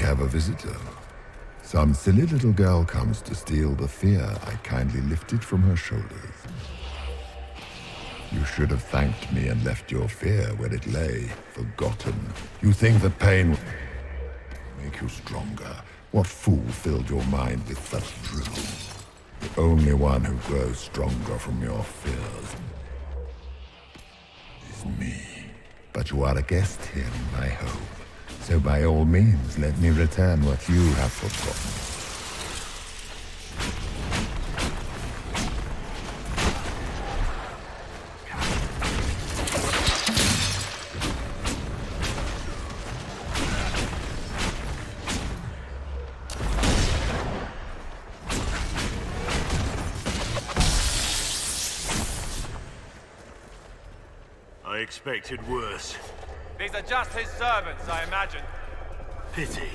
have a visitor. Some silly little girl comes to steal the fear I kindly lifted from her shoulders. You should have thanked me and left your fear where it lay, forgotten. You think that pain will make you stronger. What fool filled your mind with such drivel? The only one who grows stronger from your fears is me. But you are a guest here in my home, so by all means let me return what you have forgotten. I expected worse. These are just his servants, I imagine. Pity.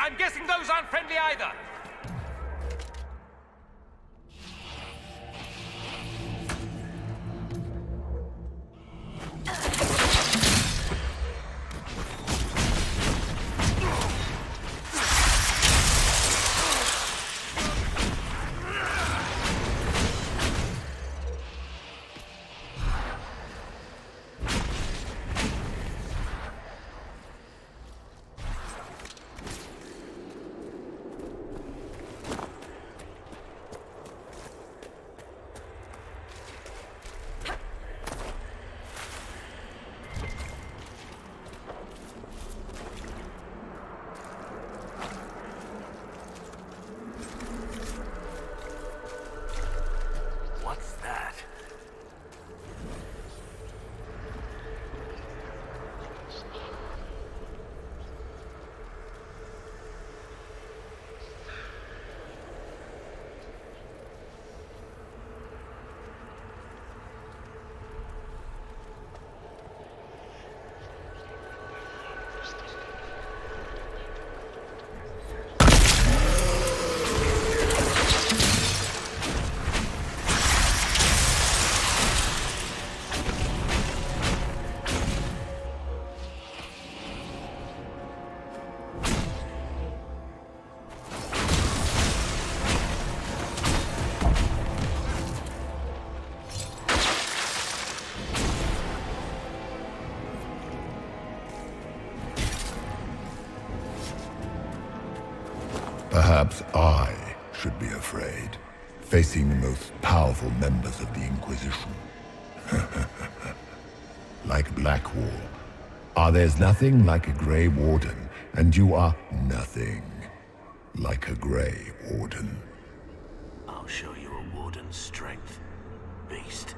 I'm guessing those aren't friendly either. What's that? Perhaps I should be afraid, facing the most powerful members of the Inquisition. Like Blackwall. There's nothing like a Grey Warden, and you are nothing like a Grey Warden. I'll show you a warden's strength, beast.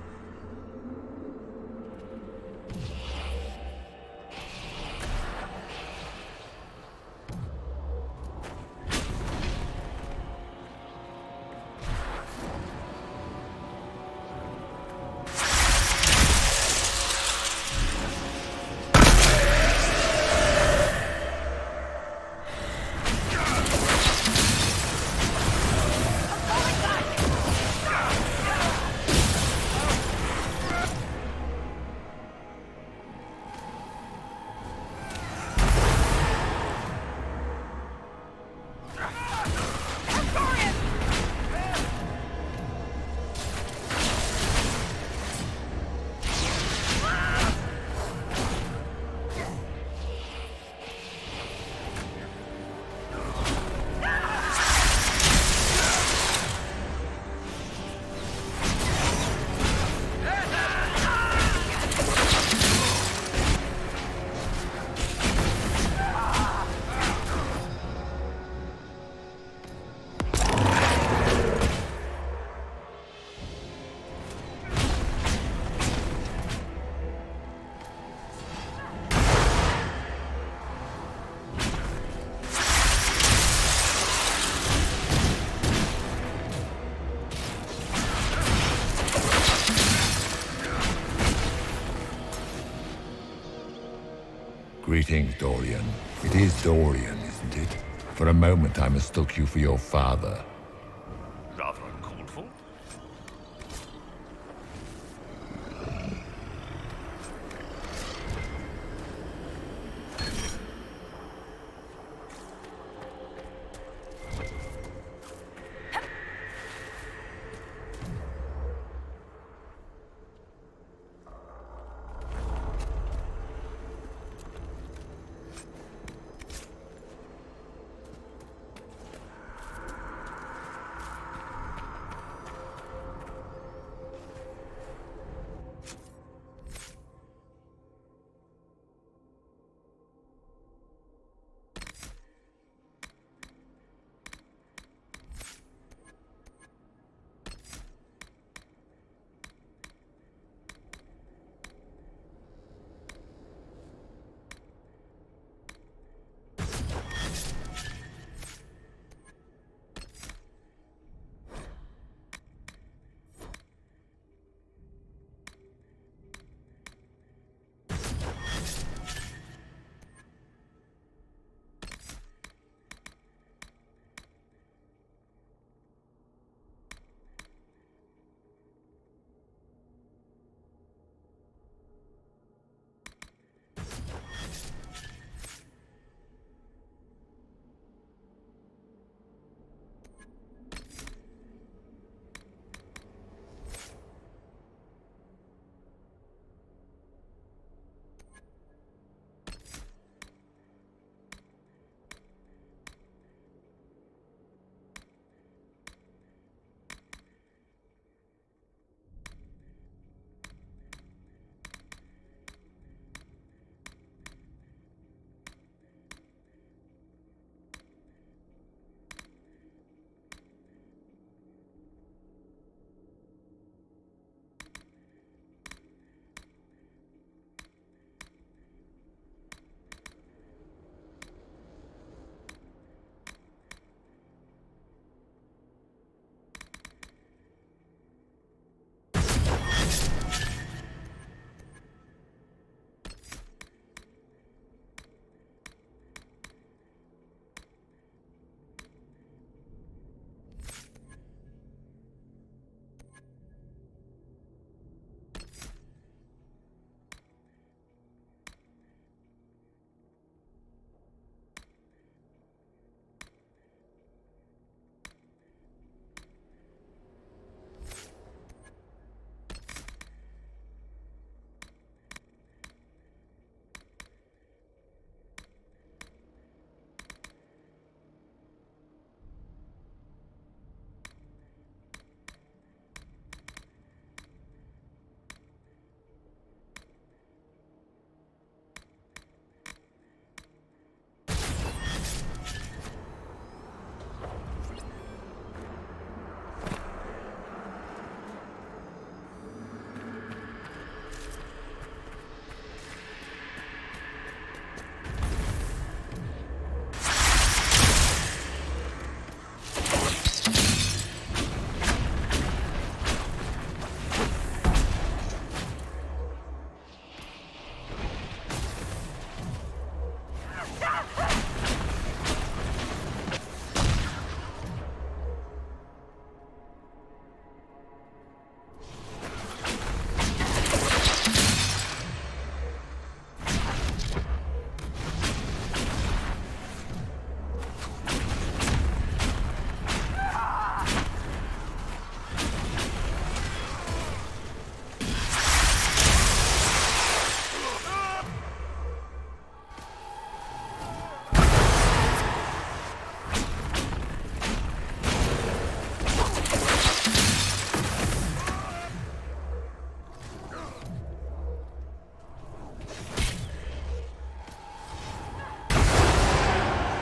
Greetings, Dorian. It is Dorian, isn't it? For a moment I mistook you for your father. Rather uncalled for.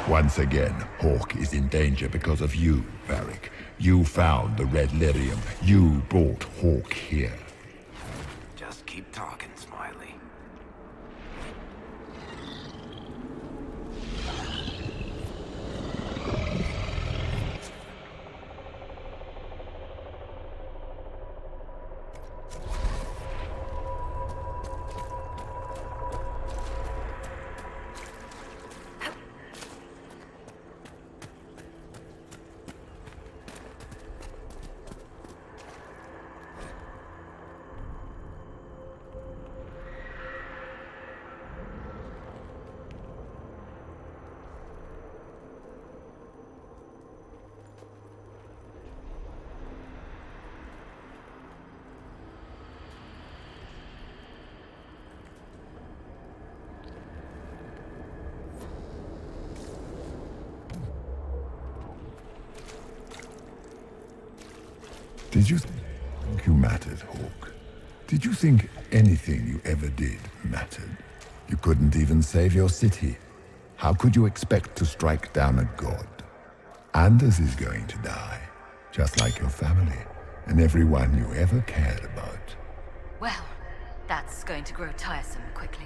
Once again, Hawk is in danger because of you, Varric. You found the red lyrium. You brought Hawk here. Just keep talking, Smiley. Did you think you mattered, Hawk? Did you think anything you ever did mattered? You couldn't even save your city. How could you expect to strike down a god? Anders is going to die, just like your family, and everyone you ever cared about. Well, that's going to grow tiresome quickly.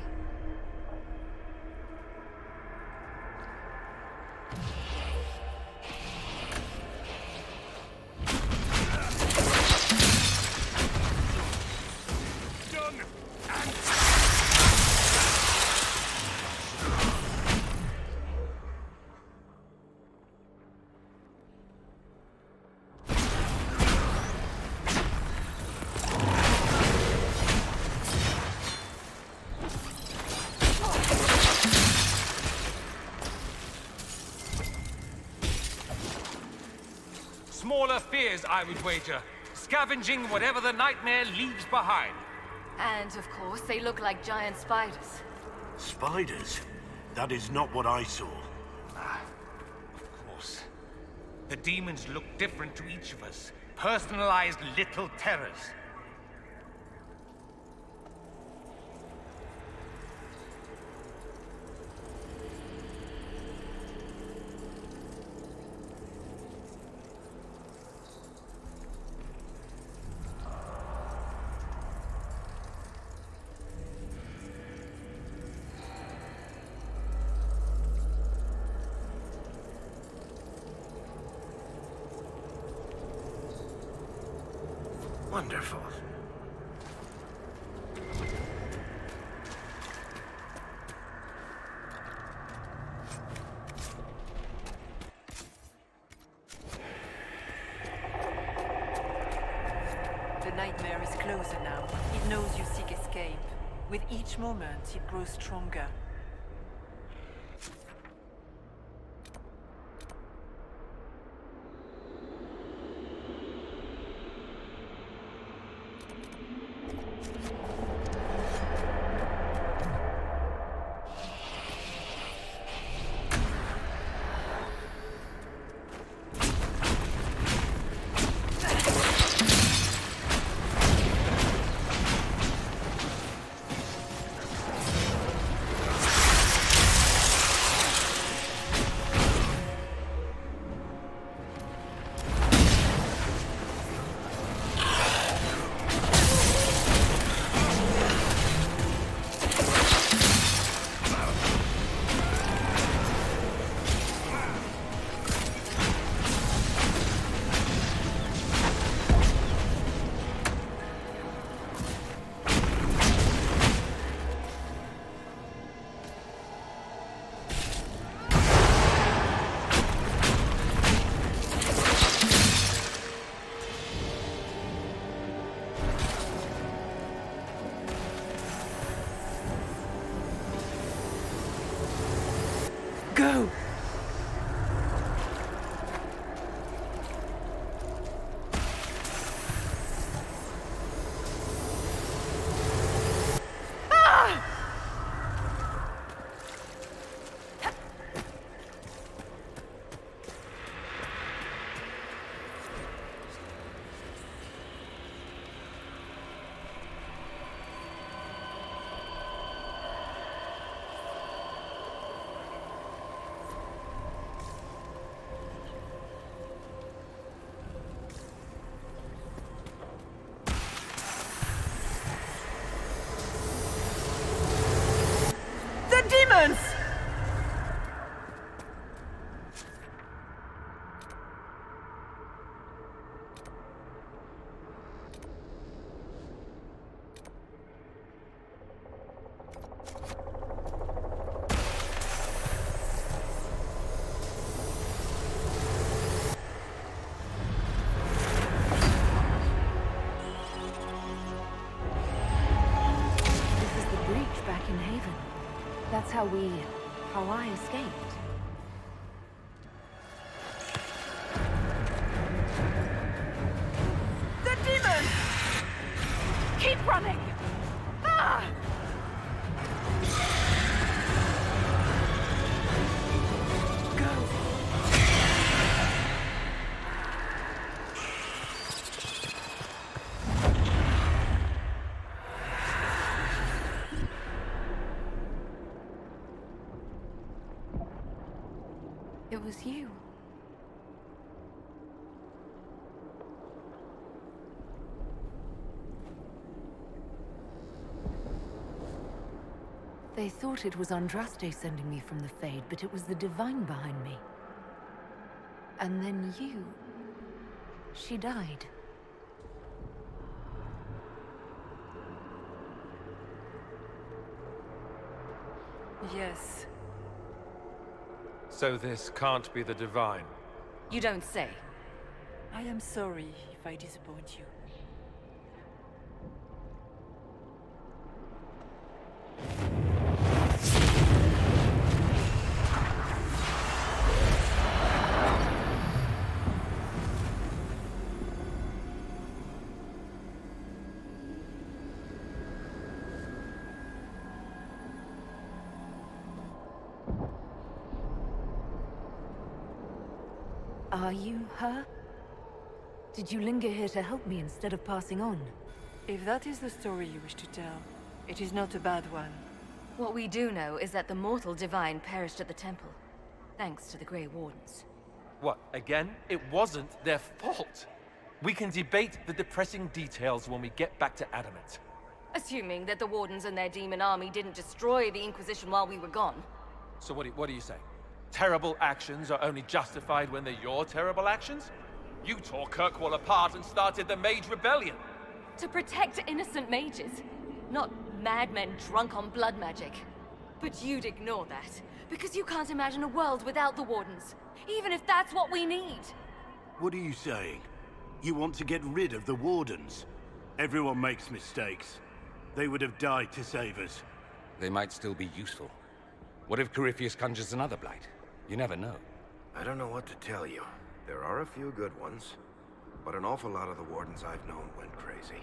Smaller fears, I would wager. Scavenging whatever the nightmare leaves behind. And of course, they look like giant spiders. Spiders? That is not what I saw. Of course. The demons look different to each of us. Personalized little terrors. Wonderful. The nightmare is closer now. It knows you seek escape. With each moment, it grows stronger. Go! demons! Back in Haven. That's how I escaped. The demon! Keep running! Ah! Go! It was you. They thought it was Andraste sending me from the Fade, but it was the Divine behind me. And then you... She died. Yes. So this can't be the Divine. You don't say. I am sorry if I disappoint you. Are you her? Did you linger here to help me instead of passing on? If that is the story you wish to tell, it is not a bad one. What we do know is that the mortal divine perished at the temple, thanks to the Grey Wardens. What, again? It wasn't their fault. We can debate the depressing details when we get back to Adamant. Assuming that the Wardens and their demon army didn't destroy the Inquisition while we were gone. So what do you say? Terrible actions are only justified when they're your terrible actions? You tore Kirkwall apart and started the Mage Rebellion. To protect innocent mages, not madmen drunk on blood magic. But you'd ignore that, because you can't imagine a world without the Wardens, even if that's what we need. What are you saying? You want to get rid of the Wardens? Everyone makes mistakes. They would have died to save us. They might still be useful. What if Corypheus conjures another blight? You never know. I don't know what to tell you. There are a few good ones, but an awful lot of the Wardens I've known went crazy.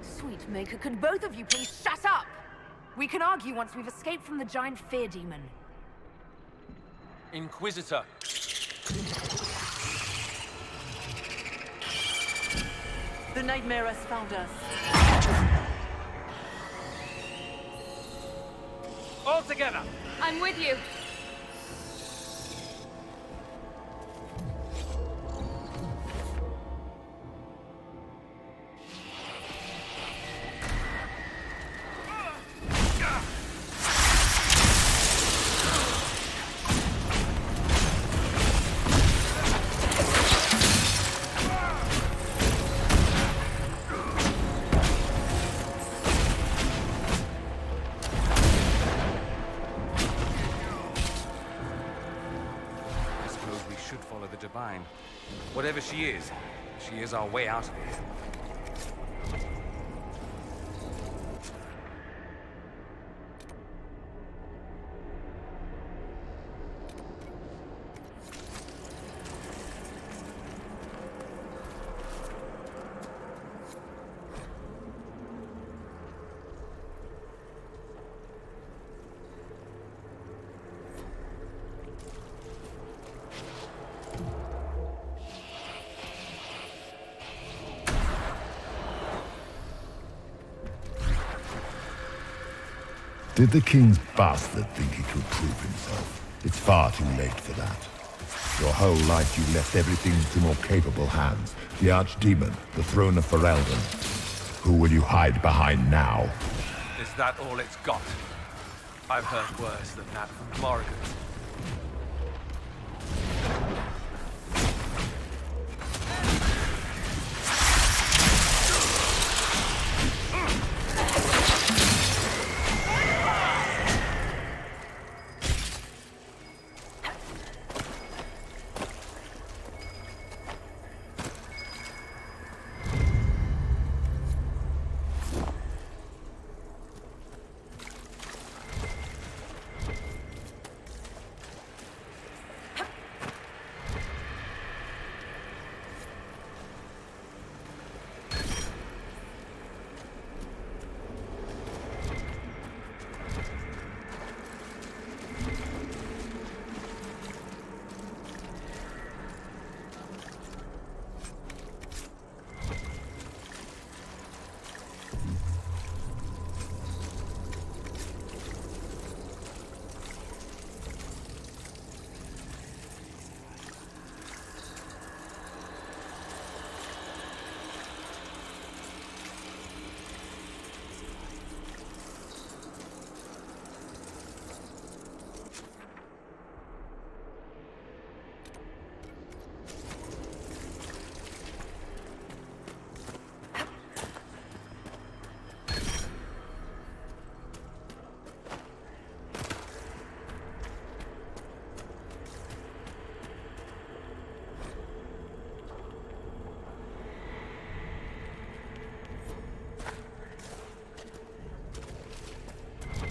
Sweet Maker, could both of you please shut up? We can argue once we've escaped from the giant fear demon. Inquisitor. The nightmare has found us. All together! I'm with you. Divine. Whatever she is our way out of here. Did the king's bastard think he could prove himself? It's far too late for that. Your whole life you left everything to more capable hands. The Archdemon, the throne of Ferelden. Who will you hide behind now? Is that all it's got? I've heard worse than that from Morrigan.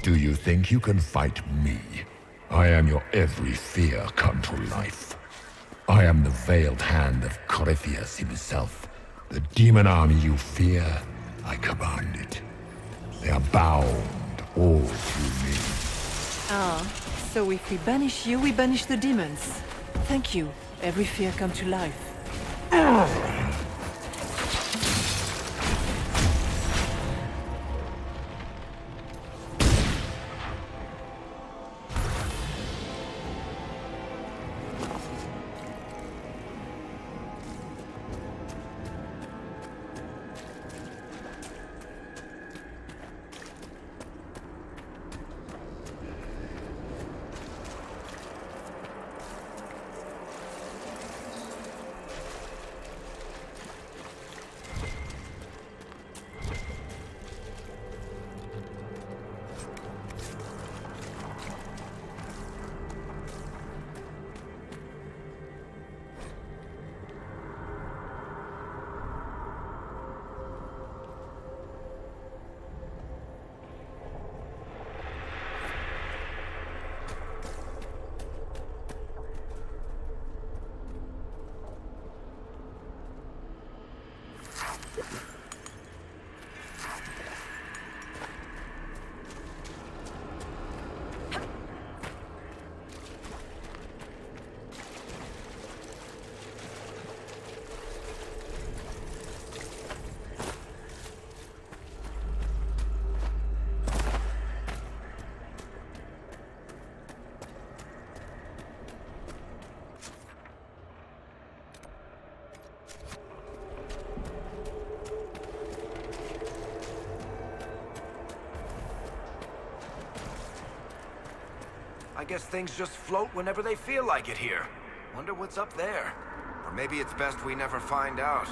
Do you think you can fight me? I am your every fear come to life. I am the veiled hand of Corypheus himself. The demon army you fear, I command it. They are bound all through me. Ah, so if we banish you, we banish the demons. Thank you. Every fear come to life. I guess things just float whenever they feel like it here. Wonder what's up there. Or maybe it's best we never find out.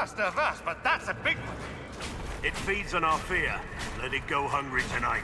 Last of Us, but that's a big one. It feeds on our fear. Let it go hungry tonight.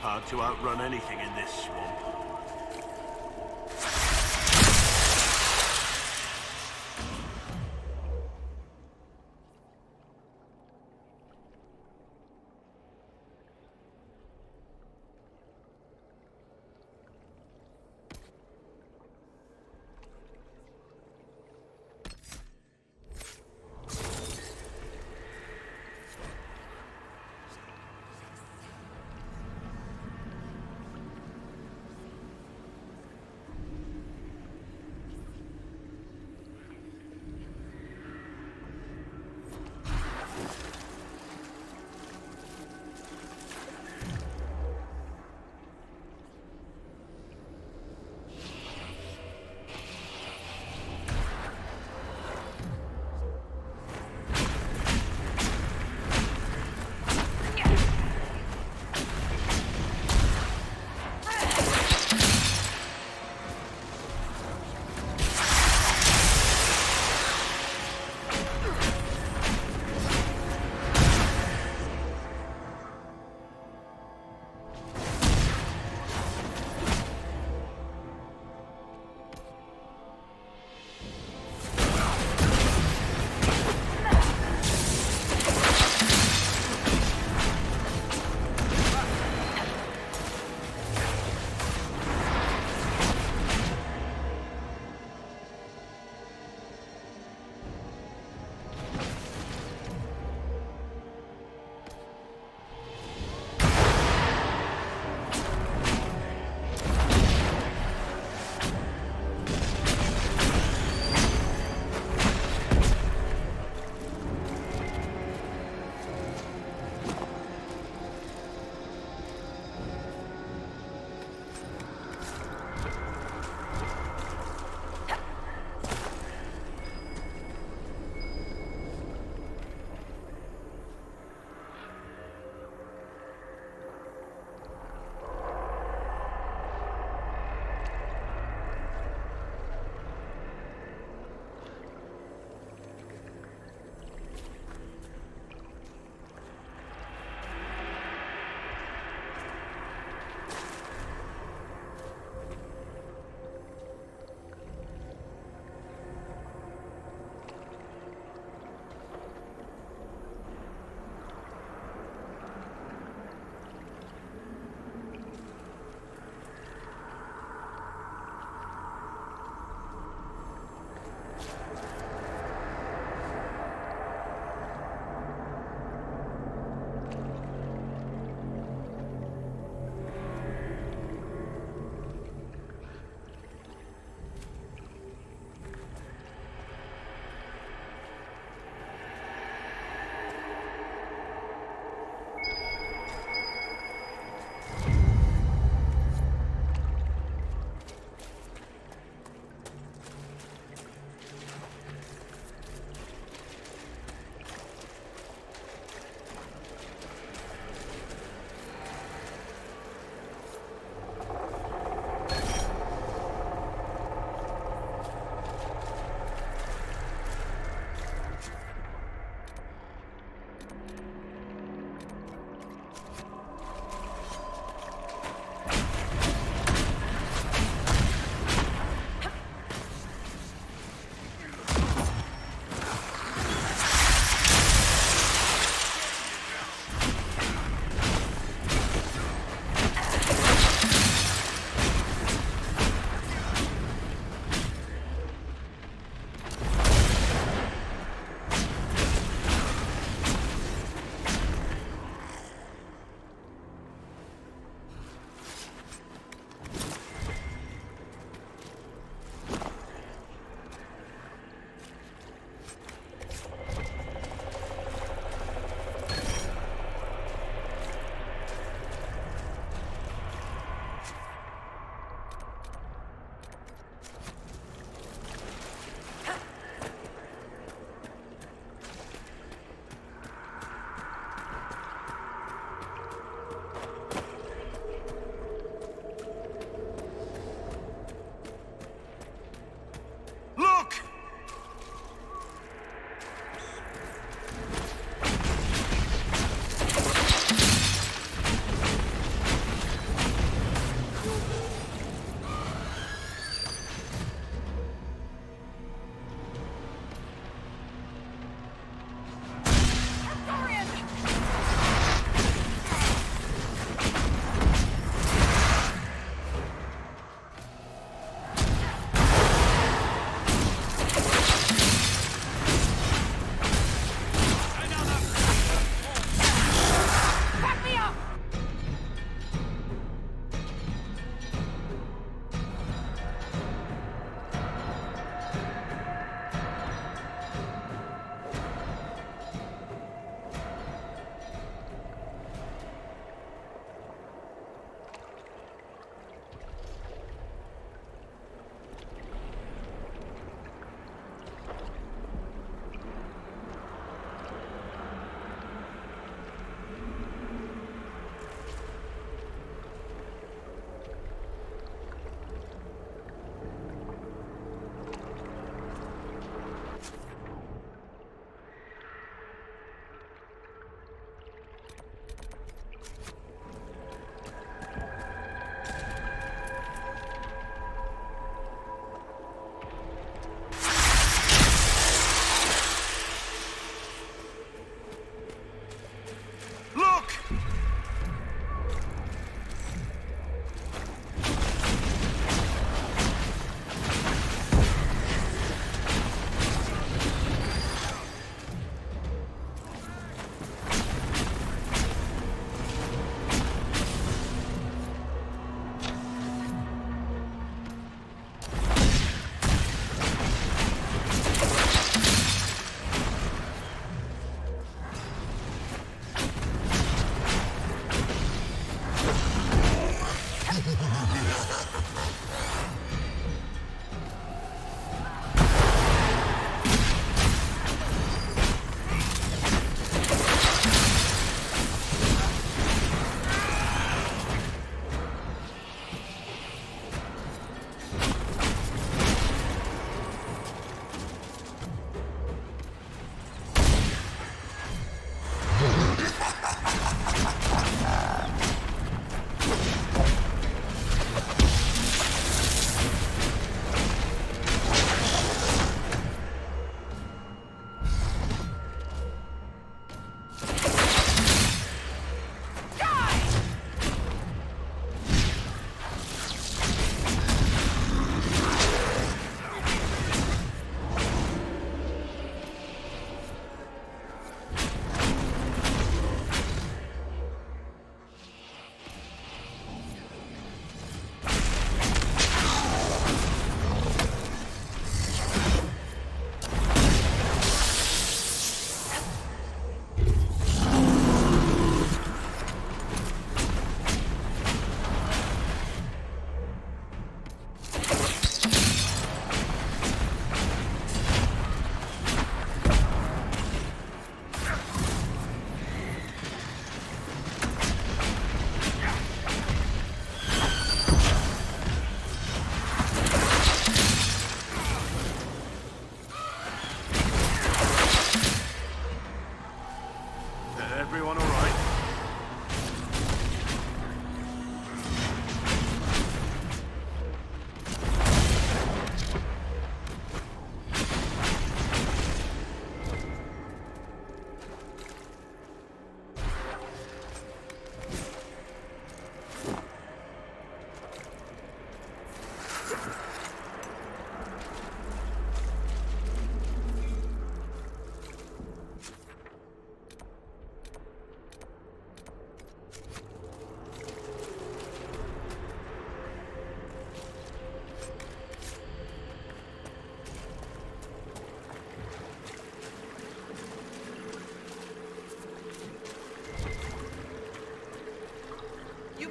Hard to outrun anything in this swamp.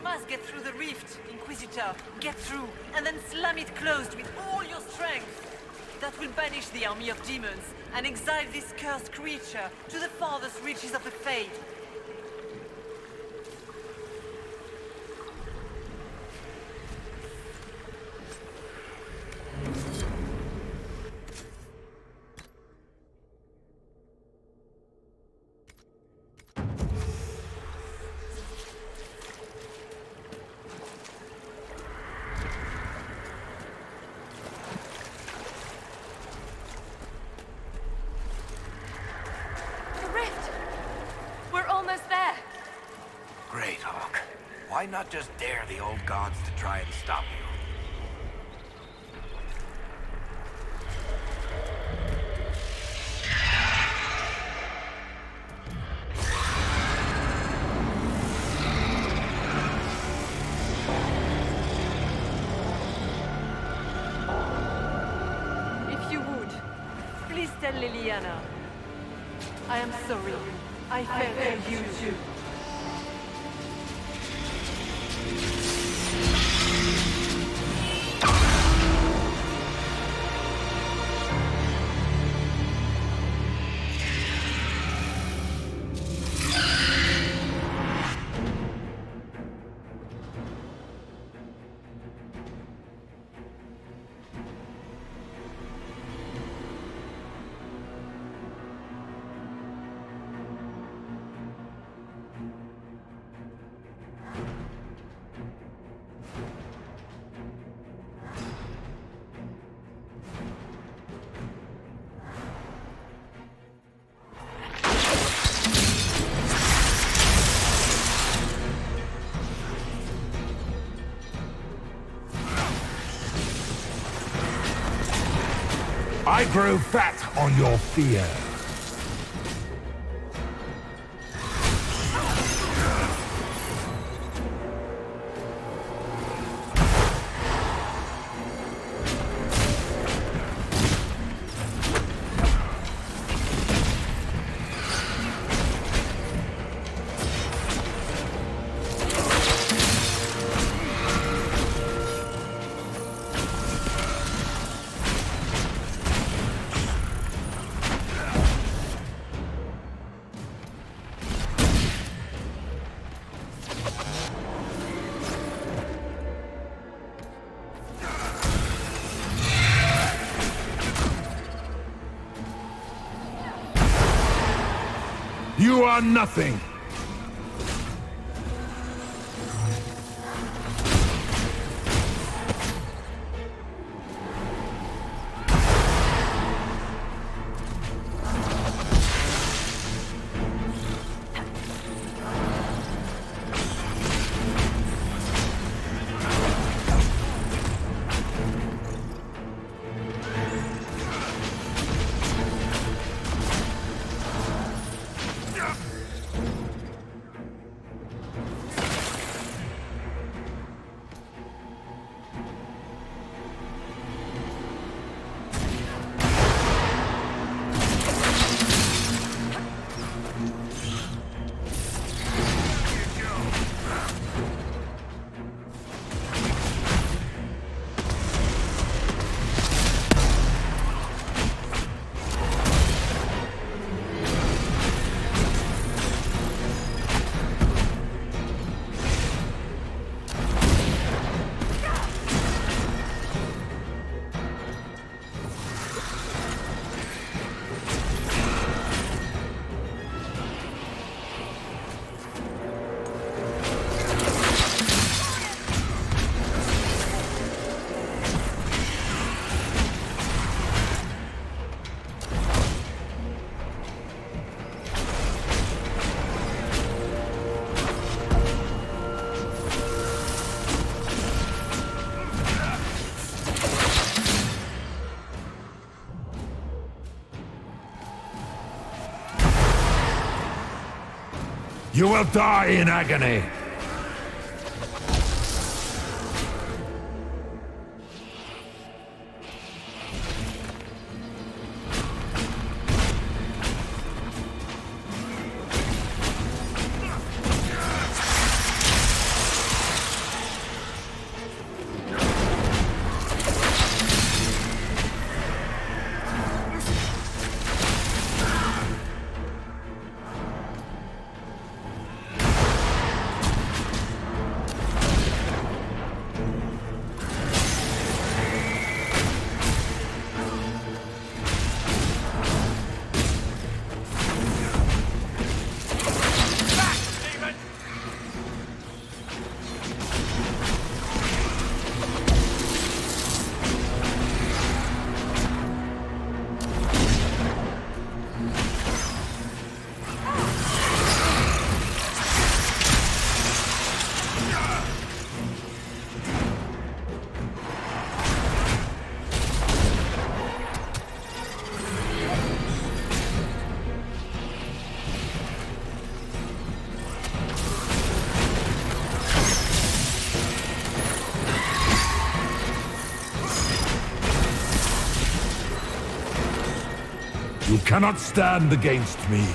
must get through the rift, Inquisitor. Get through, and then slam it closed with all your strength. That will banish the army of demons and exile this cursed creature to the farthest reaches of the Fade. Why not just dare the old gods to try and stop you? If you would, please tell Liliana. I am sorry. I failed you too. I grow fat on your fear. You are nothing. You will die in agony. You cannot stand against me.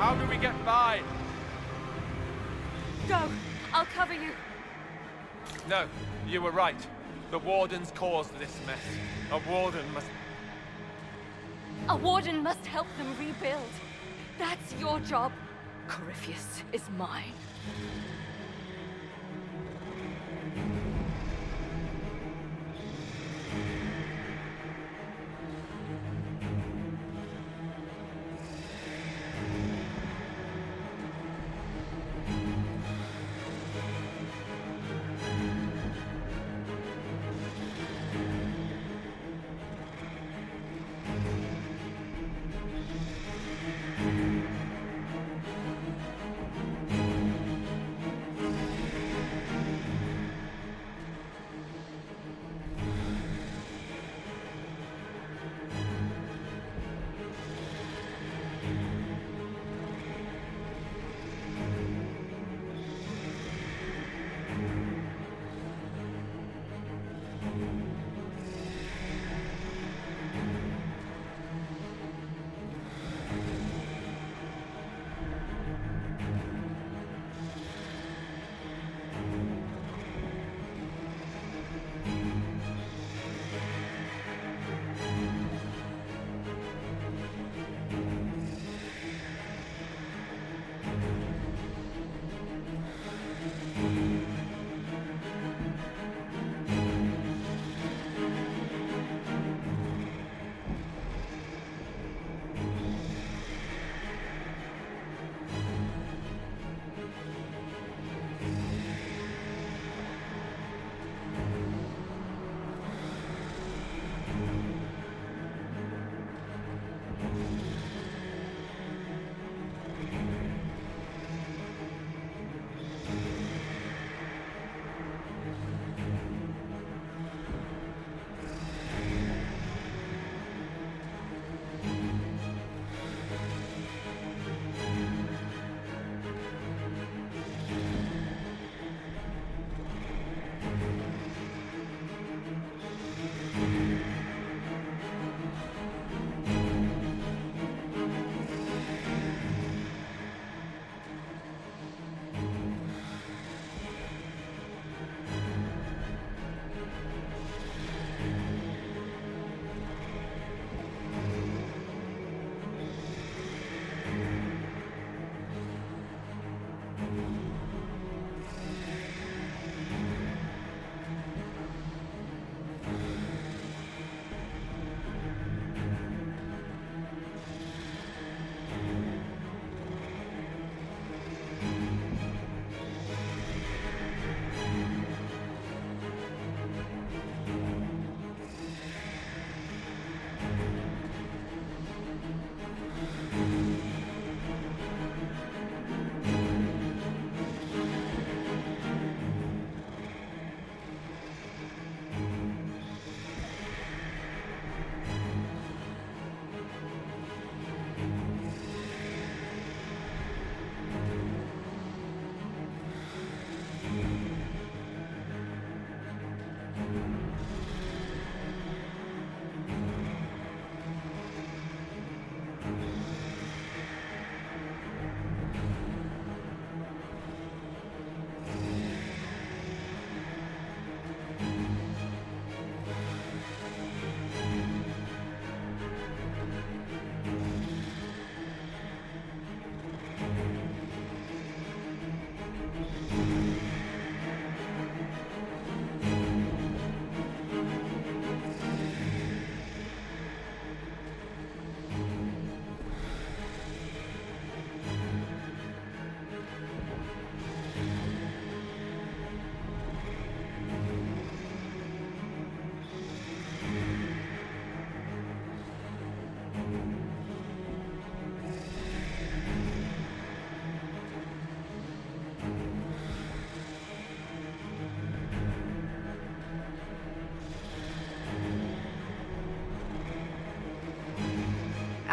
How do we get by? Go! I'll cover you. No, you were right. The Wardens caused this mess. A Warden must... A warden must help them rebuild. That's your job. Corypheus is mine.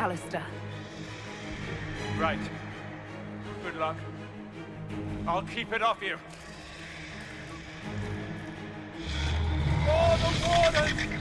Alistair. Right. Good luck. I'll keep it off you. For the Wardens!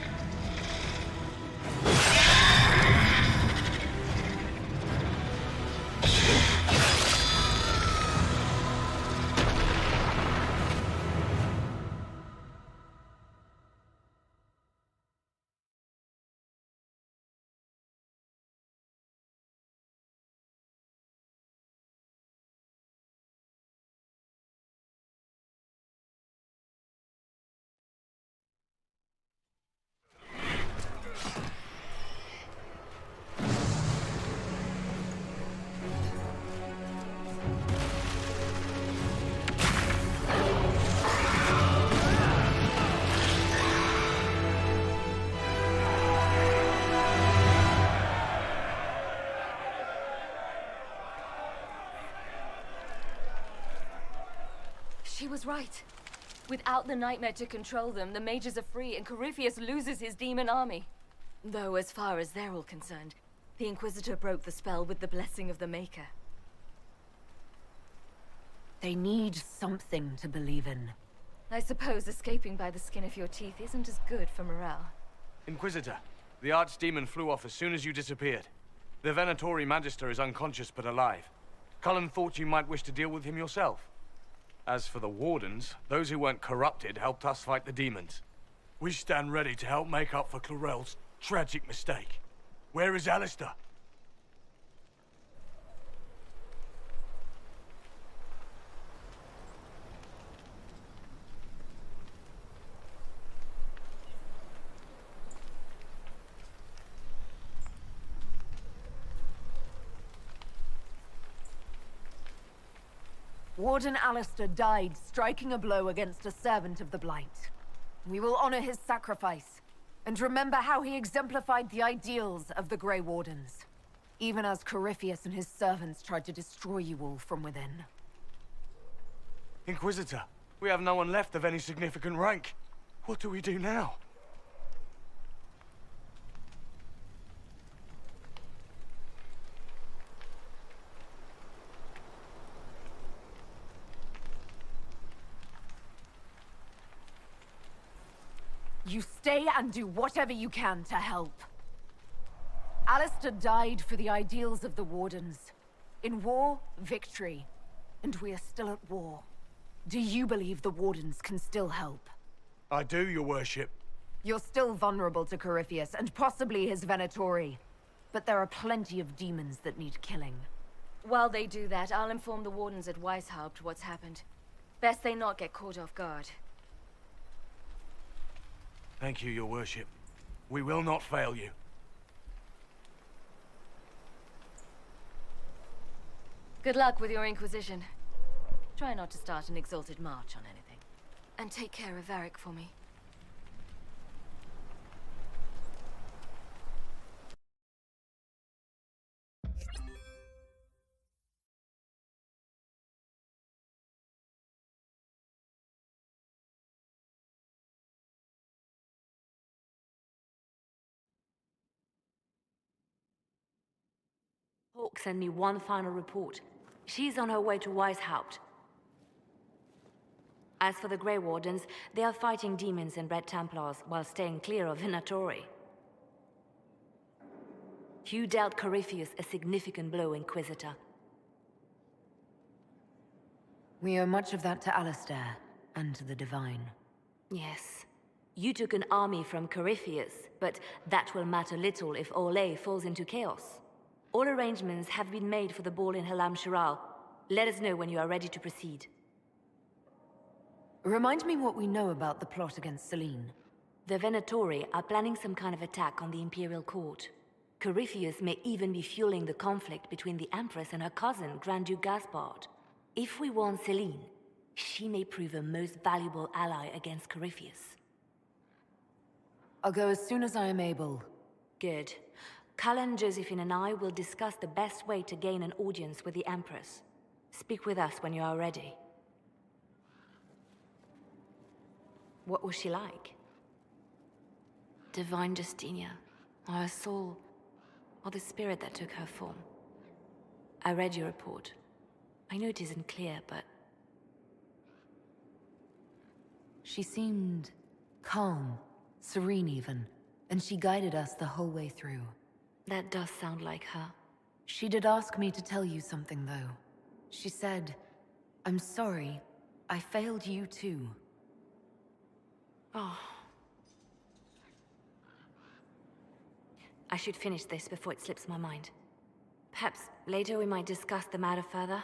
She was right. Without the nightmare to control them, the mages are free and Corypheus loses his demon army. Though as far as they're all concerned, the Inquisitor broke the spell with the blessing of the Maker. They need something to believe in. I suppose escaping by the skin of your teeth isn't as good for morale. Inquisitor, the Archdemon flew off as soon as you disappeared. The Venatori Magister is unconscious but alive. Cullen thought you might wish to deal with him yourself. As for the Wardens, those who weren't corrupted helped us fight the demons. We stand ready to help make up for Clarel's tragic mistake. Where is Alistair? Warden Alistair died striking a blow against a servant of the Blight. We will honor his sacrifice, and remember how he exemplified the ideals of the Grey Wardens, even as Corypheus and his servants tried to destroy you all from within. Inquisitor, we have no one left of any significant rank. What do we do now? You stay and do whatever you can to help. Alistair died for the ideals of the Wardens. In war, victory. And we are still at war. Do you believe the Wardens can still help? I do, your worship. You're still vulnerable to Corypheus, and possibly his Venatori. But there are plenty of demons that need killing. While they do that, I'll inform the Wardens at Weishaupt what's happened. Best they not get caught off guard. Thank you, your worship. We will not fail you. Good luck with your Inquisition. Try not to start an exalted march on anything. And take care of Varric for me. Hawk sent me one final report. She's on her way to Weishaupt. As for the Grey Wardens, they are fighting demons and Red Templars while staying clear of Venatori. You dealt Corypheus a significant blow, Inquisitor. We owe much of that to Alistair, and to the Divine. Yes. You took an army from Corypheus, but that will matter little if Orlais falls into chaos. All arrangements have been made for the ball in Halam Shiral. Let us know when you are ready to proceed. Remind me what we know about the plot against Selene. The Venatori are planning some kind of attack on the Imperial Court. Corypheus may even be fueling the conflict between the Empress and her cousin, Grand Duke Gaspard. If we warn Selene, she may prove a most valuable ally against Corypheus. I'll go as soon as I am able. Good. Cullen, Josephine, and I will discuss the best way to gain an audience with the Empress. Speak with us when you are ready. What was she like? Divine Justinia, our soul. or the spirit that took her form. I read your report. I know it isn't clear, but... She seemed calm, serene even, and she guided us the whole way through. That does sound like her. She did ask me to tell you something, though. She said, "I'm sorry, I failed you too." Oh. I should finish this before it slips my mind. Perhaps later we might discuss the matter further.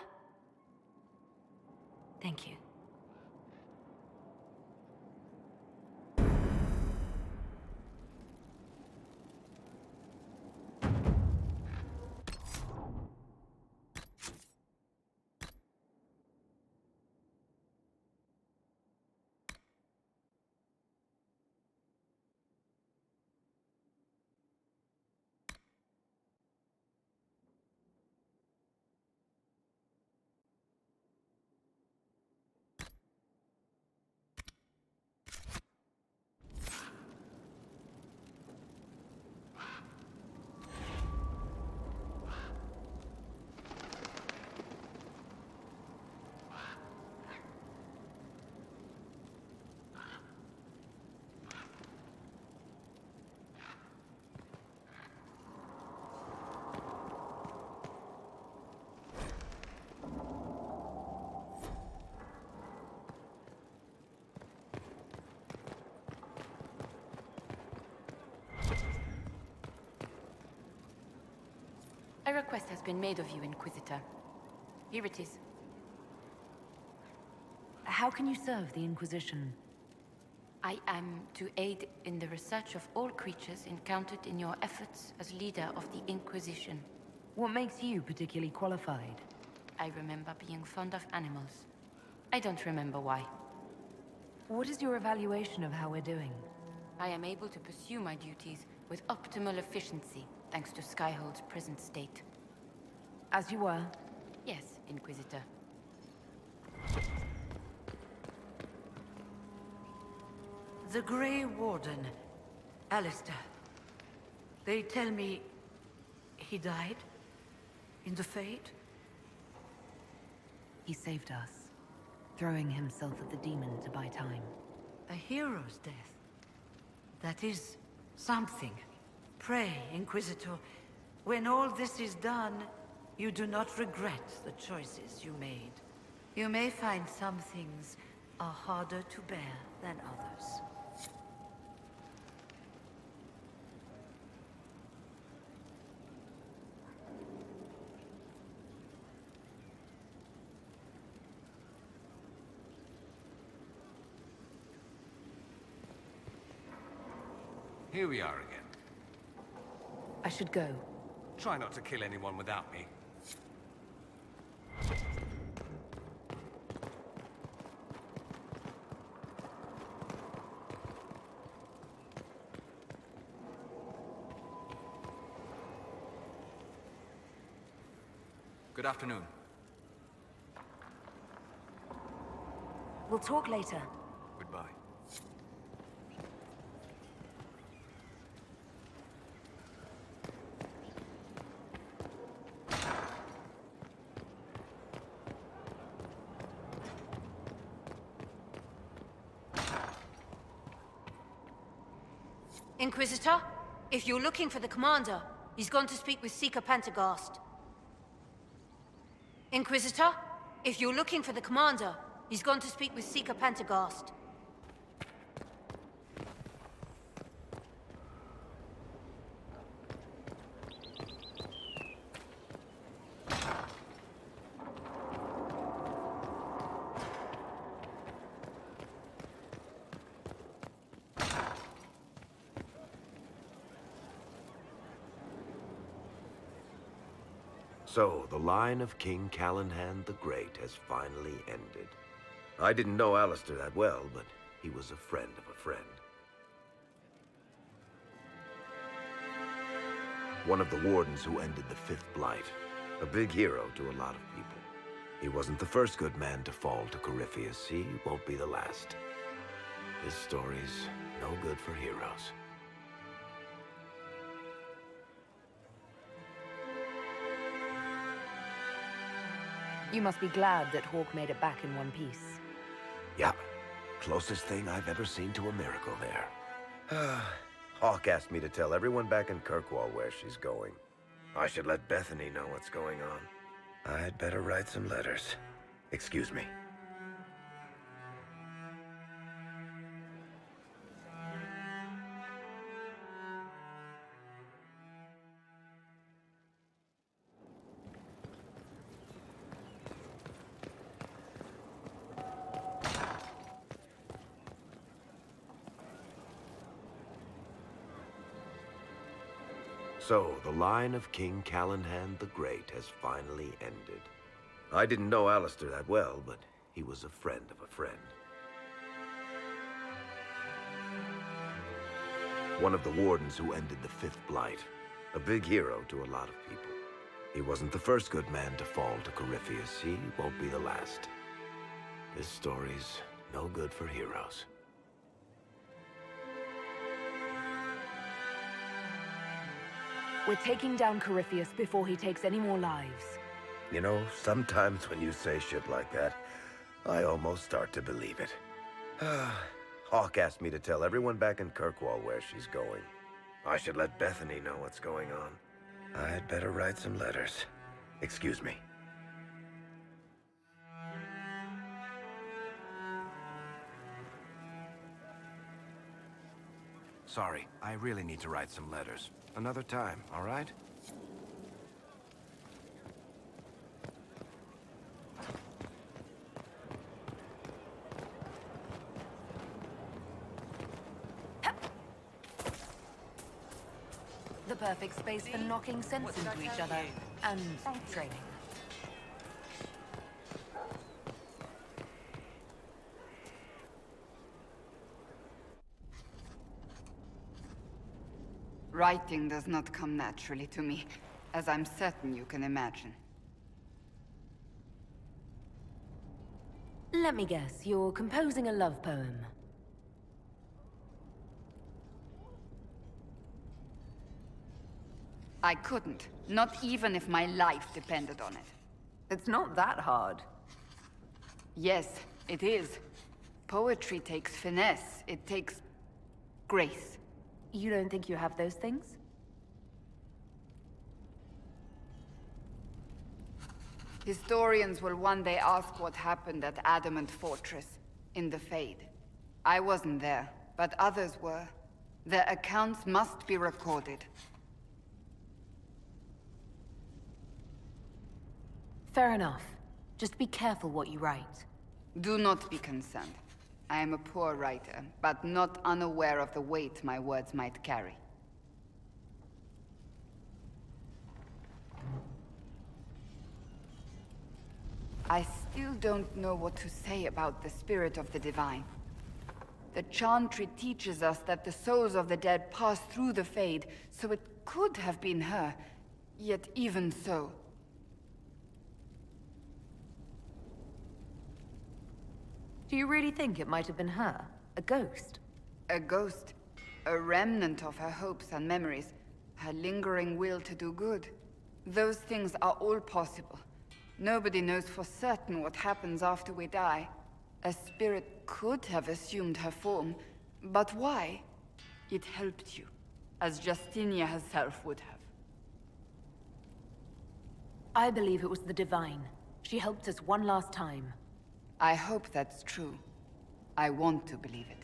Thank you. A request has been made of you, Inquisitor. Here it is. How can you serve the Inquisition? I am to aid in the research of all creatures encountered in your efforts as leader of the Inquisition. What makes you particularly qualified? I remember being fond of animals. I don't remember why. What is your evaluation of how we're doing? I am able to pursue my duties with optimal efficiency, thanks to Skyhold's present state. As you were? Yes, Inquisitor. The Grey Warden, Allister. They tell me he died in the Fade? He saved us, throwing himself at the demon to buy time. A hero's death. That is something. Pray, Inquisitor, when all this is done, you do not regret the choices you made. You may find some things are harder to bear than others. Here we are again. I should go. Try not to kill anyone without me. Good afternoon. We'll talk later. Goodbye. Inquisitor, if you're looking for the Commander, he's gone to speak with Seeker Pentecost. Inquisitor, if you're looking for the Commander, he's gone to speak with Seeker Pentecost. So, the line of King Callahan the Great has finally ended. I didn't know Allister that well, but he was a friend of a friend. One of the Wardens who ended the Fifth Blight. A big hero to a lot of people. He wasn't the first good man to fall to Corypheus. He won't be the last. This story's no good for heroes. You must be glad that Hawk made it back in one piece. Yeah, closest thing I've ever seen to a miracle there. Hawk asked me to tell everyone back in Kirkwall where she's going. I should let Bethany know what's going on. I'd better write some letters. Excuse me. So, the line of King Callahan the Great has finally ended. I didn't know Alistair that well, but he was a friend of a friend. One of the wardens who ended the Fifth Blight. A big hero to a lot of people. He wasn't the first good man to fall to Corypheus. He won't be the last. This story's no good for heroes. We're taking down Corypheus before he takes any more lives. You know, sometimes when you say shit like that, I almost start to believe it. Hawk asked me to tell everyone back in Kirkwall where she's going. I should let Bethany know what's going on. I'd better write some letters. Excuse me. Sorry, I really need to write some letters. Another time, all right? The perfect space for knocking sense into each other and training. Writing does not come naturally to me, as I'm certain you can imagine. Let me guess, you're composing a love poem. I couldn't, not even if my life depended on it. It's not that hard. Yes, it is. Poetry takes finesse, it takes grace. You don't think you have those things? Historians will one day ask what happened at Adamant Fortress, in the Fade. I wasn't there, but others were. Their accounts must be recorded. Fair enough. Just be careful what you write. Do not be concerned. I am a poor writer, but not unaware of the weight my words might carry. I still don't know what to say about the spirit of the divine. The Chantry teaches us that the souls of the dead pass through the Fade, so it could have been her. Yet even so... Do you really think it might have been her? A ghost? A ghost. A remnant of her hopes and memories. Her lingering will to do good. Those things are all possible. Nobody knows for certain what happens after we die. A spirit could have assumed her form, but why? It helped you, as Justinia herself would have. I believe it was the Divine. She helped us one last time. I hope that's true. I want to believe it.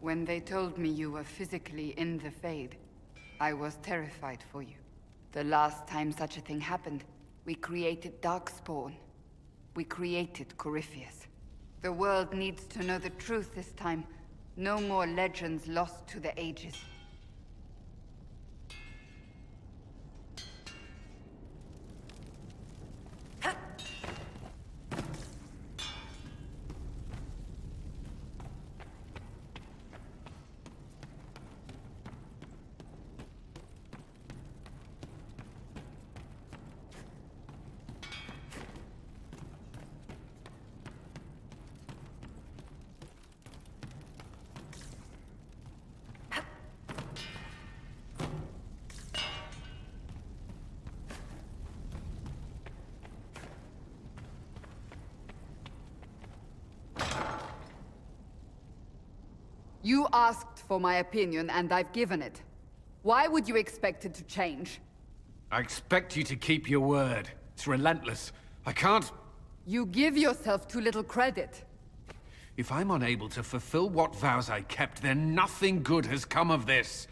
When they told me you were physically in the Fade, I was terrified for you. The last time such a thing happened, we created Darkspawn. We created Corypheus. The world needs to know the truth this time. No more legends lost to the ages. You asked for my opinion, and I've given it. Why would you expect it to change? I expect you to keep your word. It's relentless. I can't... You give yourself too little credit. If I'm unable to fulfill what vows I kept, then nothing good has come of this.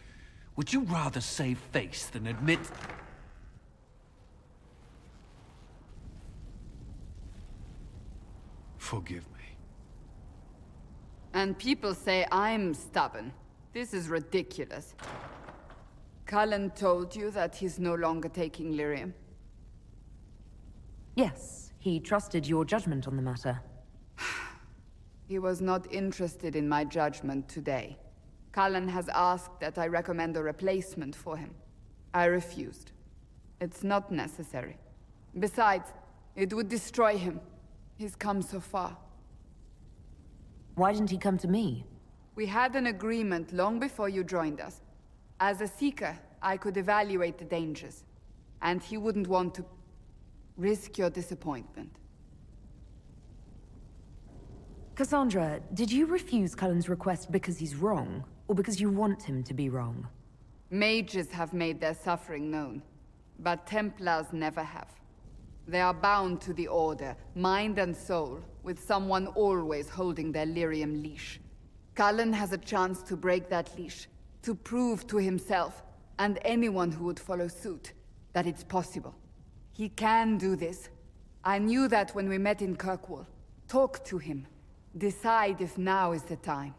Would you rather save face than admit... Forgive me. And people say I'm stubborn. This is ridiculous. Cullen told you that he's no longer taking lyrium? Yes, he trusted your judgment on the matter. He was not interested in my judgment today. Cullen has asked that I recommend a replacement for him. I refused. It's not necessary. Besides, it would destroy him. He's come so far. Why didn't he come to me? We had an agreement long before you joined us. As a Seeker, I could evaluate the dangers. And he wouldn't want to risk your disappointment. Cassandra, did you refuse Cullen's request because he's wrong? Or because you want him to be wrong? Mages have made their suffering known. But Templars never have. They are bound to the Order, mind and soul, with someone always holding their lyrium leash. Cullen has a chance to break that leash, to prove to himself, and anyone who would follow suit, that it's possible. He can do this. I knew that when we met in Kirkwall. Talk to him. Decide if now is the time.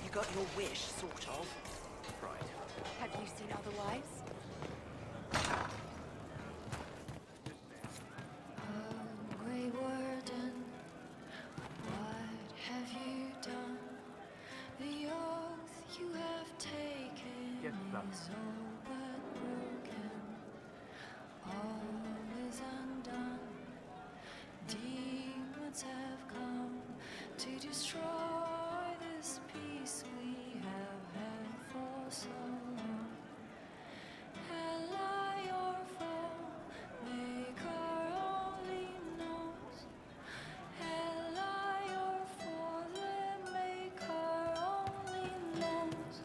You got your wish, sort of. Right. Have you seen otherwise? Grey Warden, what have you done? The oath you have taken is all but broken. All is undone. Demons have come to destroy this peace we have had for so long. Ally or foe, make our only knows. Ally or foe, then make our only knows.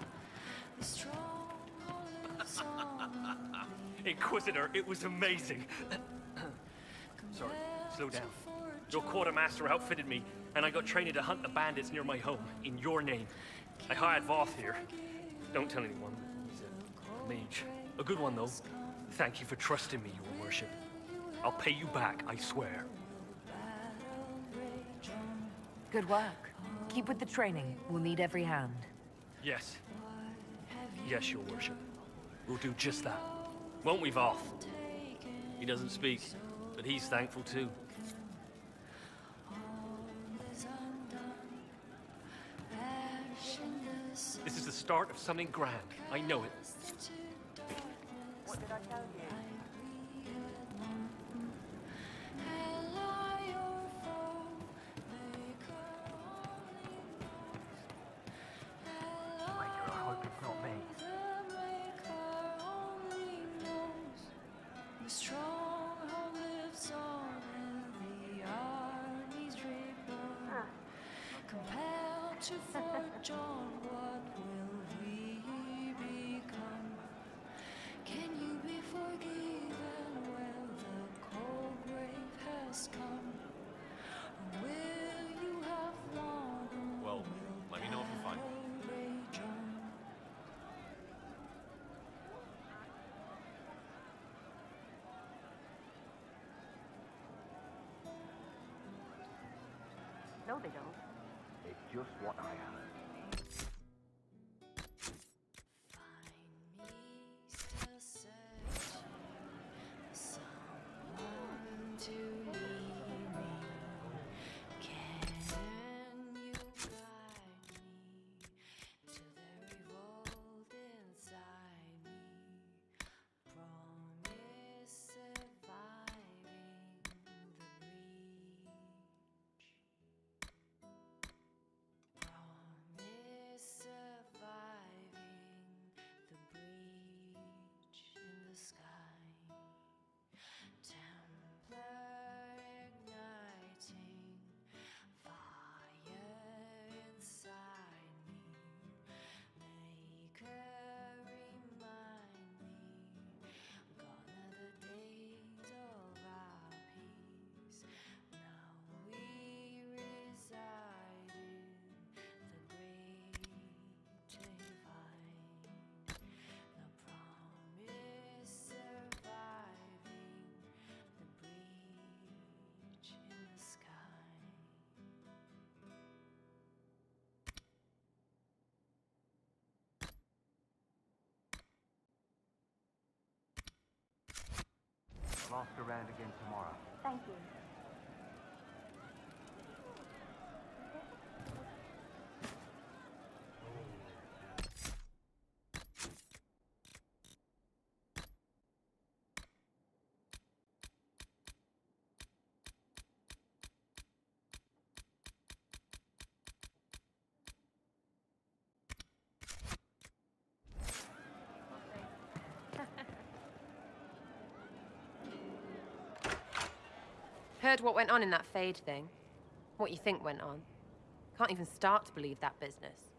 The stronghold is on. Inquisitor, it was amazing. Sorry, slow down. Your quartermaster outfitted me, and I got trained to hunt the bandits near my home, in your name. I hired Voth here. Don't tell anyone. He's a mage. A good one, though. Thank you for trusting me, your worship. I'll pay you back, I swear. Good work. Keep with the training. We'll need every hand. Yes. Yes, your worship. We'll do just that. Won't we, Voth? He doesn't speak, but he's thankful too. This is the start of something grand. I know it. What did I tell you? I hope it's not me. The stronghold lives on and the armies reborn. Compelled to forge on, what will we become? Can you be forgiven? Well, the No, they don't. It's just what I am. Still searching for someone to lead me. Can you guide me to the revolt inside me? Promise surviving the breach. Promise surviving the breach in the sky. Templar igniting fire inside me. Make her remind me. Gone are the days of our peace. Now we reside in the great divide. The promise surviving the breach in the sky. I'll ask around again tomorrow. Thank you. Heard what went on in that Fade thing? What you think went on? Can't even start to believe that business.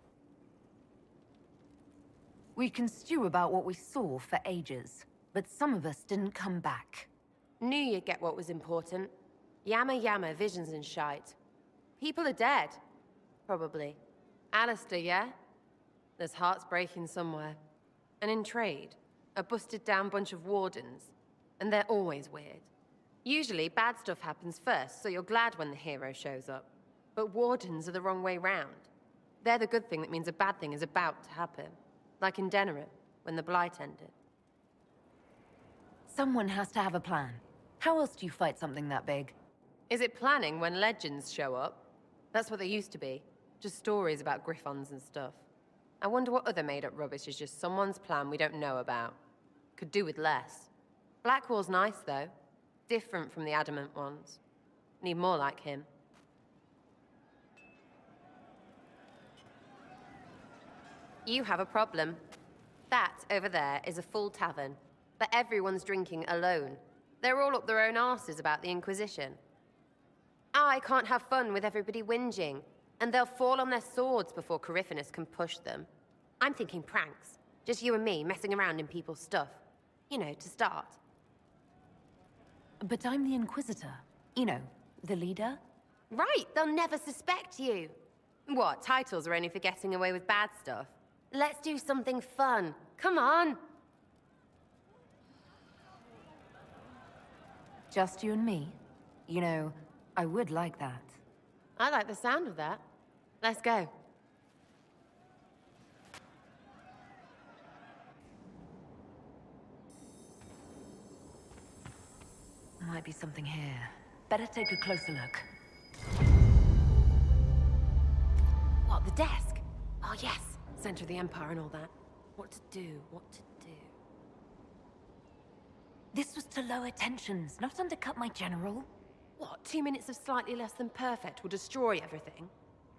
We can stew about what we saw for ages, but some of us didn't come back. Knew you'd get what was important. Yama, visions and shite. People are dead. Probably. Alistair, yeah? There's hearts breaking somewhere. And in trade, a busted down bunch of wardens. And they're always weird. Usually, bad stuff happens first, so you're glad when the hero shows up. But wardens are the wrong way round. They're the good thing that means a bad thing is about to happen. Like in Denerim, when the Blight ended. Someone has to have a plan. How else do you fight something that big? Is it planning when legends show up? That's what they used to be. Just stories about griffons and stuff. I wonder what other made-up rubbish is just someone's plan we don't know about. Could do with less. Blackwall's nice, though. Different from the adamant ones. Need more like him. You have a problem. That, over there, is a full tavern. But everyone's drinking alone. They're all up their own arses about the Inquisition. I can't have fun with everybody whinging, and they'll fall on their swords before Corypheus can push them. I'm thinking pranks. Just you and me messing around in people's stuff. You know, to start. But I'm the Inquisitor. You know, the leader. Right, they'll never suspect you. What, titles are only for getting away with bad stuff? Let's do something fun. Come on. Just you and me? You know, I would like that. I like the sound of that. Let's go. Might be something here. Better take a closer look. What, the desk? Oh, yes. Center of the Empire and all that. What to do, what to do. This was to lower tensions, not undercut my general. What, 2 minutes of slightly less than perfect will destroy everything?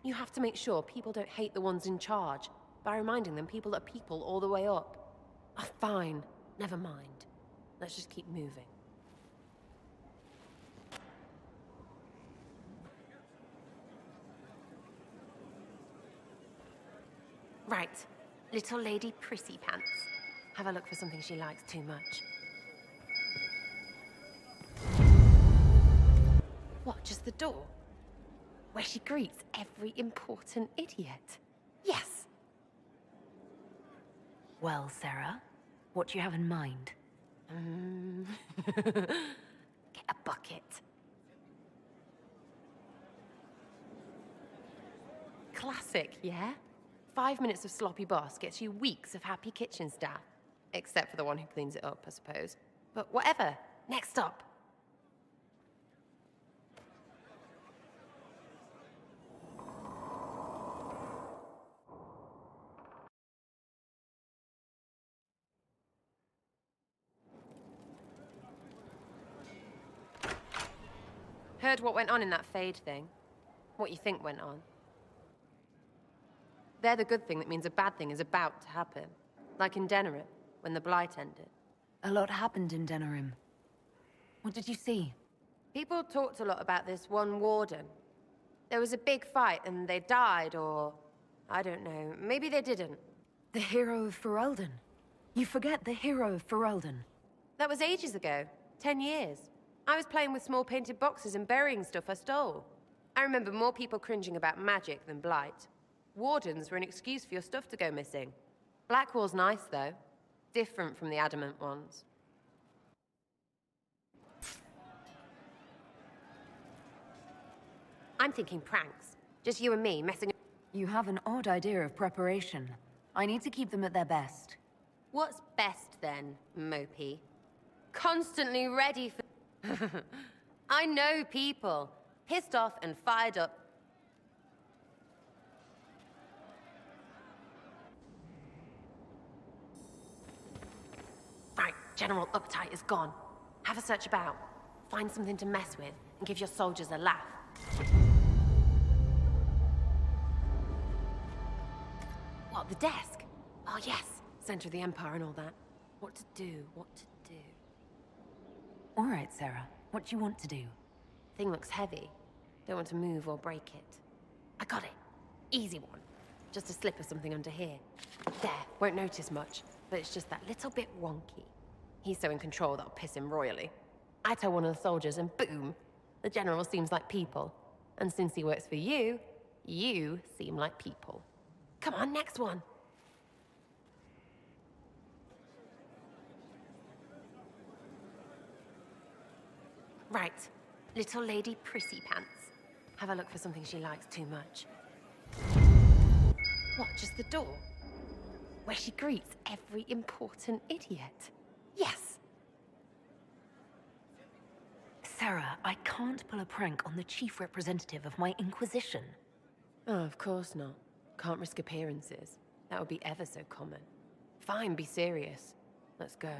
You have to make sure people don't hate the ones in charge by reminding them people are people all the way up. Oh, fine. Never mind. Let's just keep moving. Right. Little Lady Prissy Pants. Have a look for something she likes too much. What, just the door? Where she greets every important idiot. Yes! Well, Sarah, what do you have in mind? Get a bucket. Classic, yeah? 5 minutes of sloppy boss gets you weeks of happy kitchen staff. Except for the one who cleans it up, I suppose. But whatever. Next up. Heard what went on in that Fade thing? What you think went on? They're the good thing that means a bad thing is about to happen. Like in Denerim, when the Blight ended. A lot happened in Denerim. What did you see? People talked a lot about this one warden. There was a big fight and they died, or... I don't know, maybe they didn't. The hero of Ferelden. You forget the hero of Ferelden. That was ages ago. 10 years. I was playing with small painted boxes and burying stuff I stole. I remember more people cringing about magic than Blight. Wardens were an excuse for your stuff to go missing. Blackwall's nice, though. Different from the adamant ones. I'm thinking pranks. Just you and me messing... You have an odd idea of preparation. I need to keep them at their best. What's best, then, Mopey? Constantly ready for... I know people. Pissed off and fired up. Right, General Uptight is gone. Have a search about. Find something to mess with and give your soldiers a laugh. What, the desk? Oh, yes. Center of the Empire and all that. What to do, what to do. All right, Sarah. What do you want to do? Thing looks heavy. Don't want to move or break it. I got it. Easy one. Just a slip or something under here. There, won't notice much, but it's just that little bit wonky. He's so in control that'll piss him royally. I tell one of the soldiers and boom! The general seems like people. And since he works for you, you seem like people. Come on, next one. Right. Little Lady Prissy Pants. Have a look for something she likes too much. What, just the door? Where she greets every important idiot. Yes! Sarah, I can't pull a prank on the chief representative of my Inquisition. Oh, of course not. Can't risk appearances. That would be ever so common. Fine, be serious. Let's go.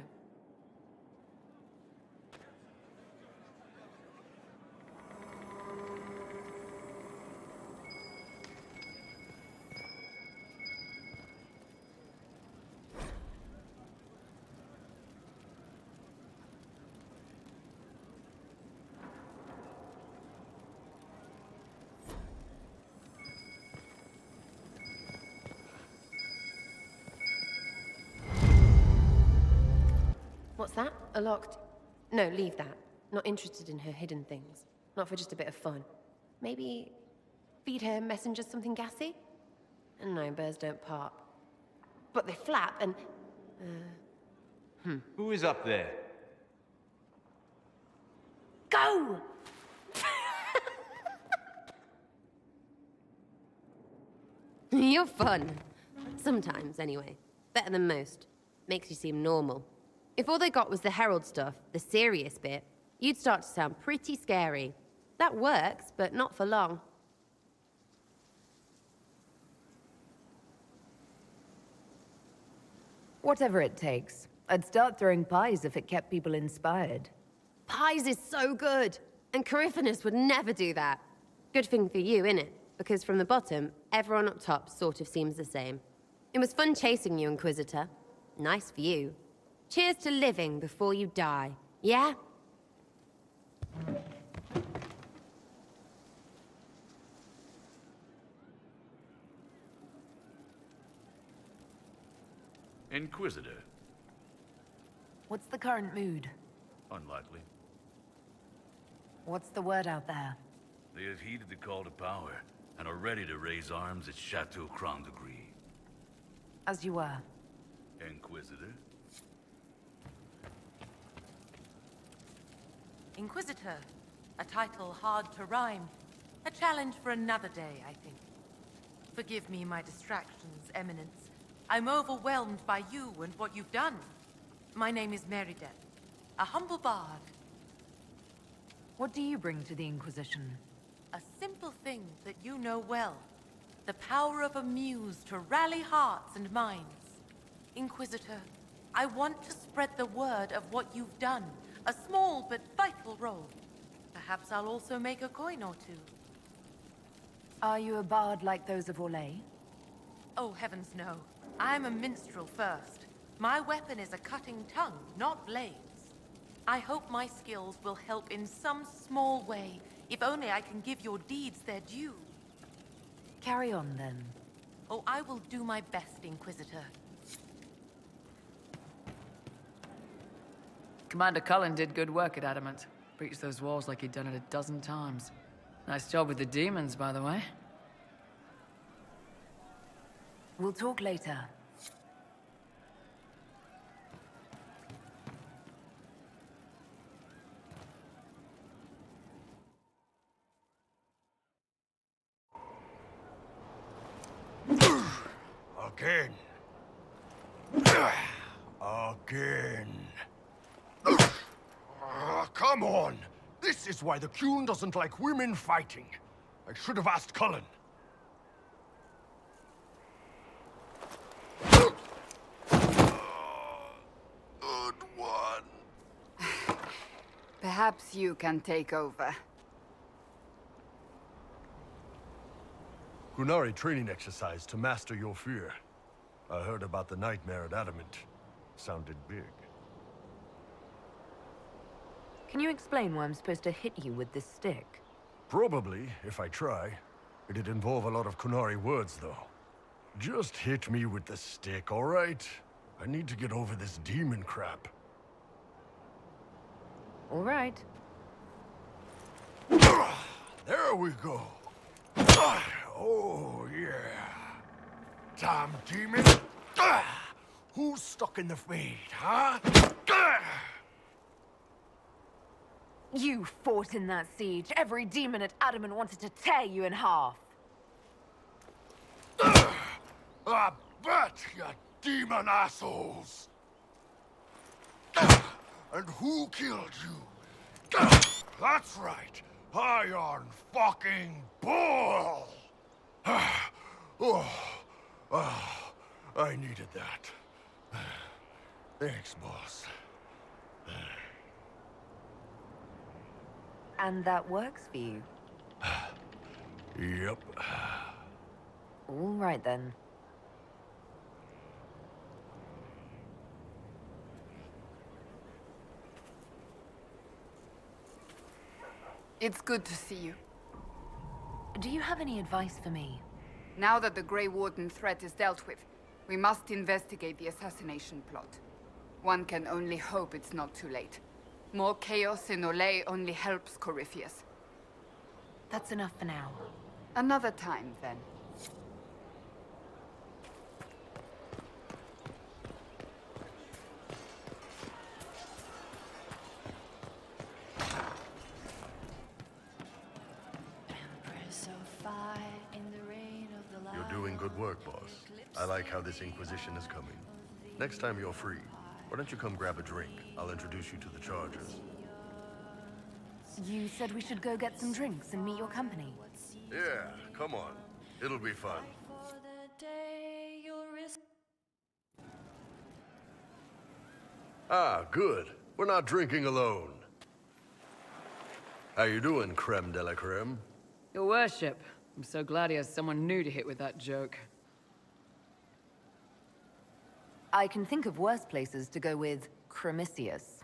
What's that? A locked... No, leave that. Not interested in her hidden things. Not for just a bit of fun. Maybe... feed her messengers something gassy? No, birds don't pop. But they flap and... Who is up there? Go! You're fun. Sometimes, anyway. Better than most. Makes you seem normal. If all they got was the Herald stuff, the serious bit, you'd start to sound pretty scary. That works, but not for long. Whatever it takes. I'd start throwing pies if it kept people inspired. Pies is so good! And Coryphanus would never do that. Good thing for you, innit? Because from the bottom, everyone up top sort of seems the same. It was fun chasing you, Inquisitor. Nice for you. Cheers to living before you die, yeah? Inquisitor. What's the current mood? Unlikely. What's the word out there? They have heeded the call to power and are ready to raise arms at Chateau Crown de Gris. As you were. Inquisitor? Inquisitor. A title hard to rhyme. A challenge for another day, I think. Forgive me my distractions, Eminence. I'm overwhelmed by you and what you've done. My name is Meredith, a humble bard. What do you bring to the Inquisition? A simple thing that you know well. The power of a muse to rally hearts and minds. Inquisitor, I want to spread the word of what you've done. A small but vital role. Perhaps I'll also make a coin or two. Are you a bard like those of Orlais? Oh, heavens no. I'm a minstrel first. My weapon is a cutting tongue, not blades. I hope my skills will help in some small way, if only I can give your deeds their due. Carry on, then. Oh, I will do my best, Inquisitor. Commander Cullen did good work at Adamant. Breached those walls like he'd done it a dozen times. Nice job with the demons, by the way. We'll talk later. Again. Again. Come on! This is why the Qun doesn't like women fighting. I should have asked Cullen. Good one. Perhaps you can take over. Qunari training exercise to master your fear. I heard about the nightmare at Adamant. Sounded big. Can you explain why I'm supposed to hit you with this stick? Probably, if I try. It'd involve a lot of Qunari words, though. Just hit me with the stick, all right? I need to get over this demon crap. All right. There we go. Oh, yeah. Damn demon. Who's stuck in the fade, huh? You fought in that siege. Every demon at Adamant wanted to tear you in half. I bet, you demon assholes! And who killed you? That's right, Iron fucking Bull! I needed that. Thanks, boss. And that works for you? Yep. All right, then. It's good to see you. Do you have any advice for me? Now that the Grey Warden threat is dealt with, we must investigate the assassination plot. One can only hope it's not too late. More chaos in Orlais only helps Corypheus. That's enough for now. Another time, then. You're doing good work, boss. I like how this Inquisition is coming. Next time you're free, why don't you come grab a drink? I'll introduce you to the Chargers. You said we should go get some drinks and meet your company. Yeah, come on. It'll be fun. Ah, good. We're not drinking alone. How you doing, creme de la creme? Your worship. I'm so glad he has someone new to hit with that joke. I can think of worse places to go with Cremisius.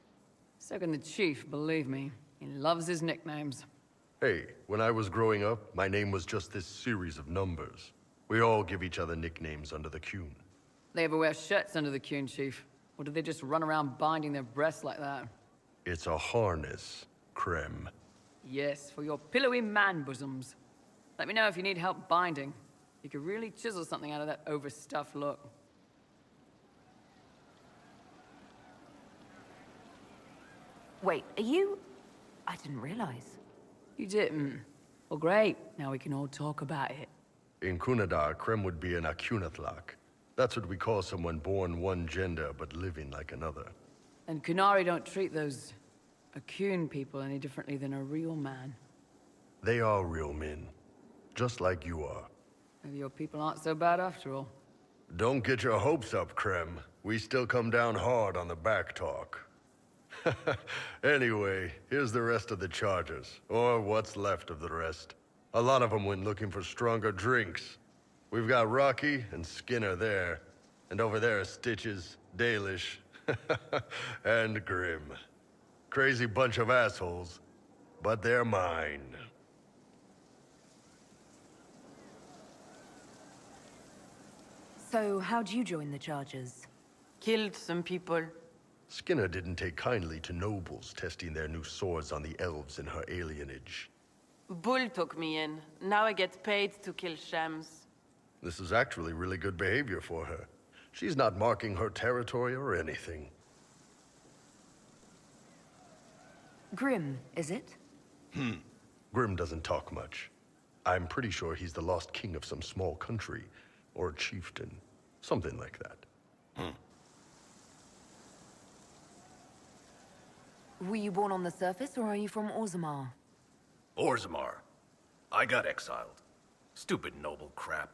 So can the chief, believe me. He loves his nicknames. Hey, when I was growing up, my name was just this series of numbers. We all give each other nicknames under the Qun. They ever wear shirts under the Qun, chief? Or do they just run around binding their breasts like that? It's a harness, creme. Yes, for your pillowy man bosoms. Let me know if you need help binding. You could really chisel something out of that overstuffed look. Wait, are you... I didn't realize. You didn't? Well, great. Now we can all talk about it. In Kunadar, Krem would be an Akunatlak. That's what we call someone born one gender but living like another. And Kunari don't treat those Akun people any differently than a real man. They are real men, just like you are. Maybe your people aren't so bad after all. Don't get your hopes up, Krem. We still come down hard on the back talk. Anyway, here's the rest of the charges, or what's left of the rest. A lot of them went looking for stronger drinks. We've got Rocky and Skinner there, and over there are Stitches, Dalish, and Grim. Crazy bunch of assholes, but they're mine. So, how'd you join the chargers? Killed some people. Skinner didn't take kindly to nobles testing their new swords on the elves in her alienage. Bull took me in. Now I get paid to kill shams. This is actually really good behavior for her. She's not marking her territory or anything. Grim, is it? Grim doesn't talk much. I'm pretty sure he's the lost king of some small country, or chieftain. Something like that. Were you born on the surface, or are you from Orzammar? Orzammar. I got exiled. Stupid noble crap.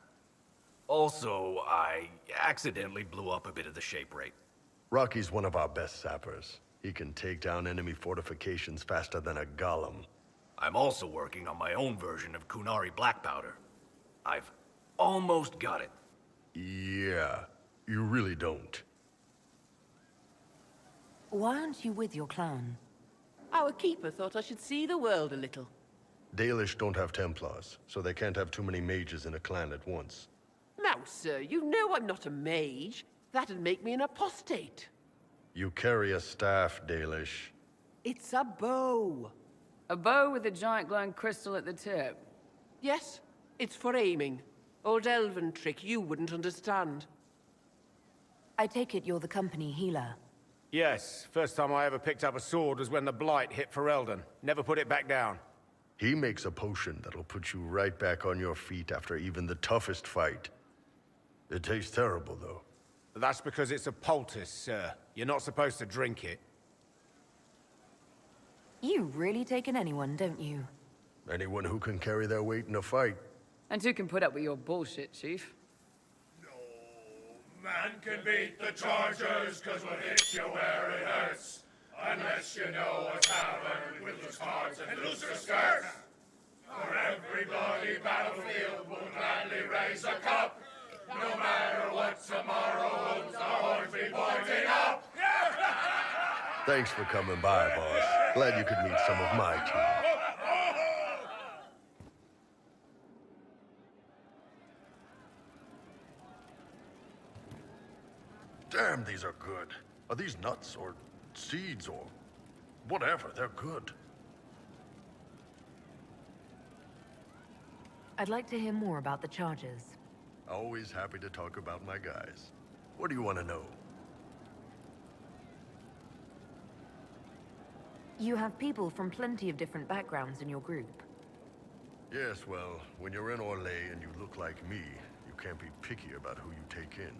Also, I accidentally blew up a bit of the shape rate. Rocky's one of our best sappers. He can take down enemy fortifications faster than a golem. I'm also working on my own version of Kunari black powder. I've almost got it. Yeah, you really don't. Why aren't you with your clan? Our keeper thought I should see the world a little. Dalish don't have Templars, so they can't have too many mages in a clan at once. Now, sir, you know I'm not a mage. That'd make me an apostate. You carry a staff, Dalish. It's a bow. A bow with a giant glowing crystal at the tip. Yes, it's for aiming. Old elven trick you wouldn't understand. I take it you're the company healer. Yes, first time I ever picked up a sword was when the Blight hit Ferelden. Never put it back down. He makes a potion that'll put you right back on your feet after even the toughest fight. It tastes terrible, though. That's because it's a poultice, sir. You're not supposed to drink it. You really take in anyone, don't you? Anyone who can carry their weight in a fight. And who can put up with your bullshit, Chief? Man can beat the Chargers, cause we'll hit you where it hurts. Unless you know what's happened with loose cards and looser skirts. For every bloody battlefield, we'll gladly raise a cup. No matter what tomorrow holds, our horns be pointing up. Thanks for coming by, boss. Glad you could meet some of my team. Damn, these are good. Are these nuts or seeds or whatever? They're good. I'd like to hear more about the charges. Always happy to talk about my guys. What do you want to know? You have people from plenty of different backgrounds in your group. Yes, well, when you're in Orlais and you look like me, you can't be picky about who you take in.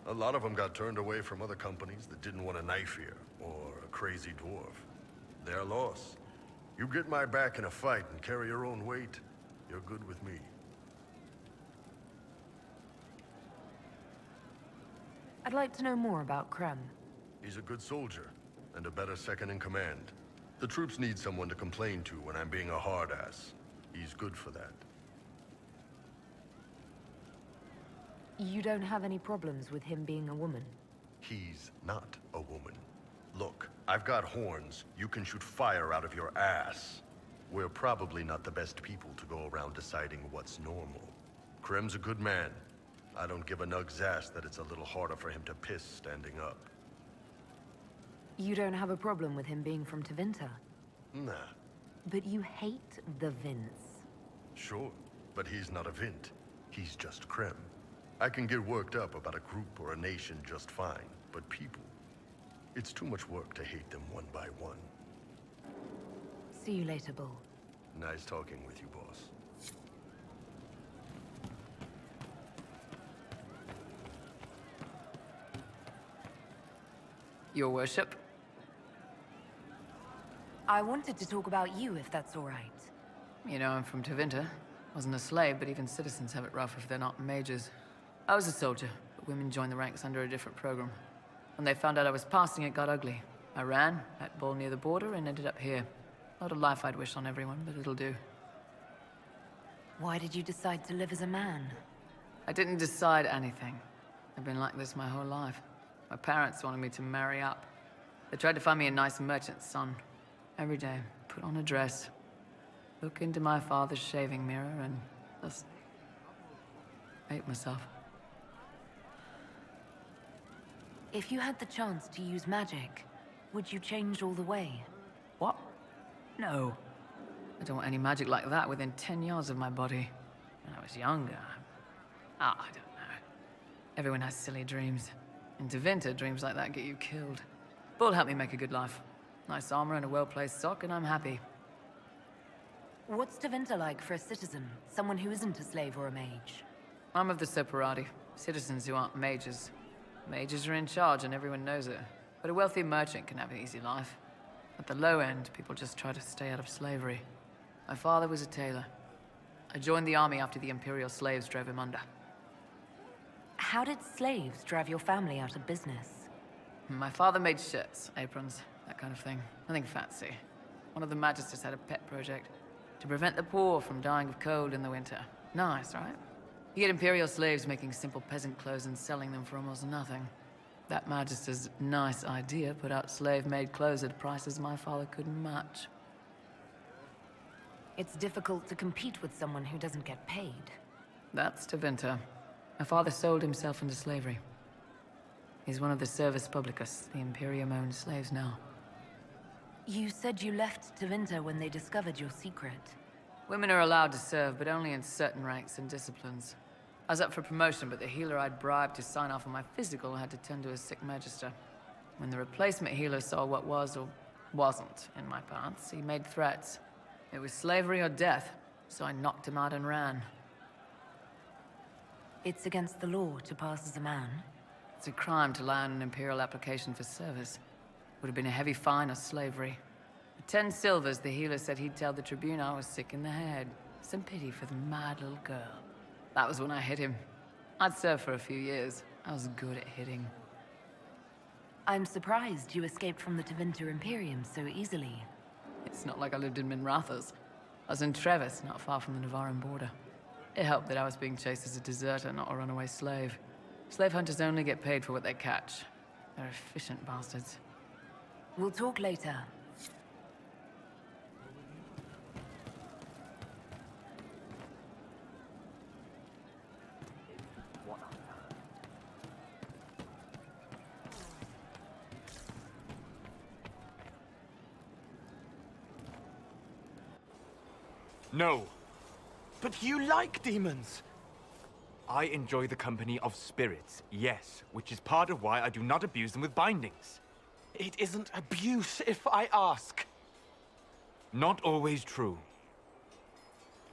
A lot of them got turned away from other companies that didn't want a knife here, or a crazy dwarf. Their loss. You get my back in a fight and carry your own weight, you're good with me. I'd like to know more about Krem. He's a good soldier, and a better second in command. The troops need someone to complain to when I'm being a hard-ass. He's good for that. You don't have any problems with him being a woman? He's not a woman. Look, I've got horns. You can shoot fire out of your ass. We're probably not the best people to go around deciding what's normal. Krem's a good man. I don't give a nug's ass that it's a little harder for him to piss standing up. You don't have a problem with him being from Tevinter? Nah. But you hate the Vince. Sure, but he's not a Vint. He's just Krem. I can get worked up about a group or a nation just fine, but people... It's too much work to hate them one by one. See you later, Bull. Nice talking with you, boss. Your worship? I wanted to talk about you, if that's all right. You know, I'm from Tevinter. Wasn't a slave, but even citizens have it rough if they're not mages. I was a soldier, but women joined the ranks under a different program. When they found out I was passing, it got ugly. I ran, met Bull near the border, and ended up here. Not a life I'd wish on everyone, but it'll do. Why did you decide to live as a man? I didn't decide anything. I've been like this my whole life. My parents wanted me to marry up. They tried to find me a nice merchant's son. Every day, put on a dress, look into my father's shaving mirror, and just hate myself. If you had the chance to use magic, would you change all the way? What? No. I don't want any magic like that within 10 yards of my body. When I was younger... I don't know. Everyone has silly dreams. In Tevinter, dreams like that get you killed. Bull helped me make a good life. Nice armor and a well-placed sock, and I'm happy. What's Tevinter like for a citizen? Someone who isn't a slave or a mage? I'm of the Separati. Citizens who aren't mages. Mages are in charge and everyone knows it. But a wealthy merchant can have an easy life. At the low end, people just try to stay out of slavery. My father was a tailor. I joined the army after the Imperial slaves drove him under. How did slaves drive your family out of business? My father made shirts, aprons, that kind of thing. Nothing fancy. One of the magisters had a pet project to prevent the poor from dying of cold in the winter. Nice, right? He had Imperial slaves making simple peasant clothes and selling them for almost nothing. That magister's nice idea put out slave-made clothes at prices my father couldn't match. It's difficult to compete with someone who doesn't get paid. That's Tevinter. My father sold himself into slavery. He's one of the Servus Publicus, the Imperium-owned slaves now. You said you left Tevinter when they discovered your secret. Women are allowed to serve, but only in certain ranks and disciplines. I was up for promotion, but the healer I'd bribed to sign off on my physical had to tend to a sick magister. When the replacement healer saw what was or wasn't in my pants, he made threats. It was slavery or death, so I knocked him out and ran. It's against the law to pass as a man. It's a crime to lie on an Imperial application for service. Would have been a heavy fine or slavery. For 10 silvers, the healer said he'd tell the Tribune I was sick in the head. Some pity for the mad little girl. That was when I hit him. I'd served for a few years. I was good at hitting. I'm surprised you escaped from the Tevinter Imperium so easily. It's not like I lived in Minrathous. I was in Trevis, not far from the Navaran border. It helped that I was being chased as a deserter, not a runaway slave. Slave hunters only get paid for what they catch. They're efficient bastards. We'll talk later. No. But you like demons! I enjoy the company of spirits, yes, which is part of why I do not abuse them with bindings. It isn't abuse if I ask. Not always true.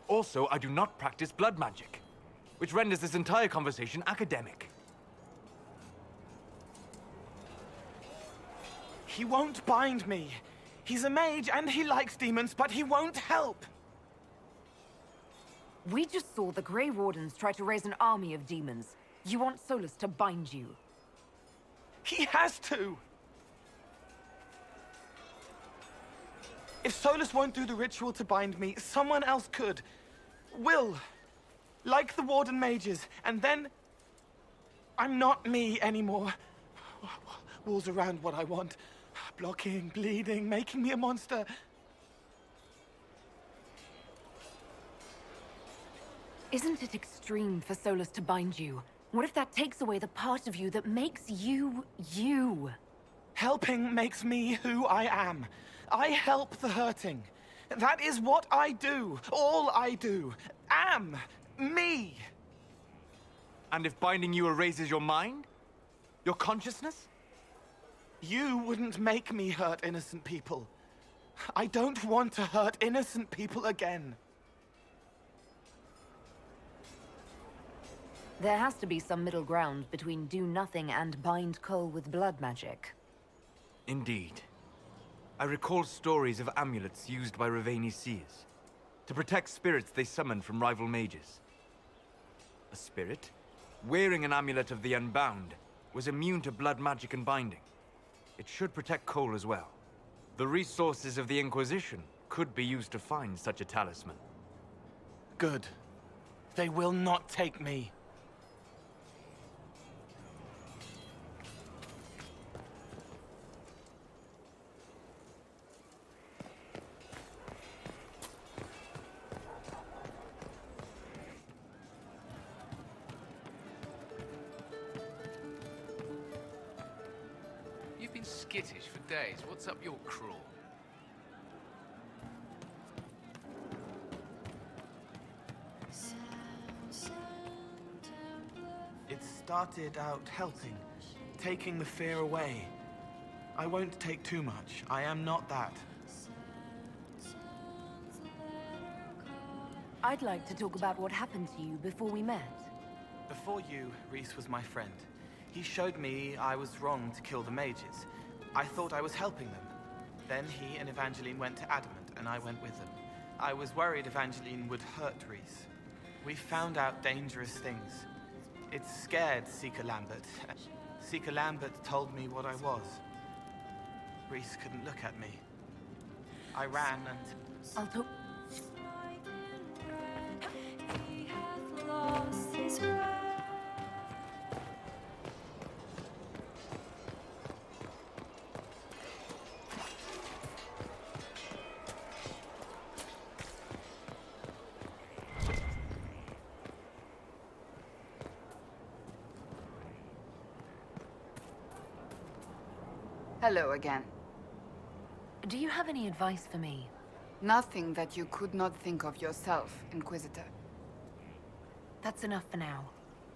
Also, I do not practice blood magic, which renders this entire conversation academic. He won't bind me. He's a mage and he likes demons, but he won't help. We just saw the Grey Wardens try to raise an army of demons. You want Solus to bind you? He has to! If Solus won't do the ritual to bind me, someone else could. Will. Like the Warden mages, and then... I'm not me anymore. Walls around what I want. Blocking, bleeding, making me a monster. Isn't it extreme for Solus to bind you? What if that takes away the part of you that makes you, you? Helping makes me who I am. I help the hurting. That is what I do. All I do. Am. Me. And if binding you erases your mind? Your consciousness? You wouldn't make me hurt innocent people. I don't want to hurt innocent people again. There has to be some middle ground between do nothing and bind Cole with blood magic. Indeed. I recall stories of amulets used by Ravani's seers to protect spirits they summoned from rival mages. A spirit, wearing an amulet of the Unbound, was immune to blood magic and binding. It should protect Cole as well. The resources of the Inquisition could be used to find such a talisman. Good. They will not take me. You've been skittish for days. What's up your crawl? It started out helping, taking the fear away. I won't take too much. I am not that. I'd like to talk about what happened to you before we met. Before you, Reese was my friend. He showed me I was wrong to kill the mages. I thought I was helping them. Then he and Evangeline went to Adamant, and I went with them. I was worried Evangeline would hurt Reese. We found out dangerous things. It scared Seeker Lambert. Seeker Lambert told me what I was. Reese couldn't look at me. I ran and... I'll talk... He hath lost his way. Hello again. Do you have any advice for me? Nothing that you could not think of yourself, Inquisitor. That's enough for now.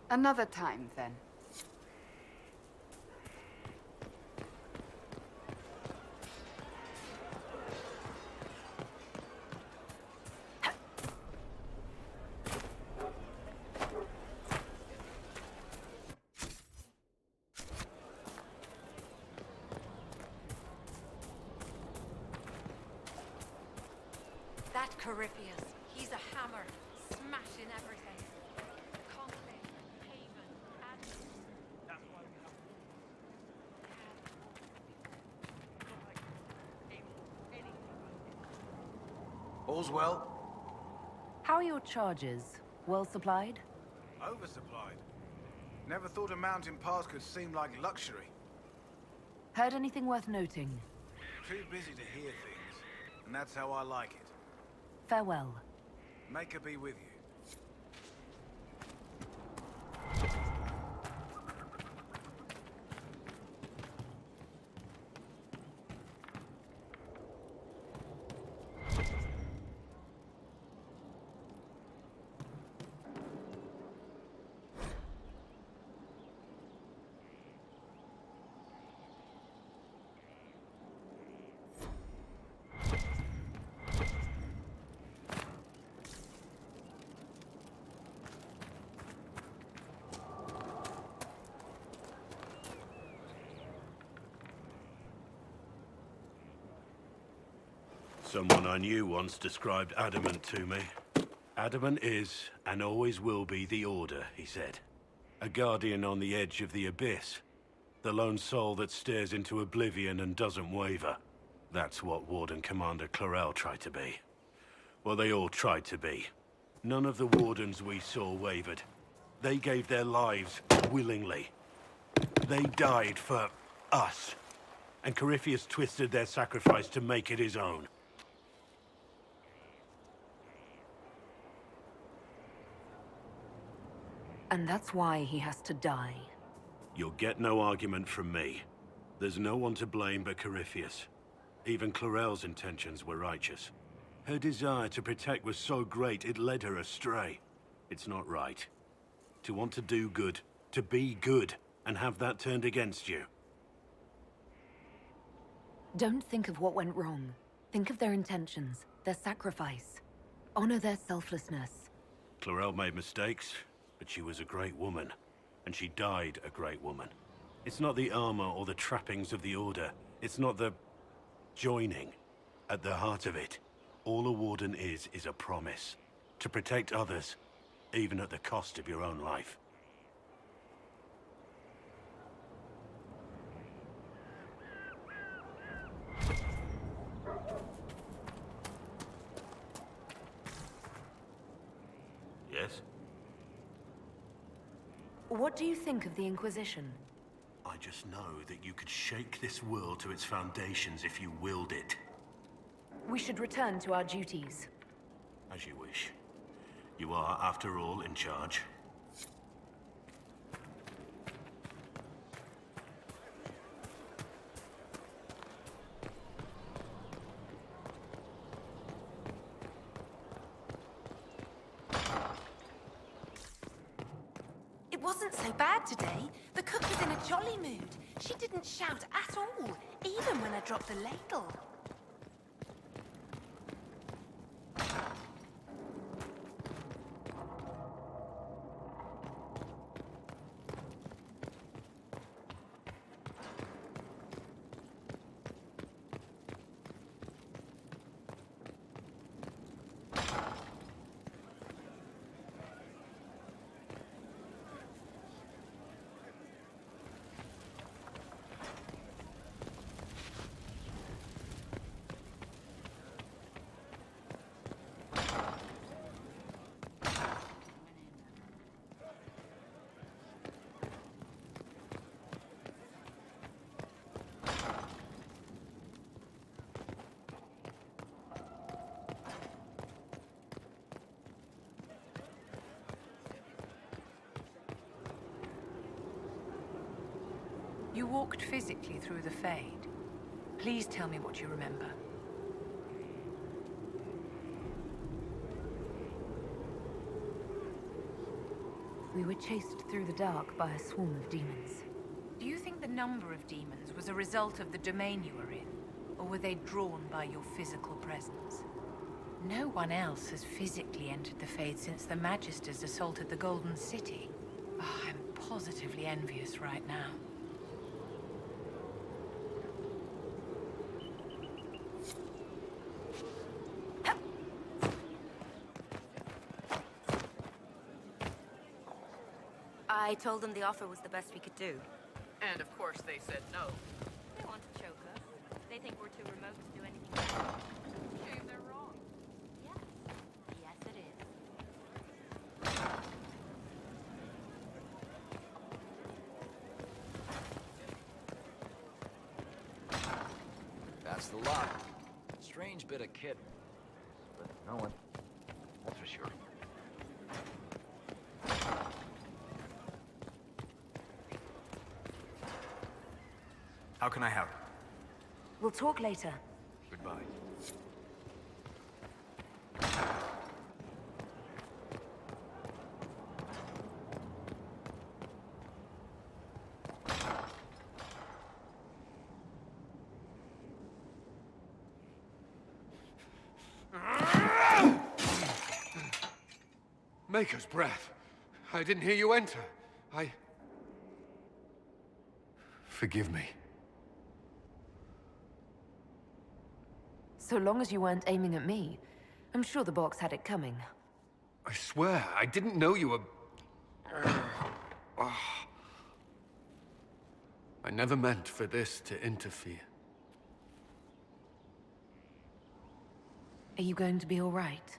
Another time, then. That Corypheus, he's a hammer, smashing everything. Conflict, haven, and... All's well? How are your charges? Well supplied? Oversupplied. Never thought a mountain pass could seem like luxury. Heard anything worth noting? Too busy to hear things, and that's how I like it. Farewell. Make her be with you. Someone I knew once described Adamant to me. Adamant is, and always will be, the Order, he said. A guardian on the edge of the abyss. The lone soul that stares into oblivion and doesn't waver. That's what Warden Commander Clarel tried to be. Well, they all tried to be. None of the Wardens we saw wavered. They gave their lives willingly. They died for us. And Corypheus twisted their sacrifice to make it his own. And that's why he has to die. You'll get no argument from me. There's no one to blame but Corypheus. Even Clarel's intentions were righteous. Her desire to protect was so great it led her astray. It's not right. To want to do good, to be good, and have that turned against you. Don't think of what went wrong. Think of their intentions, their sacrifice. Honor their selflessness. Clarel made mistakes, but she was a great woman. And she died a great woman. It's not the armor or the trappings of the Order. It's not the joining at the heart of it. All a warden is a promise. To protect others, even at the cost of your own life. Yes? What do you think of the Inquisition? I just know that you could shake this world to its foundations if you willed it. We should return to our duties. As you wish. You are, after all, in charge. It wasn't so bad today. The cook was in a jolly mood. She didn't shout at all, even when I dropped the ladle. You walked physically through the Fade. Please tell me what you remember. We were chased through the dark by a swarm of demons. Do you think the number of demons was a result of the domain you were in? Or were they drawn by your physical presence? No one else has physically entered the Fade since the Magisters assaulted the Golden City. Oh, I'm positively envious right now. I told them the offer was the best we could do. And of course they said no. They want to choke us. They think we're too remote to do anything else. Shame they're wrong. Yes. Yes, it is. That's the lot. Strange bit of kid. But no one. That's for sure. How can I help? We'll talk later. Goodbye. Maker's breath. I didn't hear you enter. Forgive me. So long as you weren't aiming at me, I'm sure the box had it coming. I swear, I didn't know you were... I never meant for this to interfere. Are you going to be all right?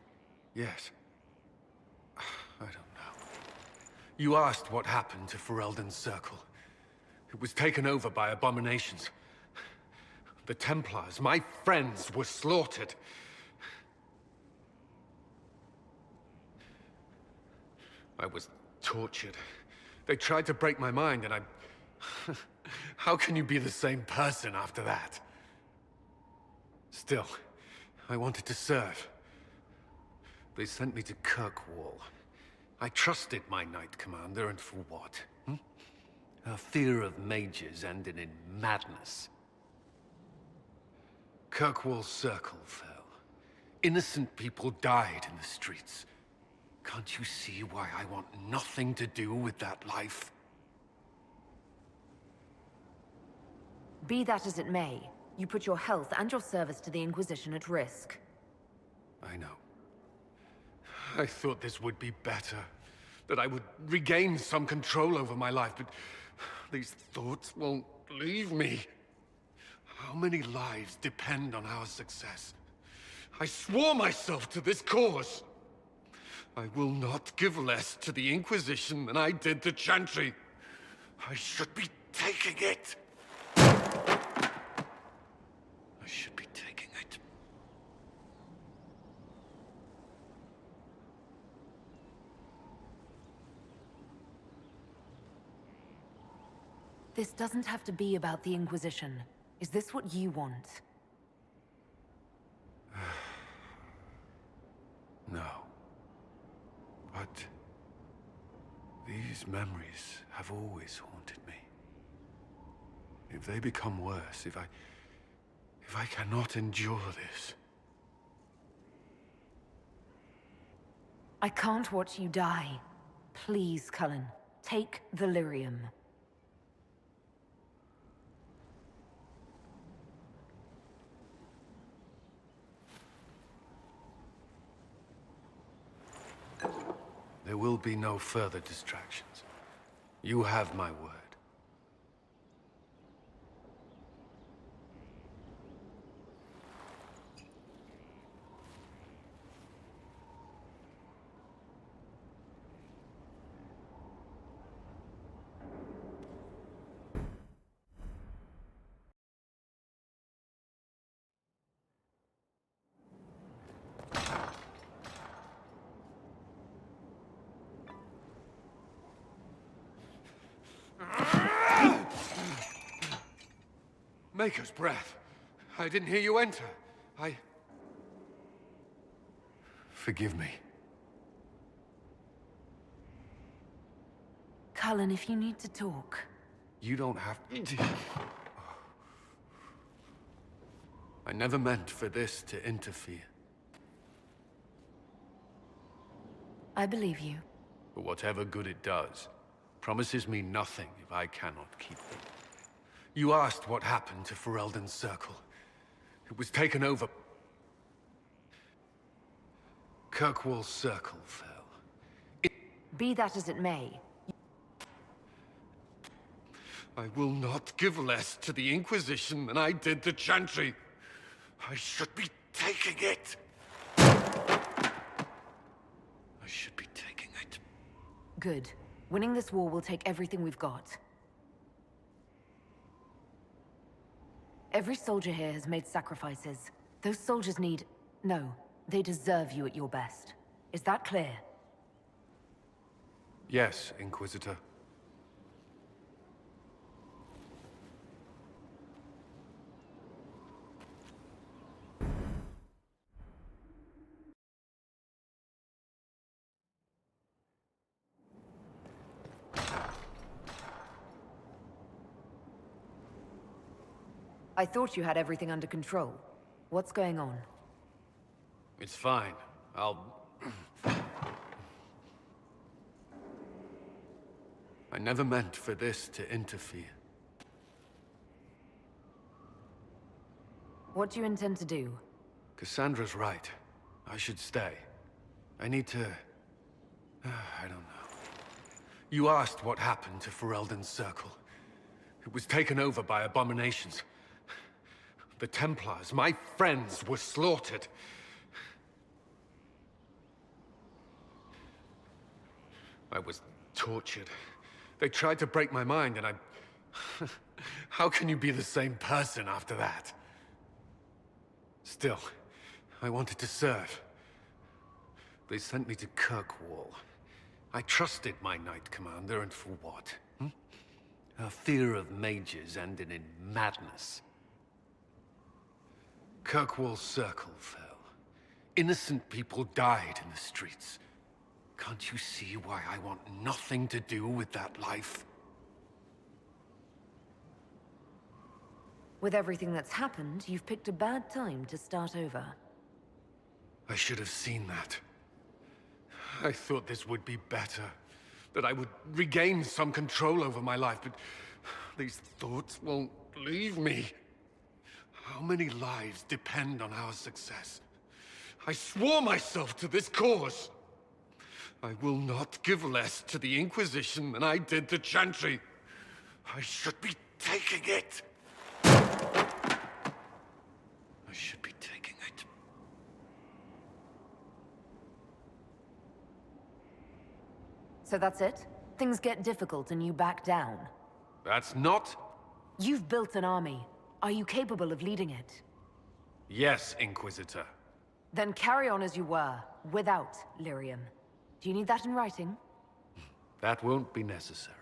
Yes. I don't know. You asked what happened to Ferelden's Circle. It was taken over by abominations. The Templars, my friends, were slaughtered. I was tortured. They tried to break my mind, and I... How can you be the same person after that? Still, I wanted to serve. They sent me to Kirkwall. I trusted my Knight Commander, and for what? Her fear of mages ended in madness. Kirkwall Circle fell. Innocent people died in the streets. Can't you see why I want nothing to do with that life? Be that as it may, you put your health and your service to the Inquisition at risk. I know. I thought this would be better. That I would regain some control over my life, but these thoughts won't leave me. How many lives depend on our success? I swore myself to this cause. I will not give less to the Inquisition than I did to Chantry. I should be taking it. I should be taking it. This doesn't have to be about the Inquisition. Is this what you want? No. But these memories have always haunted me. If they become worse, if I cannot endure this... I can't watch you die. Please, Cullen, take the lyrium. There will be no further distractions. You have my word. Maker's breath. I didn't hear you enter. Forgive me. Cullen, if you need to talk... You don't have to. I never meant for this to interfere. I believe you. But whatever good it does, promises me nothing if I cannot keep it. You asked what happened to Ferelden's Circle. It was taken over. Kirkwall's Circle fell. Be that as it may. I will not give less to the Inquisition than I did to Chantry. I should be taking it. I should be taking it. Good. Winning this war will take everything we've got. Every soldier here has made sacrifices. Those soldiers need... No, they deserve you at your best. Is that clear? Yes, Inquisitor. I thought you had everything under control. What's going on? It's fine. I never meant for this to interfere. What do you intend to do? Cassandra's right. I should stay. I need to... I don't know. You asked what happened to Ferelden's Circle. It was taken over by abominations. The Templars, my friends, were slaughtered. I was tortured. They tried to break my mind, and I... How can you be the same person after that? Still, I wanted to serve. They sent me to Kirkwall. I trusted my Knight Commander, and for what? Her fear of mages ended in madness. Kirkwall's Circle fell. Innocent people died in the streets. Can't you see why I want nothing to do with that life? With everything that's happened, you've picked a bad time to start over. I should have seen that. I thought this would be better. That I would regain some control over my life, but these thoughts won't leave me. How many lives depend on our success? I swore myself to this cause. I will not give less to the Inquisition than I did to Chantry. I should be taking it. I should be taking it. So that's it? Things get difficult and you back down? That's not... You've built an army. Are you capable of leading it? Yes, Inquisitor. Then carry on as you were, without Lyrium. Do you need that in writing? That won't be necessary.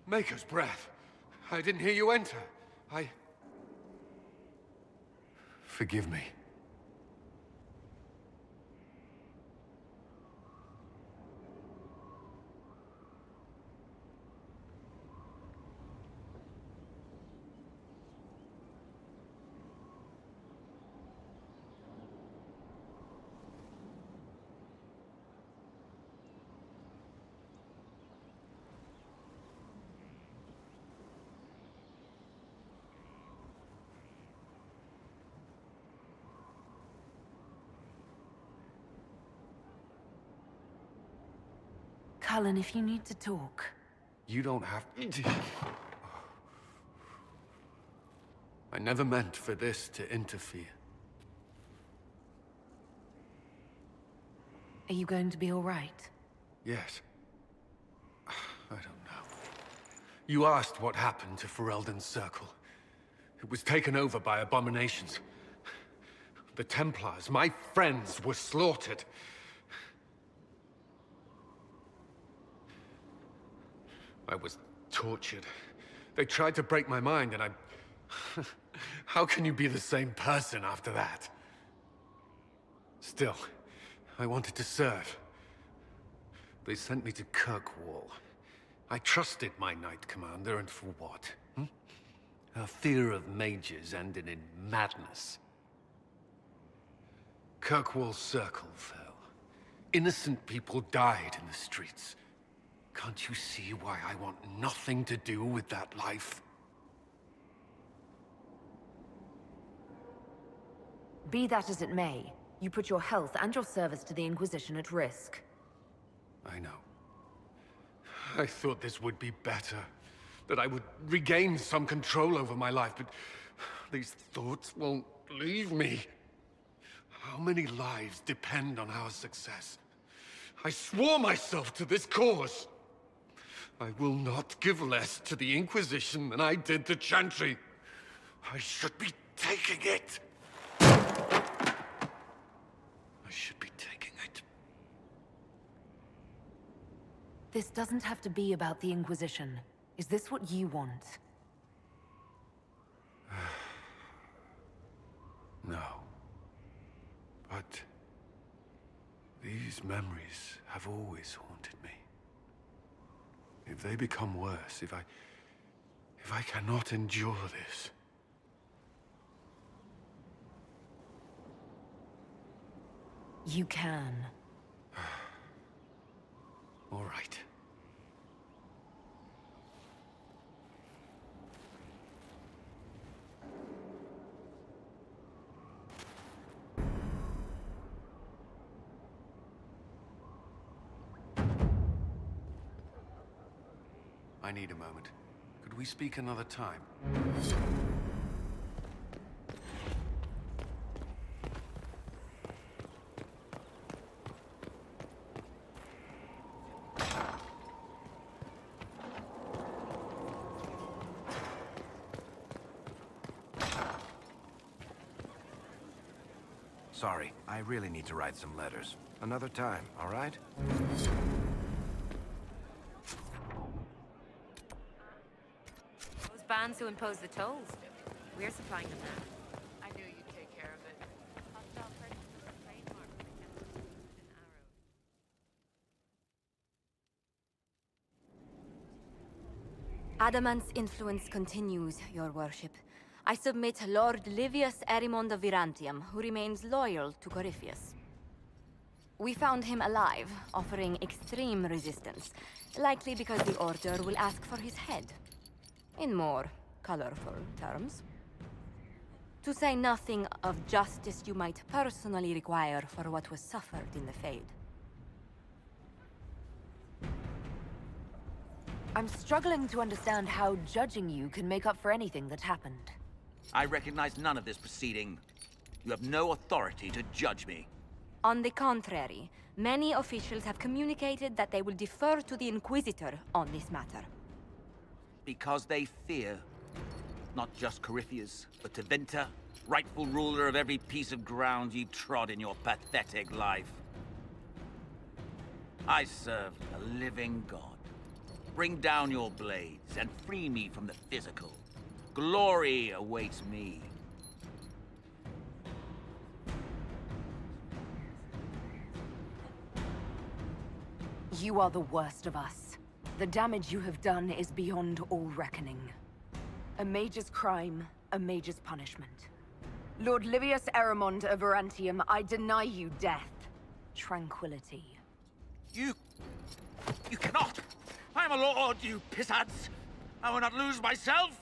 Maker's breath. I didn't hear you enter. Forgive me. Cullen, if you need to talk. You don't have to. I never meant for this to interfere. Are you going to be all right? Yes. I don't know. You asked what happened to Ferelden's Circle. It was taken over by abominations. The Templars, my friends, were slaughtered. I was tortured. They tried to break my mind, and I... How can you be the same person after that? Still, I wanted to serve. They sent me to Kirkwall. I trusted my Knight Commander, and for what? Her fear of mages ended in madness. Kirkwall's Circle fell. Innocent people died in the streets. Can't you see why I want nothing to do with that life? Be that as it may, you put your health and your service to the Inquisition at risk. I know. I thought this would be better. That I would regain some control over my life, but these thoughts won't leave me. How many lives depend on our success? I swore myself to this cause. I will not give less to the Inquisition than I did to Chantry. I should be taking it. I should be taking it. This doesn't have to be about the Inquisition. Is this what you want? No. But these memories have always haunted me. If they become worse, if I cannot endure this... You can. All right. I need a moment. Could we speak another time? Sorry, I really need to write some letters. Another time, all right? fans who impose the tolls. We're supplying them now. I knew you'd take care of it. Hostile predators are trademarked that can be used with an arrow. Adamant's influence continues, your worship. I submit Lord Livius Erimond of Virantium, who remains loyal to Corypheus. We found him alive, offering extreme resistance, likely because the Order will ask for his head. In more colorful terms. To say nothing of justice you might personally require for what was suffered in the Fade. I'm struggling to understand how judging you can make up for anything that happened. I recognize none of this proceeding. You have no authority to judge me. On the contrary, many officials have communicated that they will defer to the Inquisitor on this matter. Because they fear. Not just Corypheus, but Tevinter, rightful ruler of every piece of ground you trod in your pathetic life. I serve a living god. Bring down your blades and free me from the physical. Glory awaits me. You are the worst of us. The damage you have done is beyond all reckoning. A mage's crime, a mage's punishment. Lord Livius Erimond of Virantium, I deny you death. Tranquility. You cannot! I am a lord, you pissants! I will not lose myself!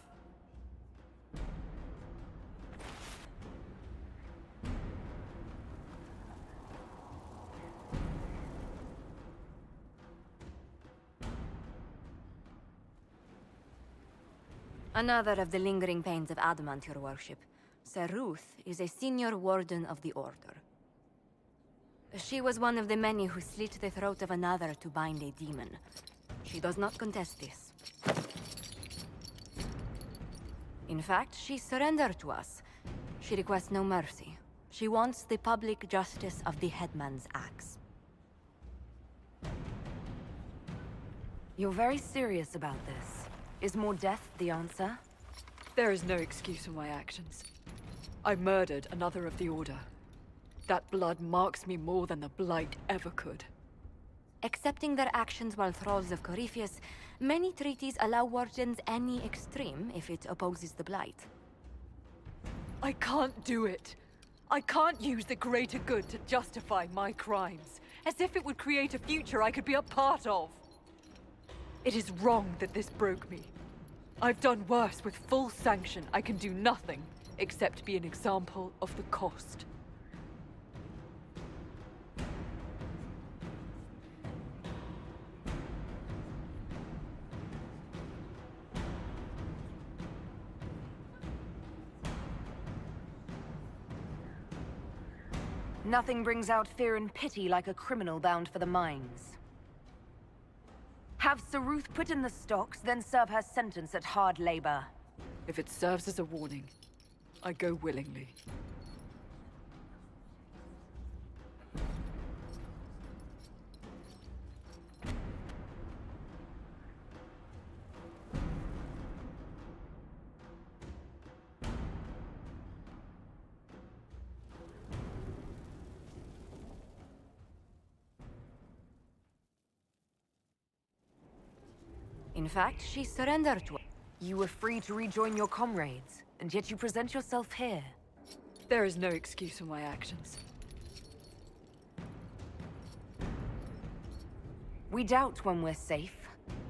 Another of the lingering pains of Adamant, your worship. Sir Ruth is a senior warden of the Order. She was one of the many who slit the throat of another to bind a demon. She does not contest this. In fact, she surrendered to us. She requests no mercy. She wants the public justice of the headman's axe. You're very serious about this. Is more death the answer? There is no excuse for my actions. I murdered another of the Order. That blood marks me more than the Blight ever could. Accepting their actions while thralls of Corypheus, many treaties allow wardens any extreme if it opposes the Blight. I can't do it. I can't use the greater good to justify my crimes, as if it would create a future I could be a part of. It is wrong that this broke me. I've done worse with full sanction. I can do nothing except be an example of the cost. Nothing brings out fear and pity like a criminal bound for the mines. Have Sir Ruth put in the stocks, then serve her sentence at hard labor. If it serves as a warning, I go willingly. In fact, she surrendered to us. You were free to rejoin your comrades, and yet you present yourself here. There is no excuse for my actions. We doubt when we're safe,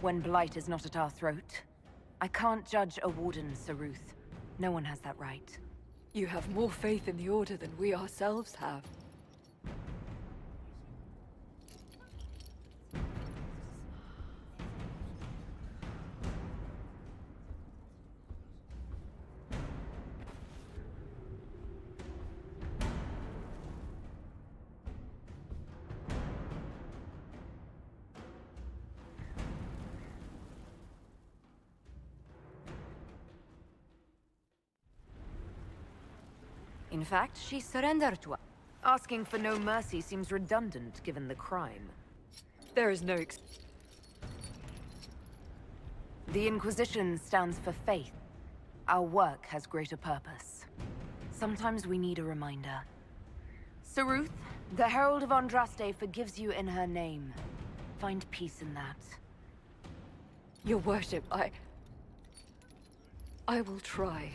when Blight is not at our throat. I can't judge a warden, Sir Ruth. No one has that right. You have more faith in the Order than we ourselves have. In fact, she surrendered to us. Asking for no mercy seems redundant given the crime. There is no The Inquisition stands for faith. our work has greater purpose. Sometimes we need a reminder. Saruth, the Herald of Andraste forgives you in her name. Find peace in that. Your worship, I will try.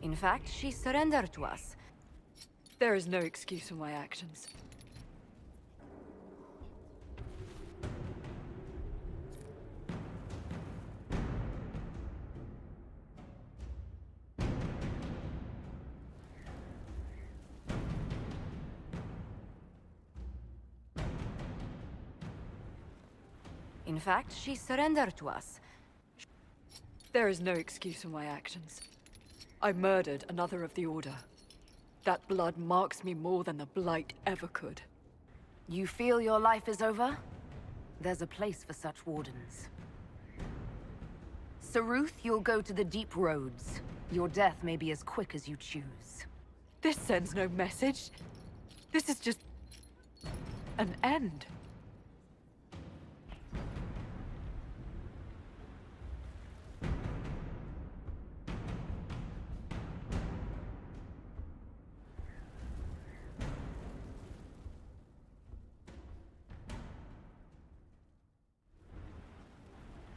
In fact, she surrendered to us. There is no excuse for my actions. In fact, she surrendered to us. There is no excuse for my actions. I murdered another of the Order. That blood marks me more than the Blight ever could. You feel your life is over? There's a place for such wardens. Saruth, you'll go to the Deep Roads. Your death may be as quick as you choose. This sends no message. This is just an end.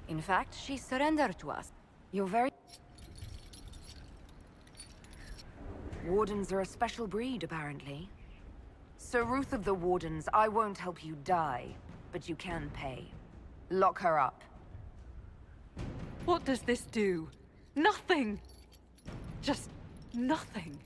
In fact, she surrendered to us. You're very... Wardens are a special breed, apparently. Saruth of the Wardens, I won't help you die, but you can pay. Lock her up. What does this do? Nothing! Just nothing.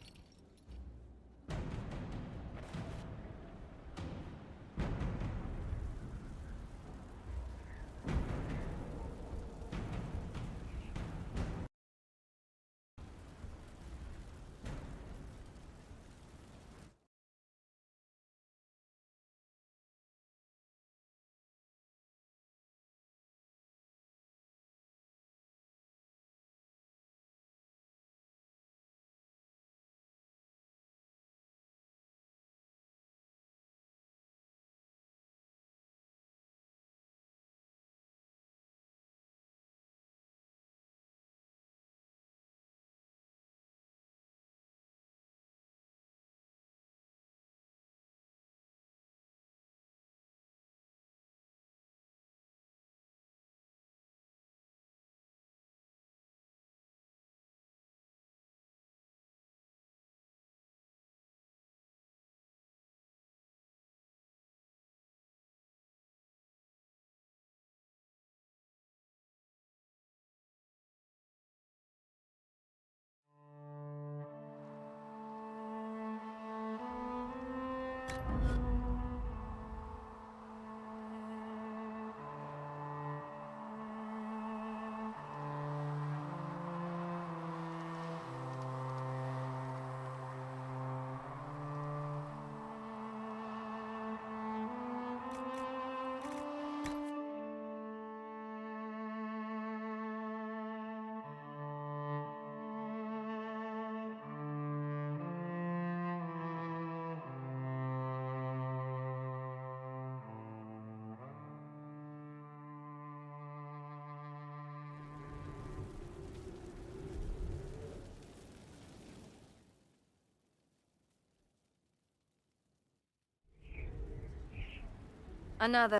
Another...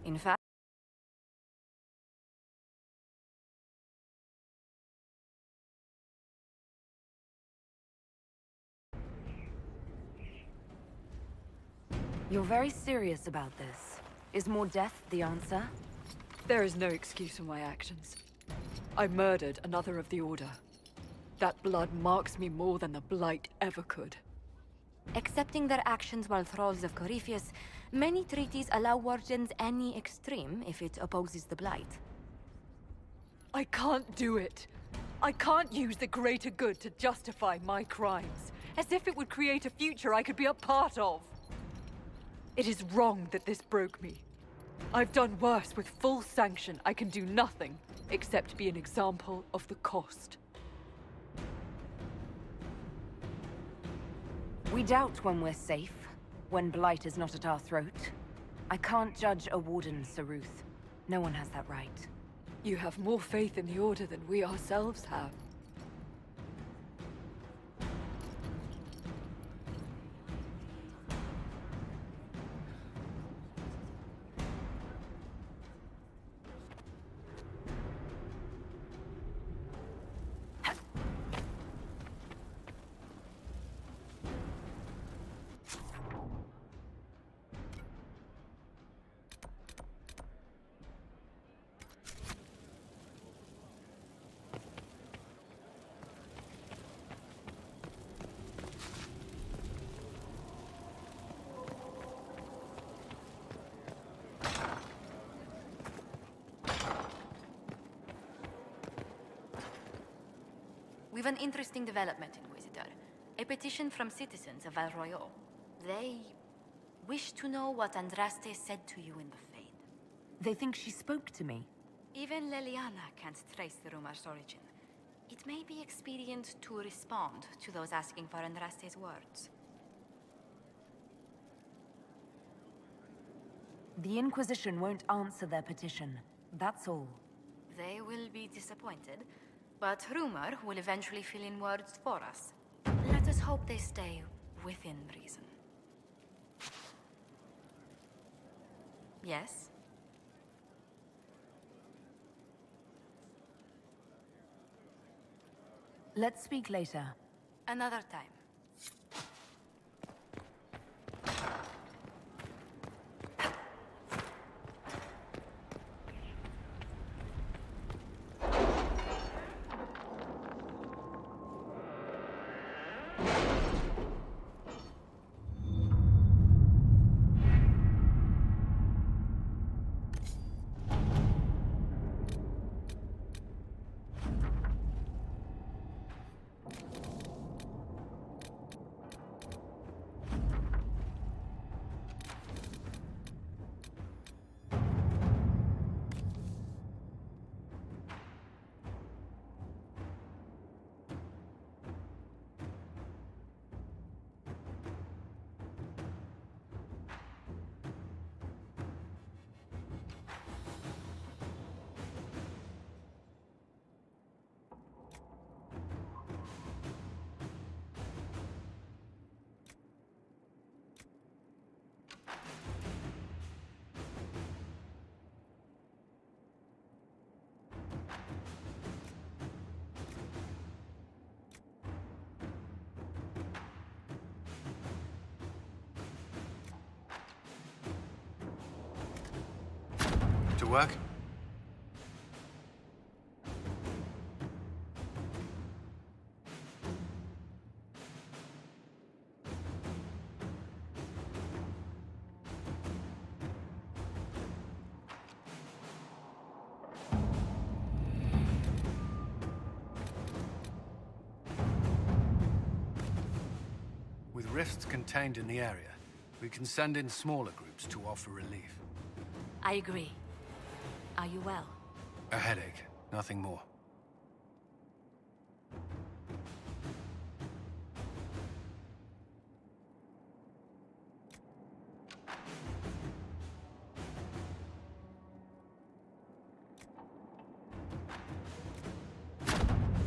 In fact... You're very serious about this. Is more death the answer? There is no excuse for my actions. I murdered another of the Order. That blood marks me more than the Blight ever could. Accepting their actions while thralls of Corypheus, many treaties allow wardens any extreme if it opposes the Blight. I can't do it. I can't use the greater good to justify my crimes, as if it would create a future I could be a part of. It is wrong that this broke me. I've done worse with full sanction. I can do nothing except be an example of the cost. We doubt when we're safe, when Blight is not at our throat. I can't judge a warden, Saruth. No one has that right. You have more faith in the Order than we ourselves have. We've an interesting development, Inquisitor. A petition from citizens of Val Royal. They wish to know what Andraste said to you in the Fade. They think she spoke to me. Even Leliana can't trace the rumor's origin. It may be expedient to respond to those asking for Andraste's words. The Inquisition won't answer their petition. That's all. They will be disappointed, but rumor will eventually fill in words for us. Let us hope they stay within reason. Yes? Let's speak later. Another time. To work? With rifts contained in the area, we can send in smaller groups to offer relief. I agree. Are you well? A headache, nothing more.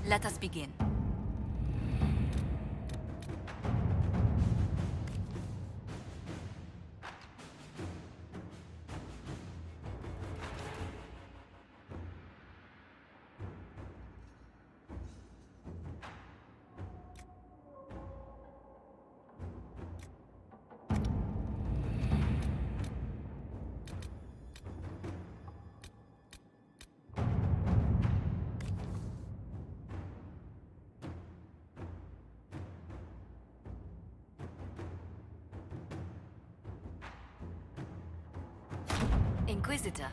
Let us begin. Inquisitor. 。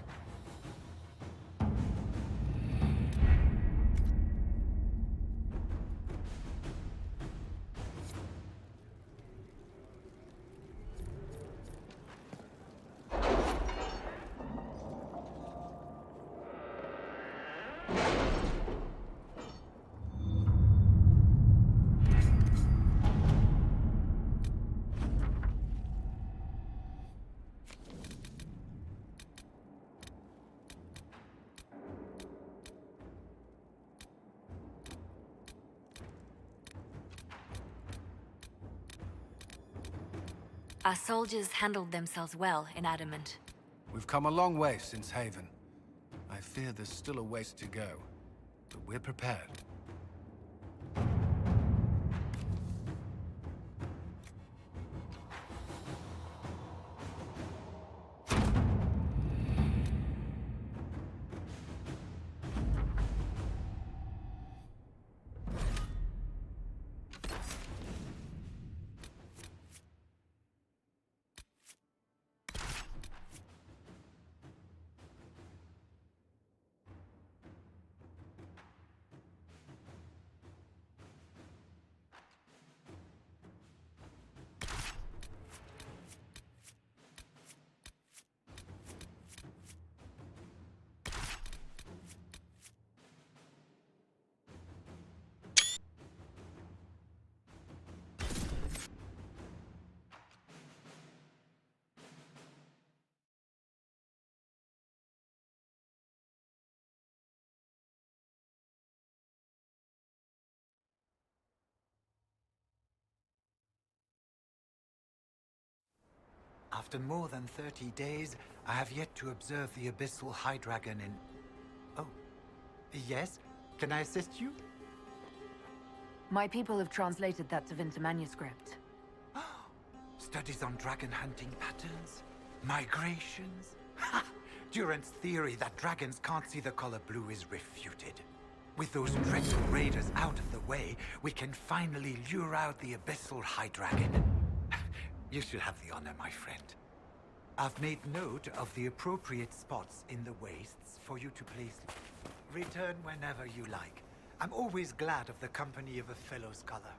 Our soldiers handled themselves well in Adamant. We've come a long way since Haven. I fear there's still a ways to go, but we're prepared. After more than 30 days, I have yet to observe the Abyssal High Dragon in... Oh. Yes? Can I assist you? My people have translated that Tevinter manuscript. Studies on dragon hunting patterns? Migrations? Ha! Durant's theory that dragons can't see the color blue is refuted. With those dreadful raiders out of the way, we can finally lure out the Abyssal High Dragon. You should have the honor, my friend. I've made note of the appropriate spots in the wastes for you to place. Return whenever you like. I'm always glad of the company of a fellow scholar.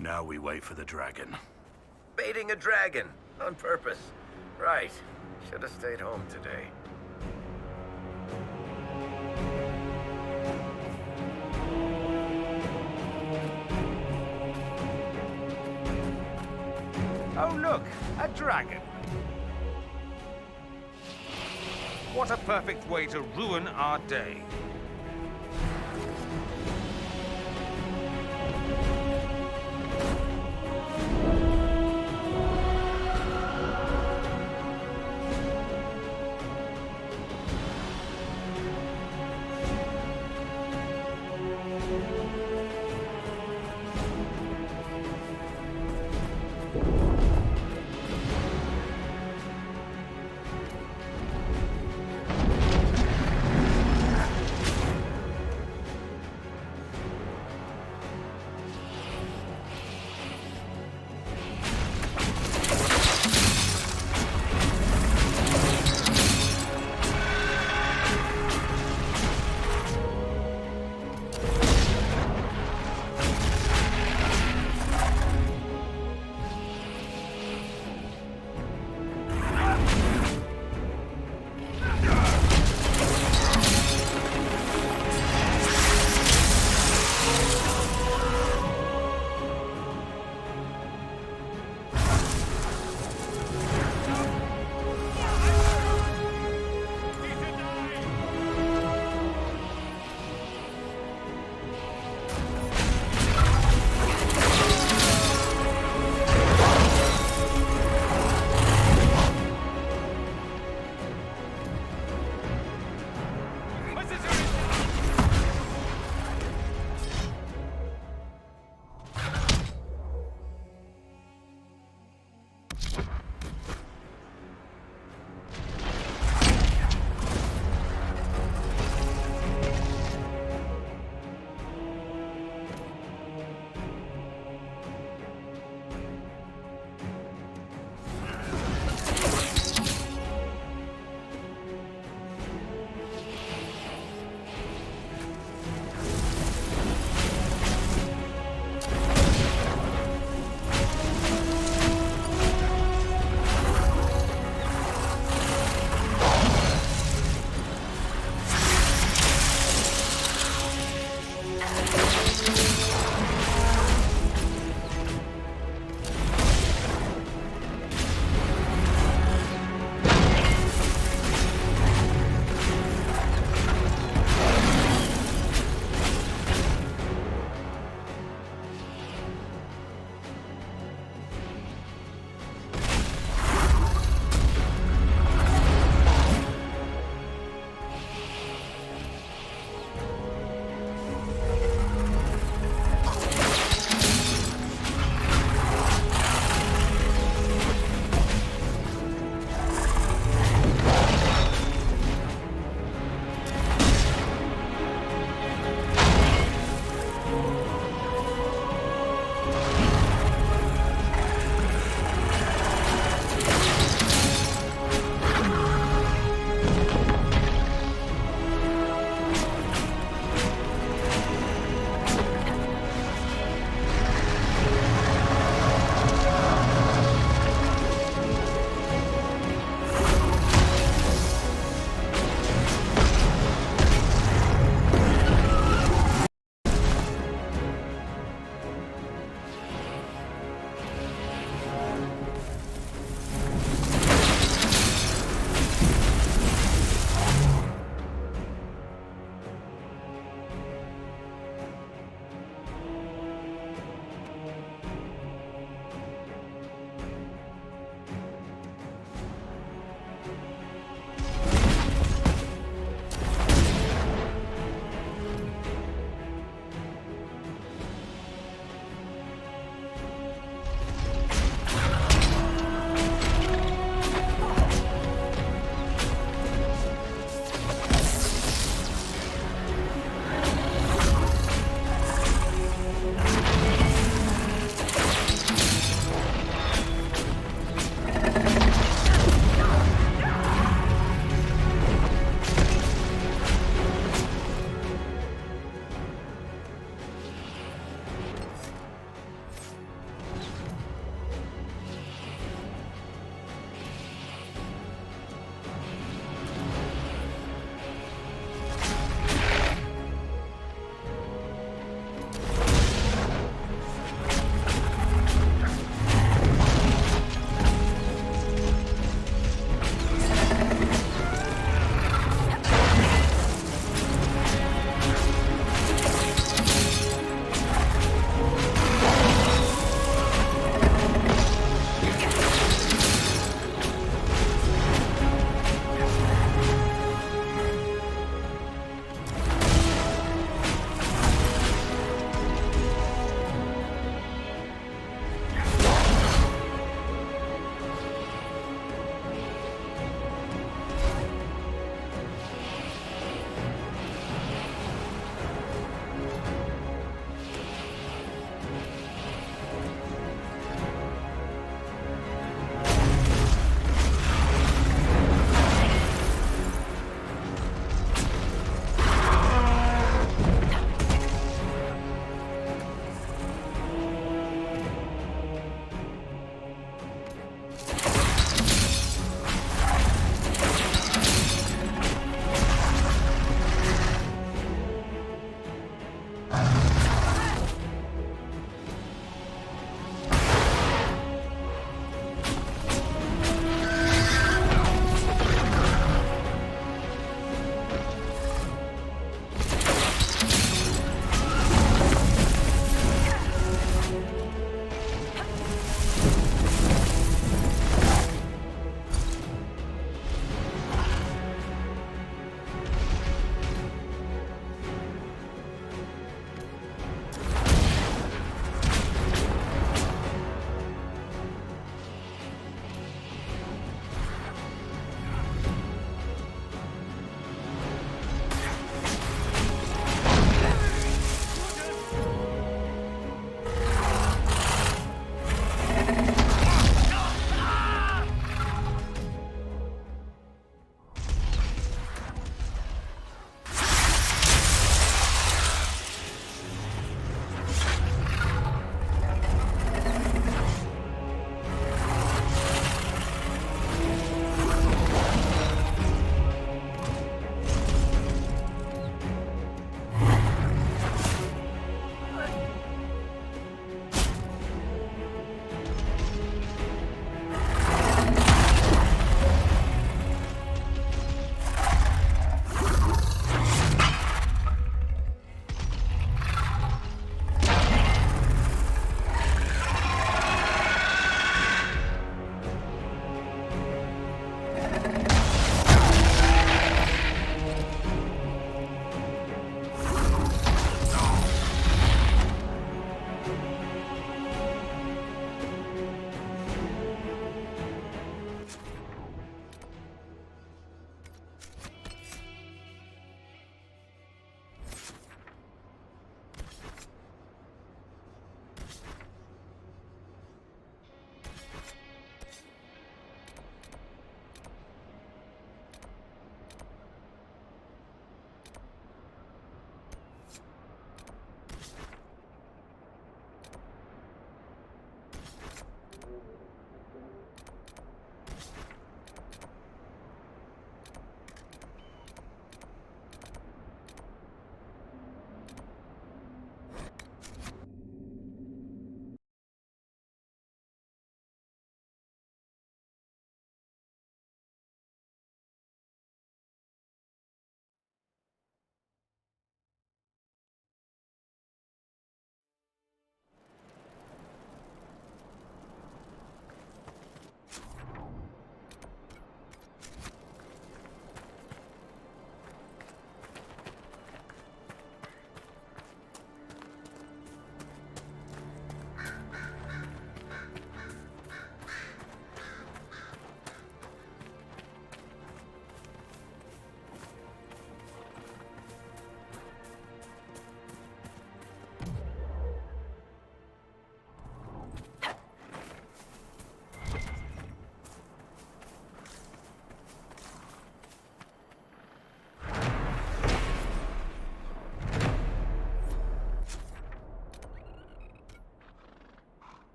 Now we wait for the dragon. Baiting a dragon, on purpose. Right. Should have stayed home today. Oh look, a dragon. What a perfect way to ruin our day.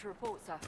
to report, sir.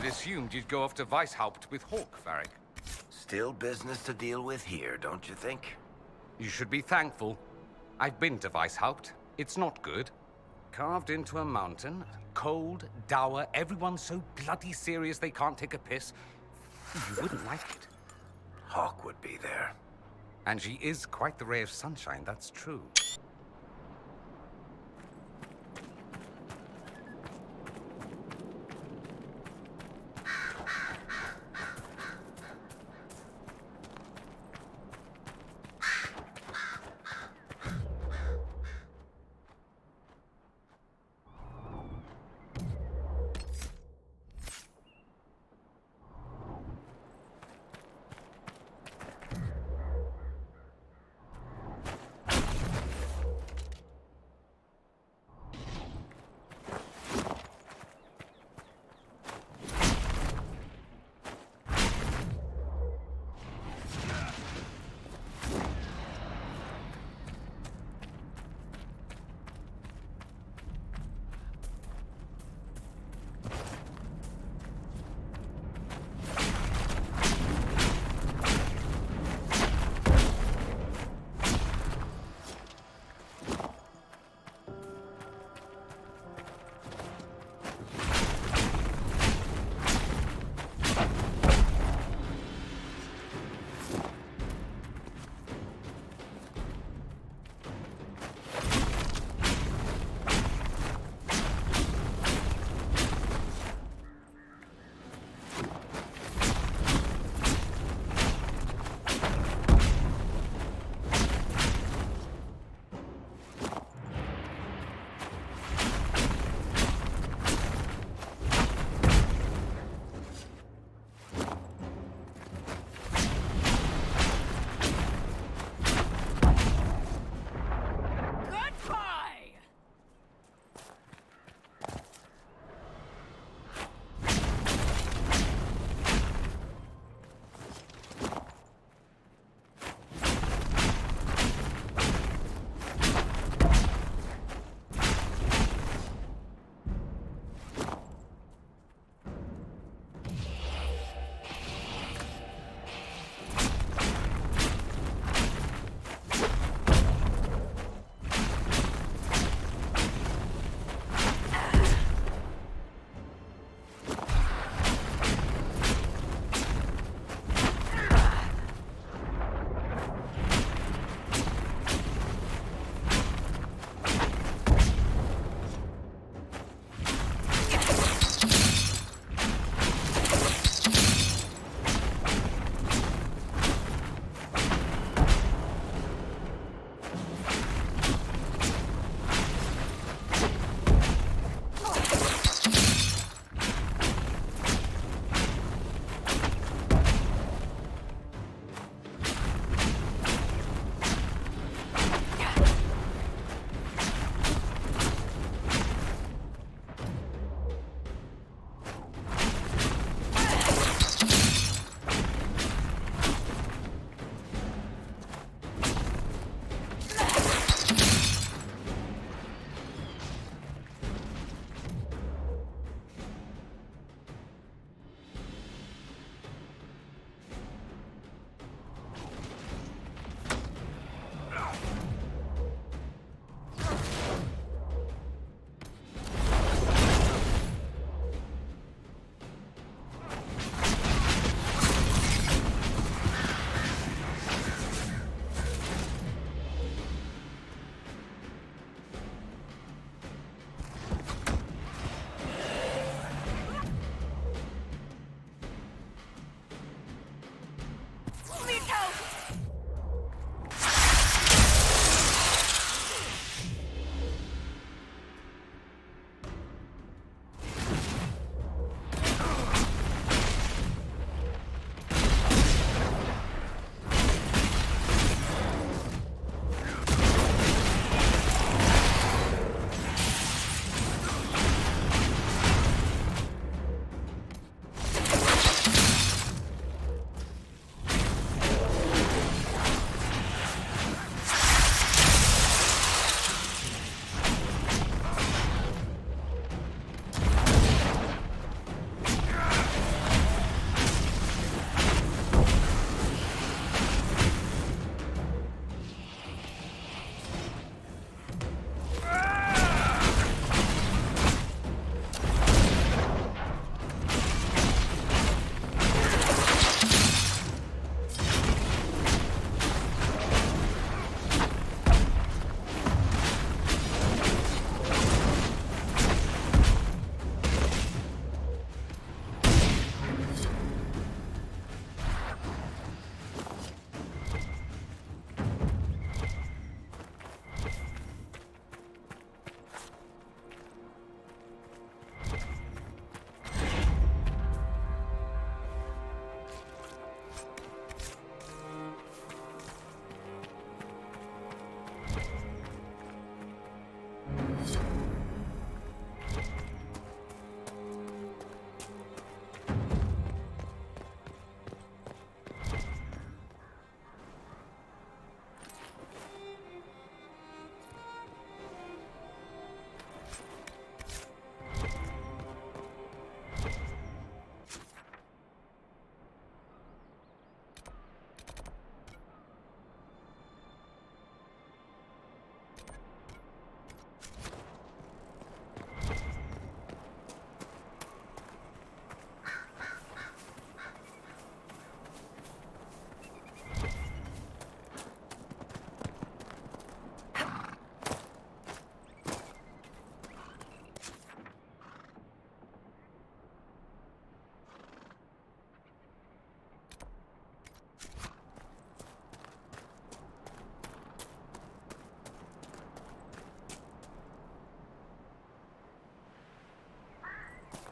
I'd assumed you'd go off to Weishaupt with Hawk, Varric. Still business to deal with here, don't you think? You should be thankful. I've been to Weishaupt. It's not good. Carved into a mountain, cold, dour, everyone's so bloody serious they can't take a piss. You wouldn't like it. Hawk would be there. And she is quite the ray of sunshine, that's true.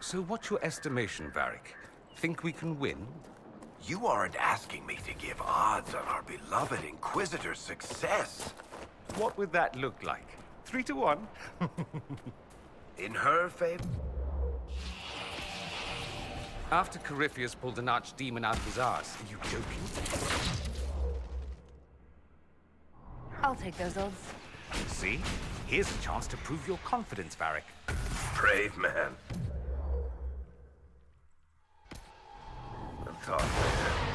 So what's your estimation, Varric? Think we can win? You aren't asking me to give odds on our beloved Inquisitor's success. What would that look like? 3 to 1? In her favor? After Corypheus pulled an archdemon out of his arse, are you joking? I'll take those odds. See? Here's a chance to prove your confidence, Varric. Brave man. We'll talk later.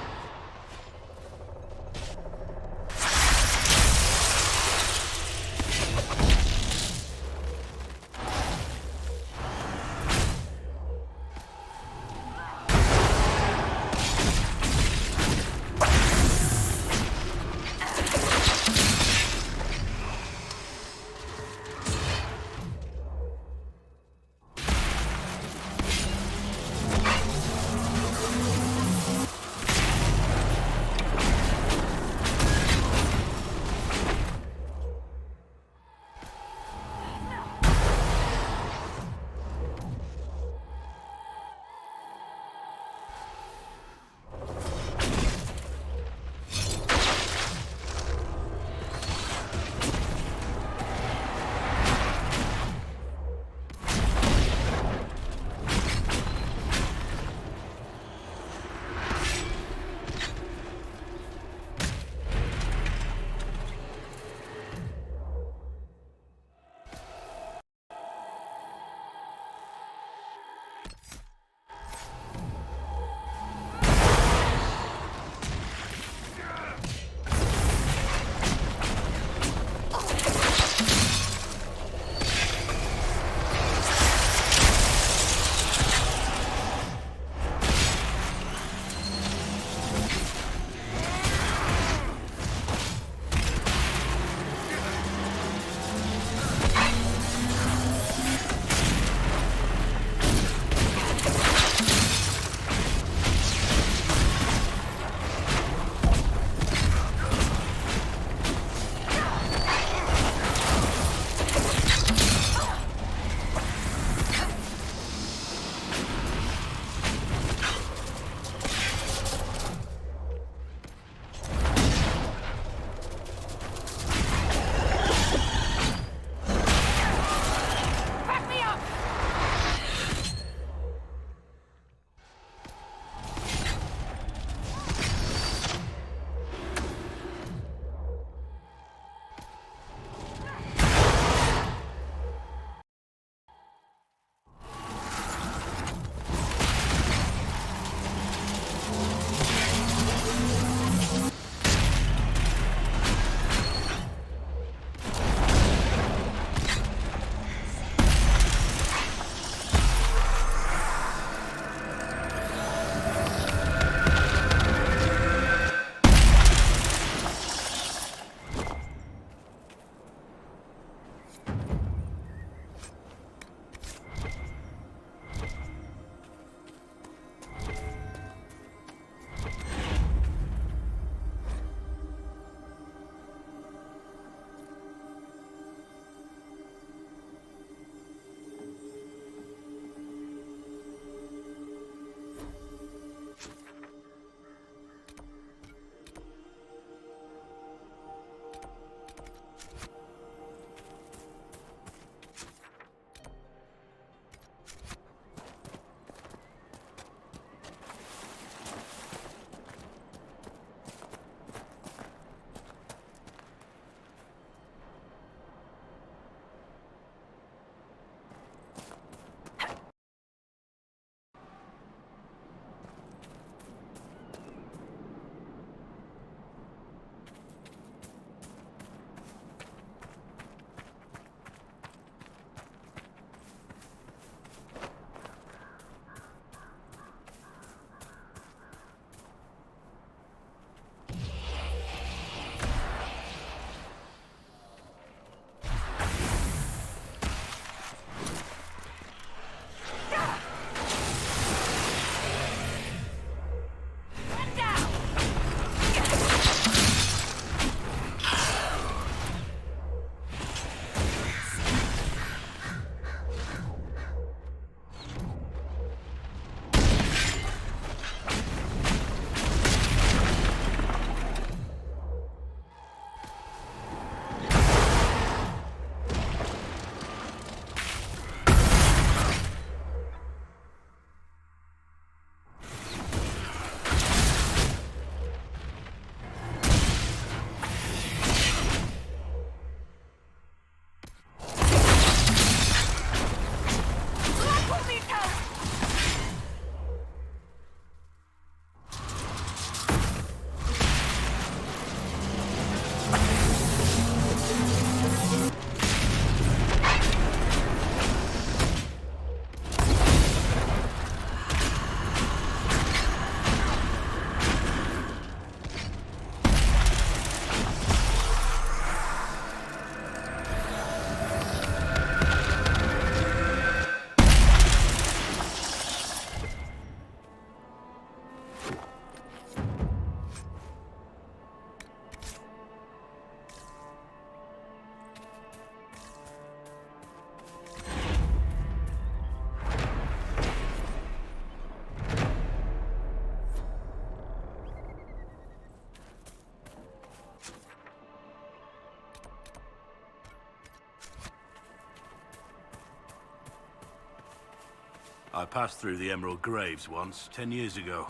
I passed through the Emerald Graves once, 10 years ago.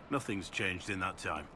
Nothing's changed in that time.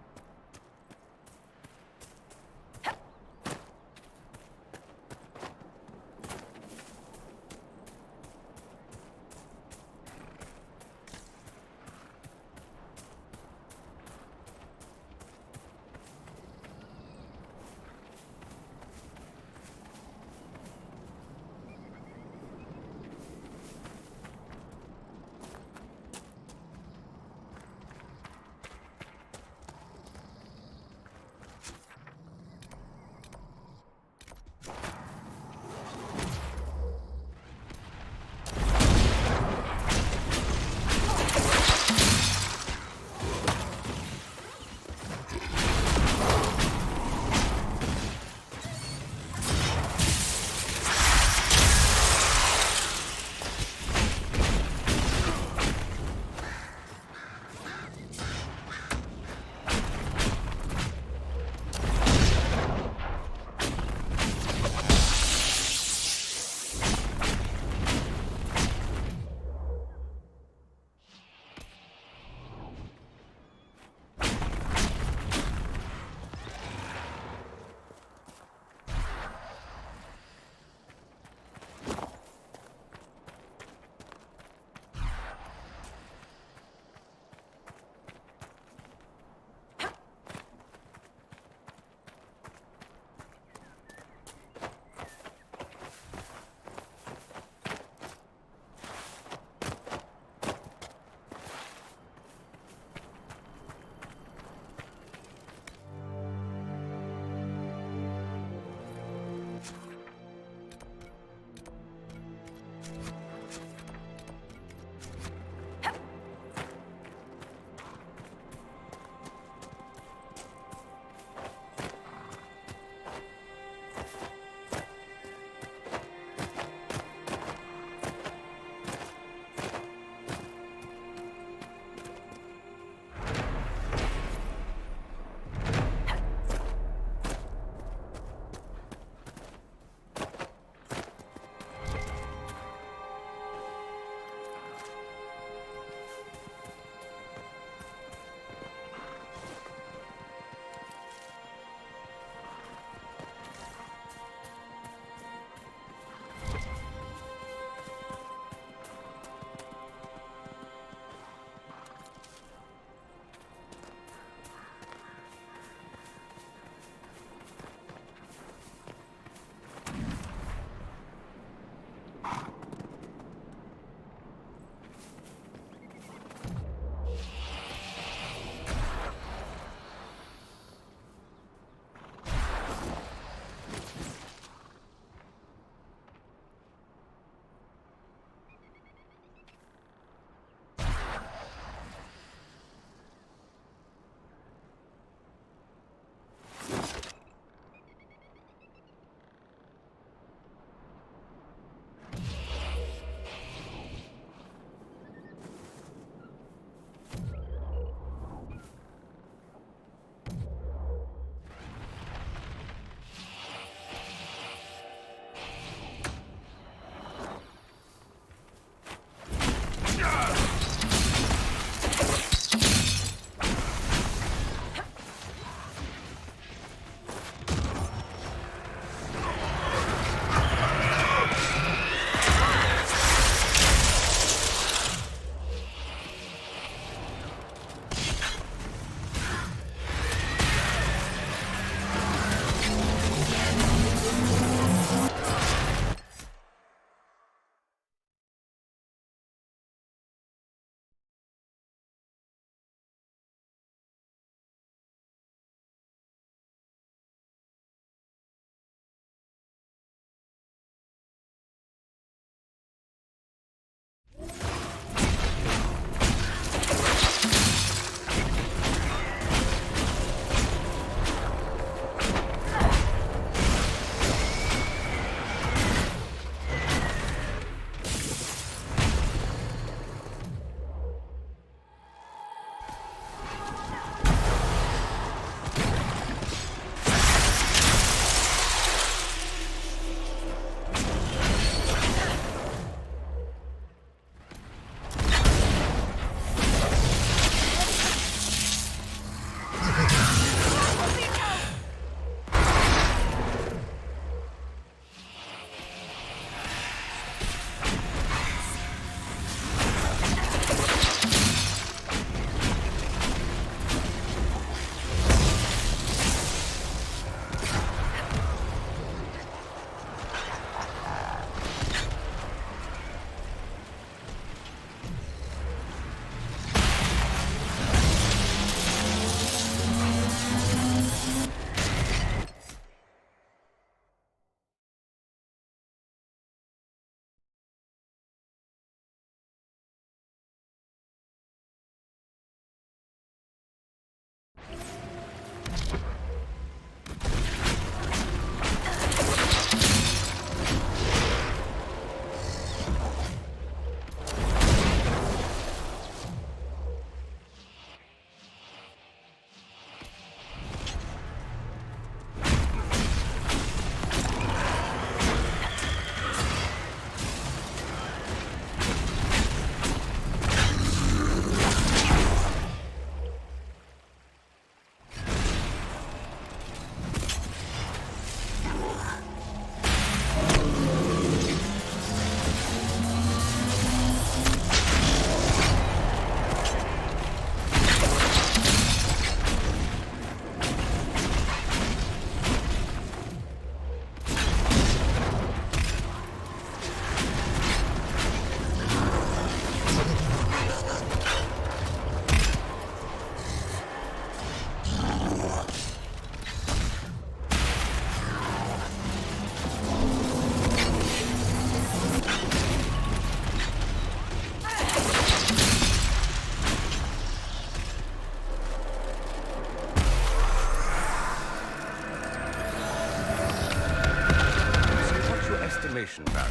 Barry.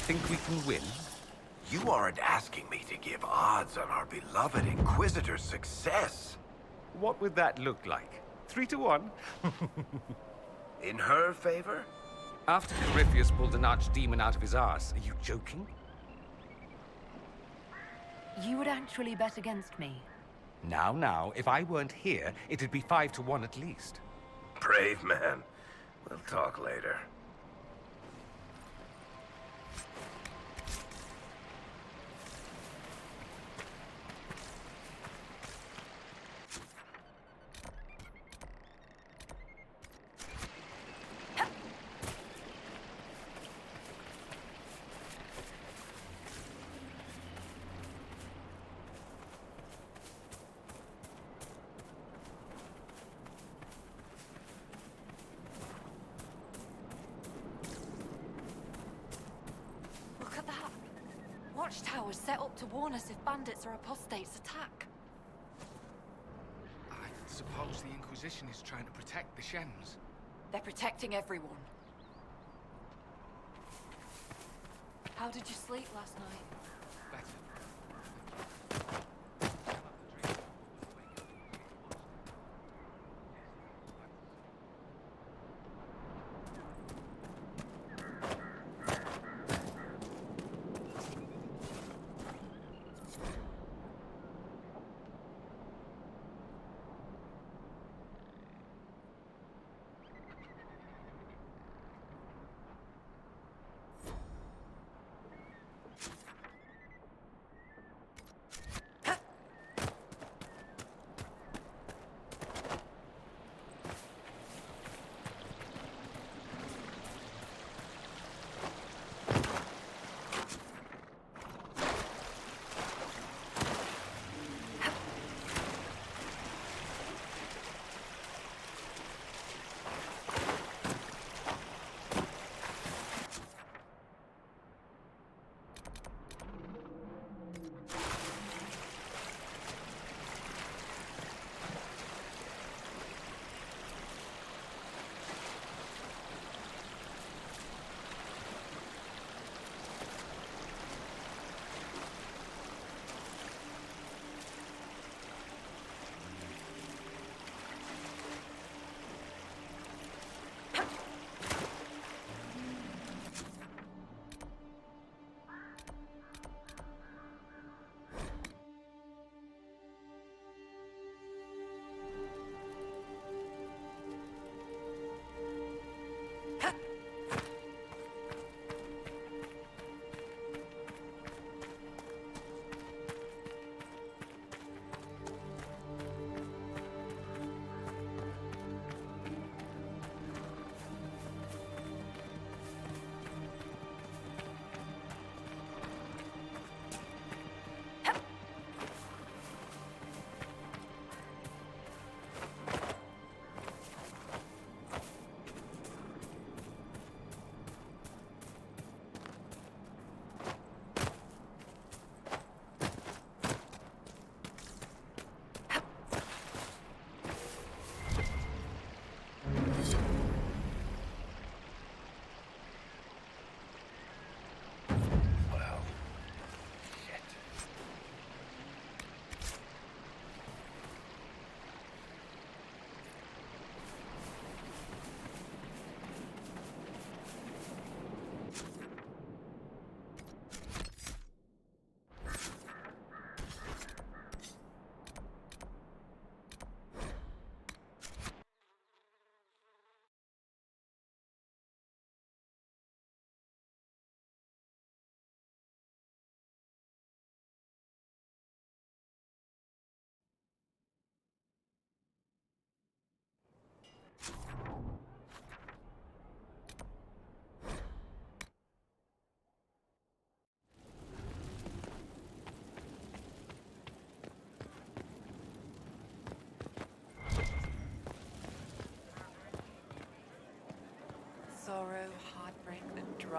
Think we can win? You aren't asking me to give odds on our beloved Inquisitor's success. What would that look like? 3 to 1? In her favor? After Corypheus pulled an archdemon out of his arse, are you joking? You would actually bet against me? Now, if I weren't here, it'd be 5 to 1 at least. Brave man. We'll talk later. Watchtowers set up to warn us if bandits or apostates attack. I suppose the Inquisition is trying to protect the Shems. They're protecting everyone. How did you sleep last night? Better.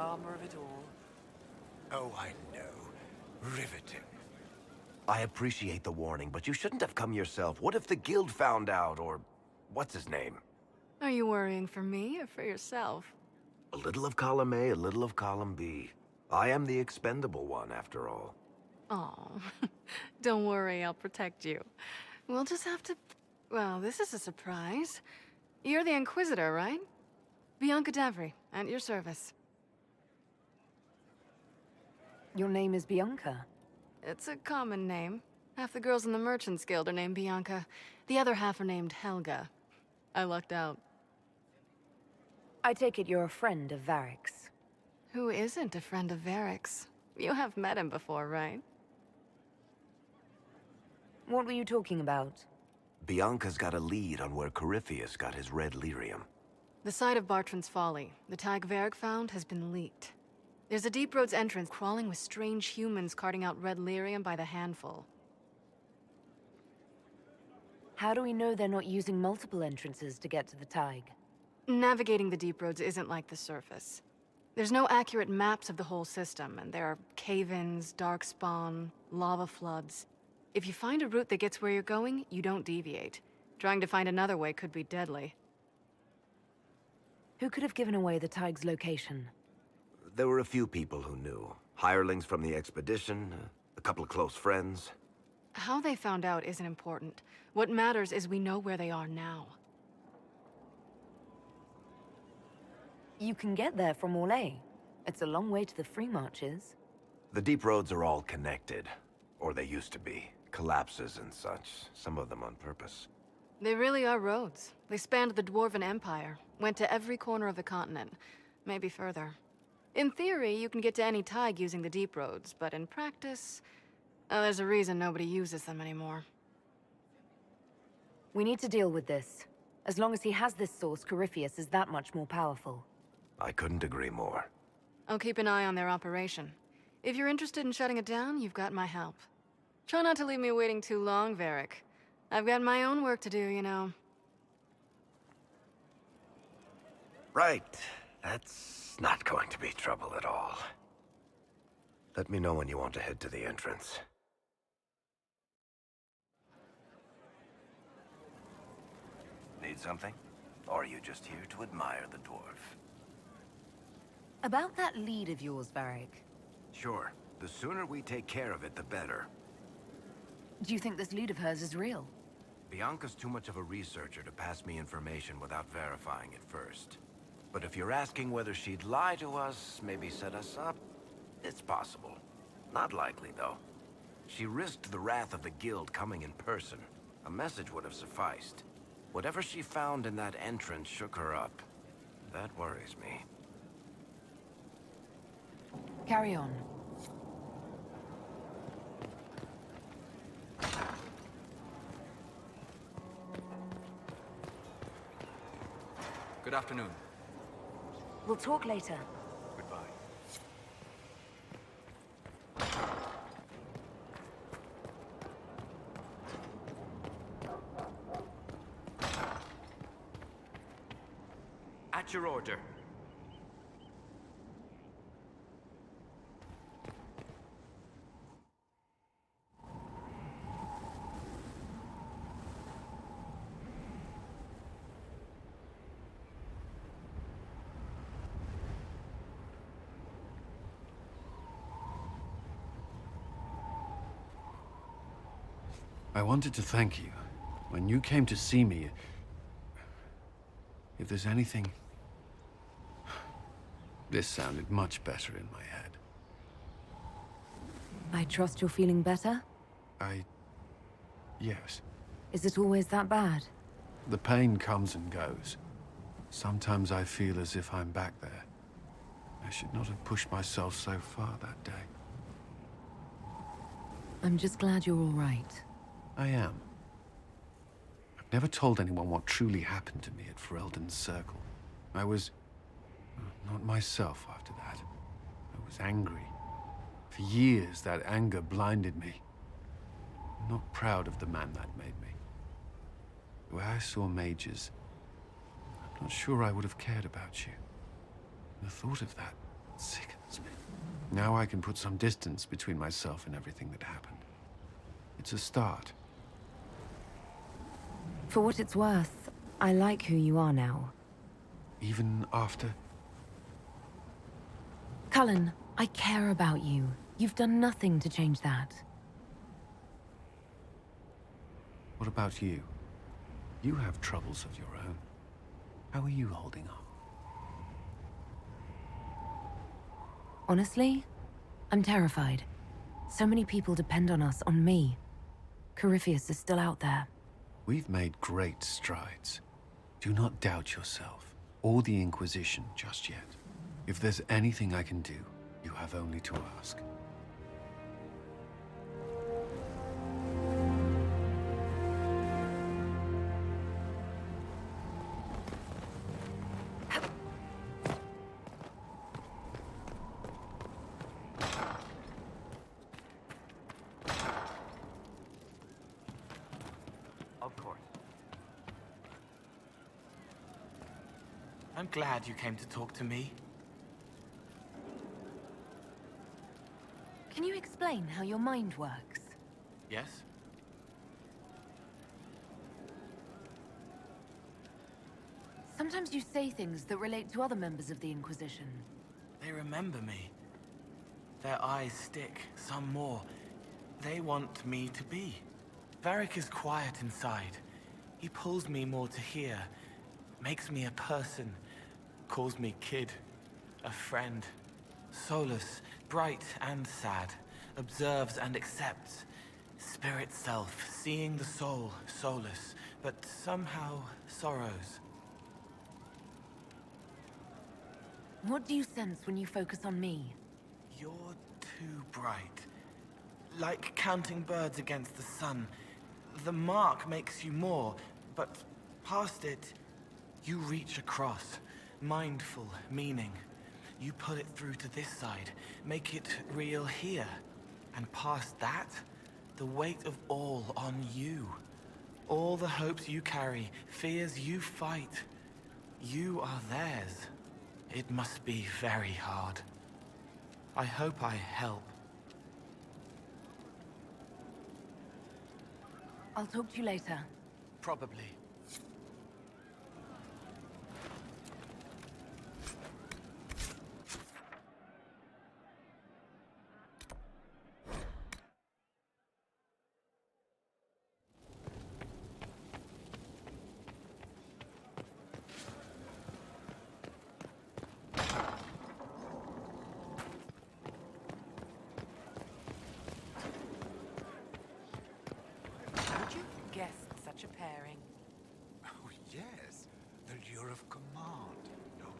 drama of it all. Oh, I know. Riveting. I appreciate the warning, but you shouldn't have come yourself. What if the guild found out, or... what's his name? Are you worrying for me or for yourself? A little of column A, a little of column B. I am the expendable one, after all. Oh, don't worry, I'll protect you. We'll just have to... Well, this is a surprise. You're the Inquisitor, right? Bianca Davry, at your service. Your name is Bianca? It's a common name. Half the girls in the Merchants Guild are named Bianca. The other half are named Helga. I lucked out. I take it you're a friend of Varric's. Who isn't a friend of Varric's? You have met him before, right? What were you talking about? Bianca's got a lead on where Corypheus got his red lyrium. The site of Bartran's Folly, the tag Varric found, has been leaked. There's a Deep Roads entrance crawling with strange humans carting out red lyrium by the handful. How do we know they're not using multiple entrances to get to the Tig? Navigating the Deep Roads isn't like the surface. There's no accurate maps of the whole system, and there are cave-ins, darkspawn, lava floods. If you find a route that gets where you're going, you don't deviate. Trying to find another way could be deadly. Who could have given away the Tig's location? There were a few people who knew. Hirelings from the expedition, a couple of close friends. How they found out isn't important. What matters is we know where they are now. You can get there from Orlais. It's a long way to the Free Marches. The deep roads are all connected. Or they used to be. Collapses and such. Some of them on purpose. They really are roads. They spanned the Dwarven Empire, went to every corner of the continent, maybe further. In theory, you can get to any Tig using the deep roads, but in practice, there's a reason nobody uses them anymore. We need to deal with this. As long as he has this source, Corypheus is that much more powerful. I couldn't agree more. I'll keep an eye on their operation. If you're interested in shutting it down, you've got my help. Try not to leave me waiting too long, Varric. I've got my own work to do, you know. Right. That's not going to be trouble at all. Let me know when you want to head to the entrance. Need something? Or are you just here to admire the dwarf? About that lead of yours, Varric. Sure. The sooner we take care of it, the better. Do you think this lead of hers is real? Bianca's too much of a researcher to pass me information without verifying it first. But if you're asking whether she'd lie to us, maybe set us up, it's possible. Not likely, though. She risked the wrath of the guild coming in person. A message would have sufficed. Whatever she found in that entrance shook her up. That worries me. Carry on. Good afternoon. We'll talk later. Goodbye. At your order. I wanted to thank you. When you came to see me, if there's anything... This sounded much better in my head. I trust you're feeling better? Yes. Is it always that bad? The pain comes and goes. Sometimes I feel as if I'm back there. I should not have pushed myself so far that day. I'm just glad you're all right. I am. I've never told anyone what truly happened to me at Ferelden's Circle. I was... not myself after that. I was angry. For years, that anger blinded me. I'm not proud of the man that made me. The way I saw mages, I'm not sure I would have cared about you. The thought of that Sickens me. Now I can put some distance between myself and everything that happened. It's a start. For what it's worth, I like who you are now. Even after? Cullen, I care about you. You've done nothing to change that. What about you? You have troubles of your own. How are you holding up? Honestly, I'm terrified. So many people depend on us, on me. Corypheus is still out there. We've made great strides. Do not doubt yourself, or the Inquisition just yet. If there's anything I can do, you have only to ask. Of course. I'm glad you came to talk to me. Can you explain how your mind works? Yes? Sometimes you say things that relate to other members of the Inquisition. They remember me. Their eyes stick, some more. They want me to be. Varric is quiet inside. He pulls me more to hear, makes me a person, calls me kid, a friend. Solus, bright and sad, observes and accepts. Spirit self, seeing the soul, Solus, but somehow sorrows. What do you sense when you focus on me? You're too bright. Like counting birds against the sun. The mark makes you more, but past it, you reach across. Mindful meaning. You pull it through to this side, make it real here. And past that, the weight of all on you. All the hopes you carry, fears you fight. You are theirs. It must be very hard. I hope I help. I'll talk to you later. Probably. Would you have guessed such a pairing? Oh, yes. The lure of command. Noble.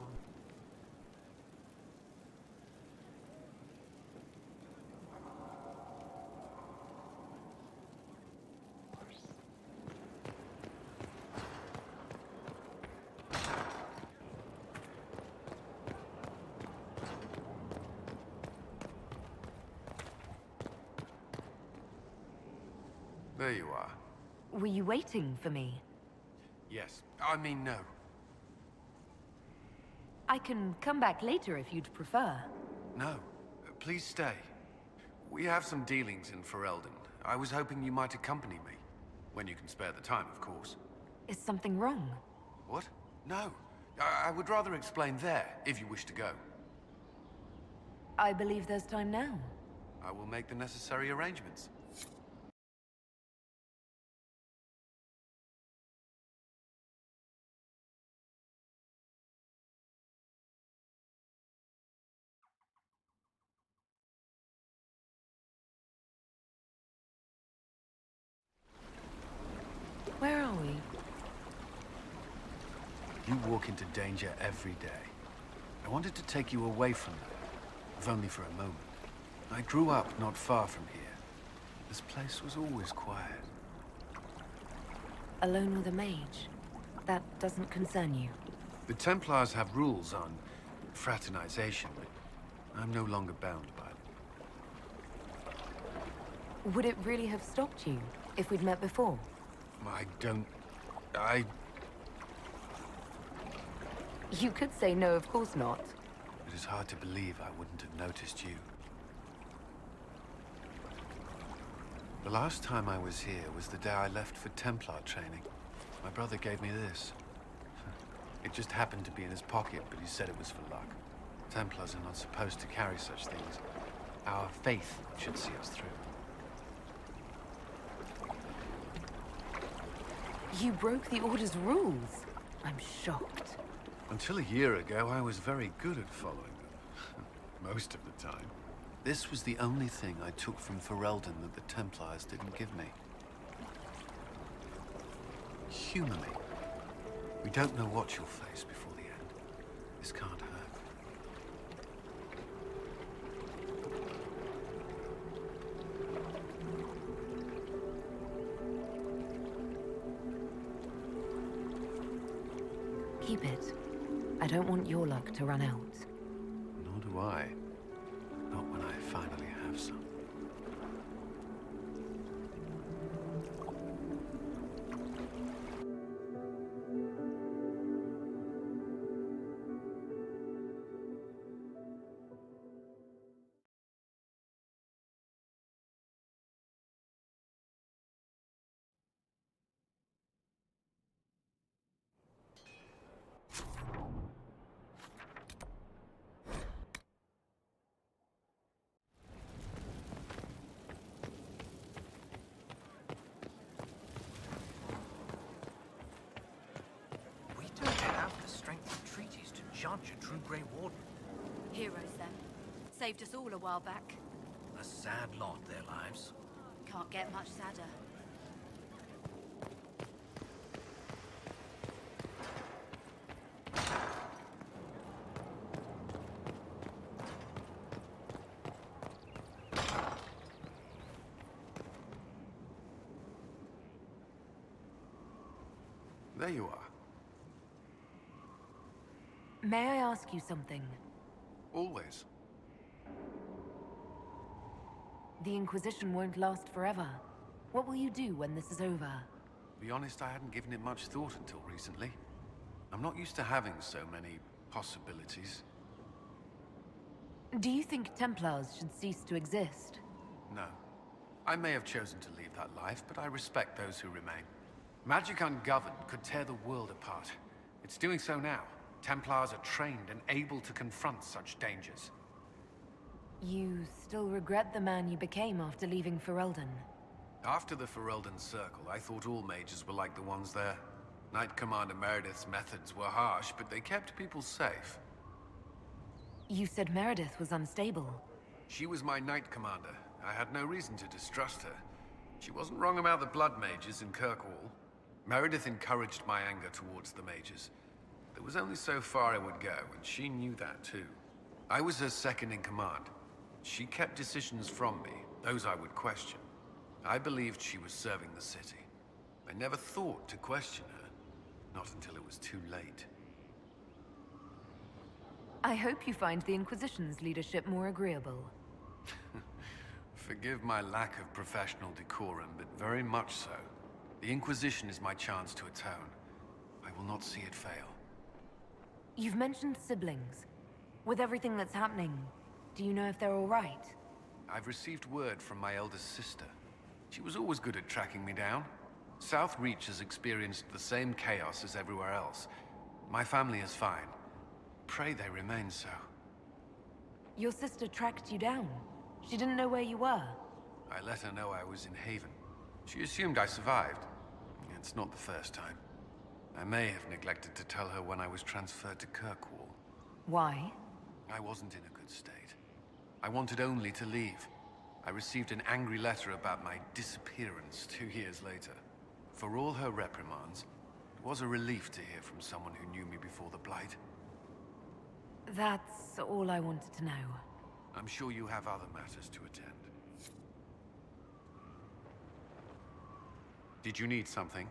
There you are. Were you waiting for me? Yes. I mean, no. I can come back later if you'd prefer. No. Please stay. We have some dealings in Ferelden. I was hoping you might accompany me. When you can spare the time, of course. Is something wrong? What? No. I would rather explain there, if you wish to go. I believe there's time now. I will make the necessary arrangements. Where are we? You walk into danger every day. I wanted to take you away from them, if only for a moment. I grew up not far from here. This place was always quiet. Alone with a mage? That doesn't concern you? The Templars have rules on fraternization, but I'm no longer bound by them. Would it really have stopped you if we'd met before? I... You could say no, of course not. It is hard to believe I wouldn't have noticed you. The last time I was here was the day I left for Templar training. My brother gave me this. It just happened to be in his pocket, but he said it was for luck. Templars are not supposed to carry such things. Our faith should see us through. You broke the Order's rules. I'm shocked. Until a year ago, I was very good at following them. Most of the time. This was the only thing I took from Ferelden that the Templars didn't give me. Humor me. We don't know what you'll face before the end. This can't hurt. Keep it. I don't want your luck to run out. Nor do I. Not when I finally have some. Judge a true Grey Warden. Heroes, then. Saved us all a while back. A sad lot, their lives. Can't get much sadder. There you are. May I ask you something? Always. The Inquisition won't last forever. What will you do when this is over? To be honest, I hadn't given it much thought until recently. I'm not used to having so many possibilities. Do you think Templars should cease to exist? No. I may have chosen to leave that life, but I respect those who remain. Magic ungoverned could tear the world apart. It's doing so now. Templars are trained and able to confront such dangers. You still regret the man you became after leaving Ferelden? After the Ferelden Circle, I thought all mages were like the ones there. Knight Commander Meredith's methods were harsh, but they kept people safe. You said Meredith was unstable. She was my Knight Commander. I had no reason to distrust her. She wasn't wrong about the Blood Mages in Kirkwall. Meredith encouraged my anger towards the mages. There was only so far I would go, and she knew that too. I was her second in command. She kept decisions from me, those I would question. I believed she was serving the city. I never thought to question her, not until it was too late. I hope you find the Inquisition's leadership more agreeable. Forgive my lack of professional decorum, but very much so. The Inquisition is my chance to atone. I will not see it fail. You've mentioned siblings. With everything that's happening, do you know if they're all right? I've received word from my eldest sister. She was always good at tracking me down. South Reach has experienced the same chaos as everywhere else. My family is fine. Pray they remain so. Your sister tracked you down. She didn't know where you were. I let her know I was in Haven. She assumed I survived. It's not the first time. I may have neglected to tell her when I was transferred to Kirkwall. Why? I wasn't in a good state. I wanted only to leave. I received an angry letter about my disappearance 2 years later. For all her reprimands, it was a relief to hear from someone who knew me before the Blight. That's all I wanted to know. I'm sure you have other matters to attend. Did you need something?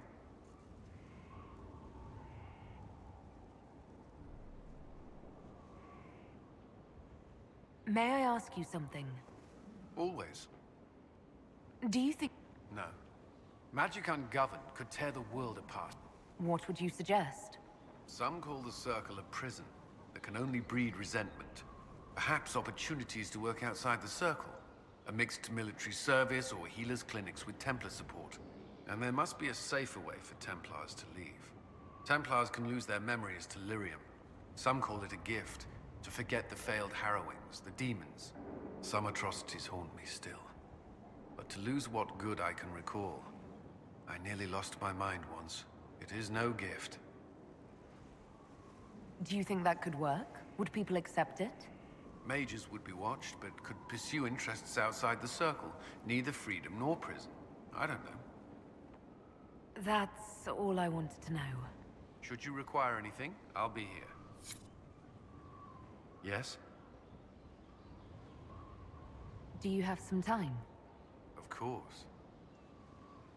May I ask you something? Always. Do you think... No. Magic ungoverned could tear the world apart. What would you suggest? Some call the Circle a prison that can only breed resentment. Perhaps opportunities to work outside the Circle. A mixed military service or healers' clinics with Templar support. And there must be a safer way for Templars to leave. Templars can lose their memory as Delirium. Some call it a gift, to forget the failed harrowings, the demons. Some atrocities haunt me still. But to lose what good I can recall, I nearly lost my mind once. It is no gift. Do you think that could work? Would people accept it? Mages would be watched, but could pursue interests outside the Circle. Neither freedom nor prison. I don't know. That's all I wanted to know. Should you require anything, I'll be here. Yes? Do you have some time? Of course.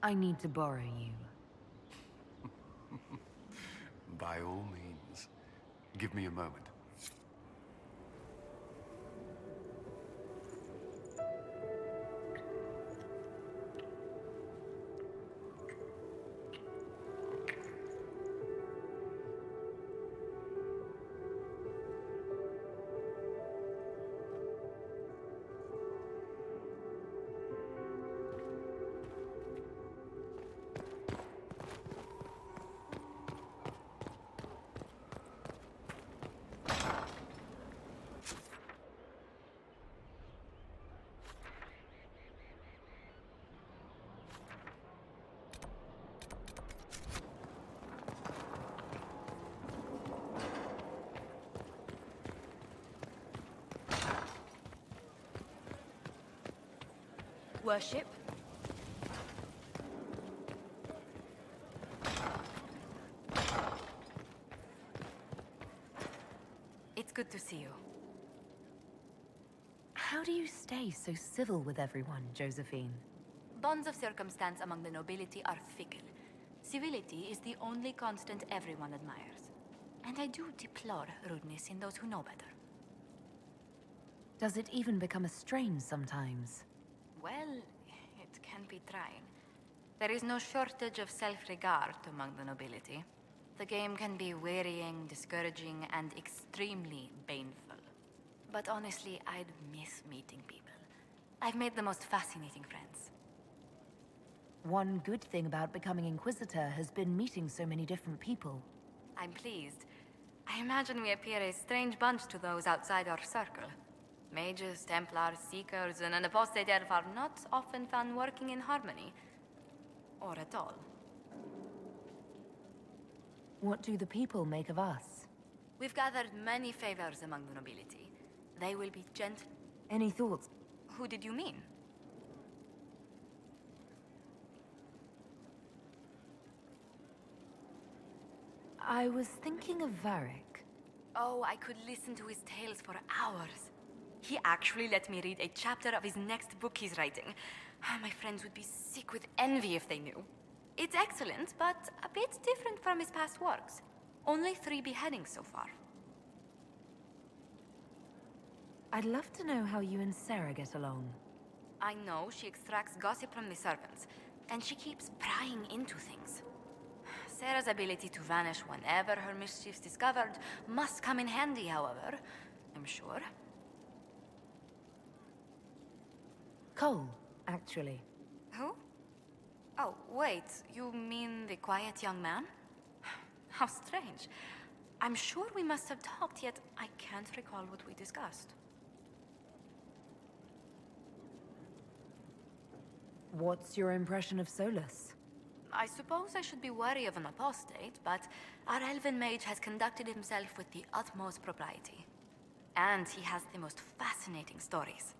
I need to borrow you. By all means. Give me a moment. Worship? It's good to see you. How do you stay so civil with everyone, Josephine? Bonds of circumstance among the nobility are fickle. Civility is the only constant everyone admires. And I do deplore rudeness in those who know better. Does it even become a strain sometimes? Well, it can be trying. There is no shortage of self-regard among the nobility. The game can be wearying, discouraging, and extremely baneful. But honestly, I'd miss meeting people. I've made the most fascinating friends. One good thing about becoming Inquisitor has been meeting so many different people. I'm pleased. I imagine we appear a strange bunch to those outside our circle. Mages, Templars, Seekers, and an apostate elf are not often found working in harmony. Or at all. What do the people make of us? We've gathered many favors among the nobility. They will be gentle. Any thoughts? Who did you mean? I was thinking of Varric. Oh, I could listen to his tales for hours. He actually let me read a chapter of his next book he's writing. My friends would be sick with envy if they knew. It's excellent, but a bit different from his past works. Only 3 beheadings so far. I'd love to know how you and Sarah get along. I know she extracts gossip from the servants, and she keeps prying into things. Sarah's ability to vanish whenever her mischief's discovered must come in handy, however, I'm sure. Cole, actually. Who? Oh, wait, you mean the quiet young man? How strange. I'm sure we must have talked, yet I can't recall what we discussed. What's your impression of Solus? I suppose I should be wary of an apostate, but our elven mage has conducted himself with the utmost propriety. And he has the most fascinating stories.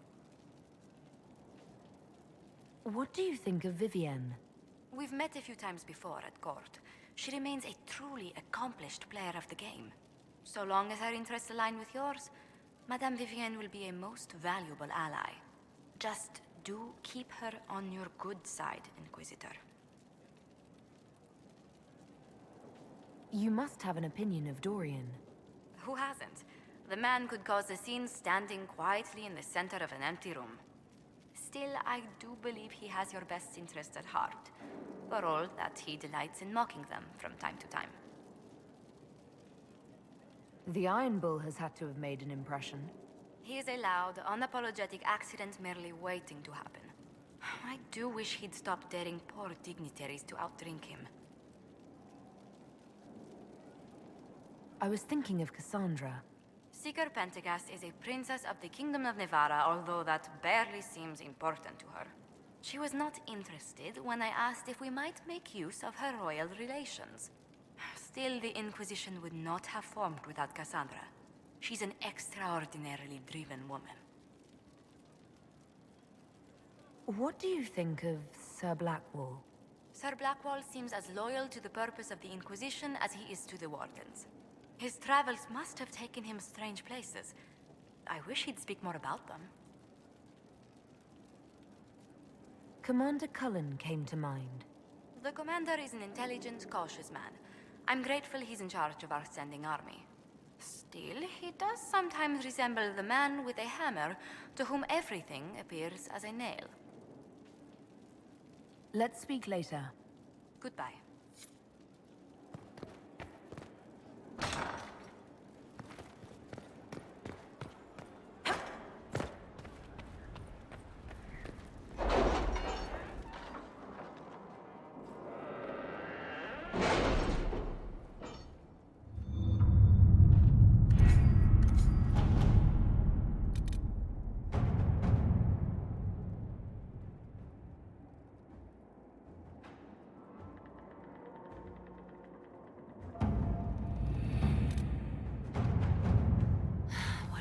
What do you think of Vivienne? We've met a few times before at court. She remains a truly accomplished player of the game. So long as her interests align with yours, Madame Vivienne will be a most valuable ally. Just do keep her on your good side, Inquisitor. You must have an opinion of Dorian. Who hasn't? The man could cause a scene standing quietly in the center of an empty room. Still, I do believe he has your best interest at heart, for all that he delights in mocking them from time to time. The Iron Bull has had to have made an impression. He is a loud, unapologetic accident merely waiting to happen. I do wish he'd stop daring poor dignitaries to outdrink him. I was thinking of Cassandra. Seeker Pentagast is a princess of the Kingdom of Nevarra, although that barely seems important to her. She was not interested when I asked if we might make use of her royal relations. Still, the Inquisition would not have formed without Cassandra. She's an extraordinarily driven woman. What do you think of Sir Blackwall? Sir Blackwall seems as loyal to the purpose of the Inquisition as he is to the Wardens. His travels must have taken him strange places. I wish he'd speak more about them. Commander Cullen came to mind. The commander is an intelligent, cautious man. I'm grateful he's in charge of our standing army. Still, he does sometimes resemble the man with a hammer to whom everything appears as a nail. Let's speak later. Goodbye.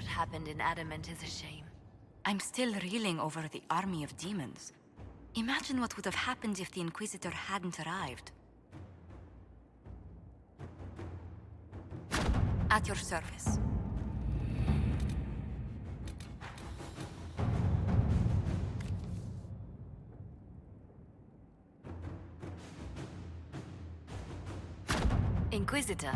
Happened in Adamant is a shame. I'm still reeling over the army of demons. Imagine what would have happened if the Inquisitor hadn't arrived. At your service. Inquisitor.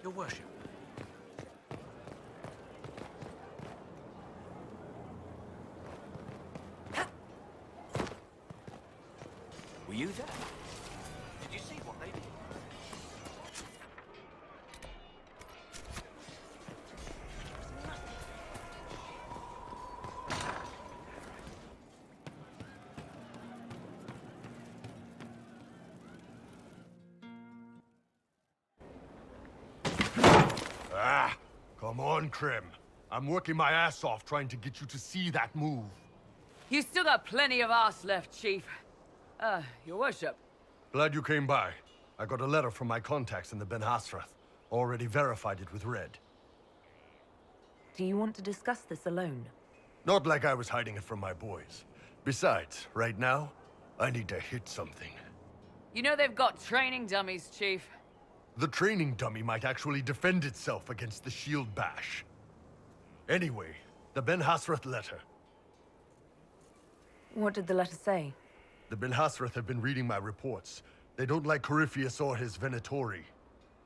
Your worship. Were you there? Did you see what they did? Come on, Krim. I'm working my ass off trying to get you to see that move. You still got plenty of arse left, Chief. Your worship. Glad you came by. I got a letter from my contacts in the Ben Hasrath. Already verified it with Red. Do you want to discuss this alone? Not like I was hiding it from my boys. Besides, right now, I need to hit something. You know they've got training dummies, Chief. The training dummy might actually defend itself against the shield bash. Anyway, the Ben Hasrath letter. What did the letter say? The Ben Hasrath have been reading my reports. They don't like Corypheus or his Venatori.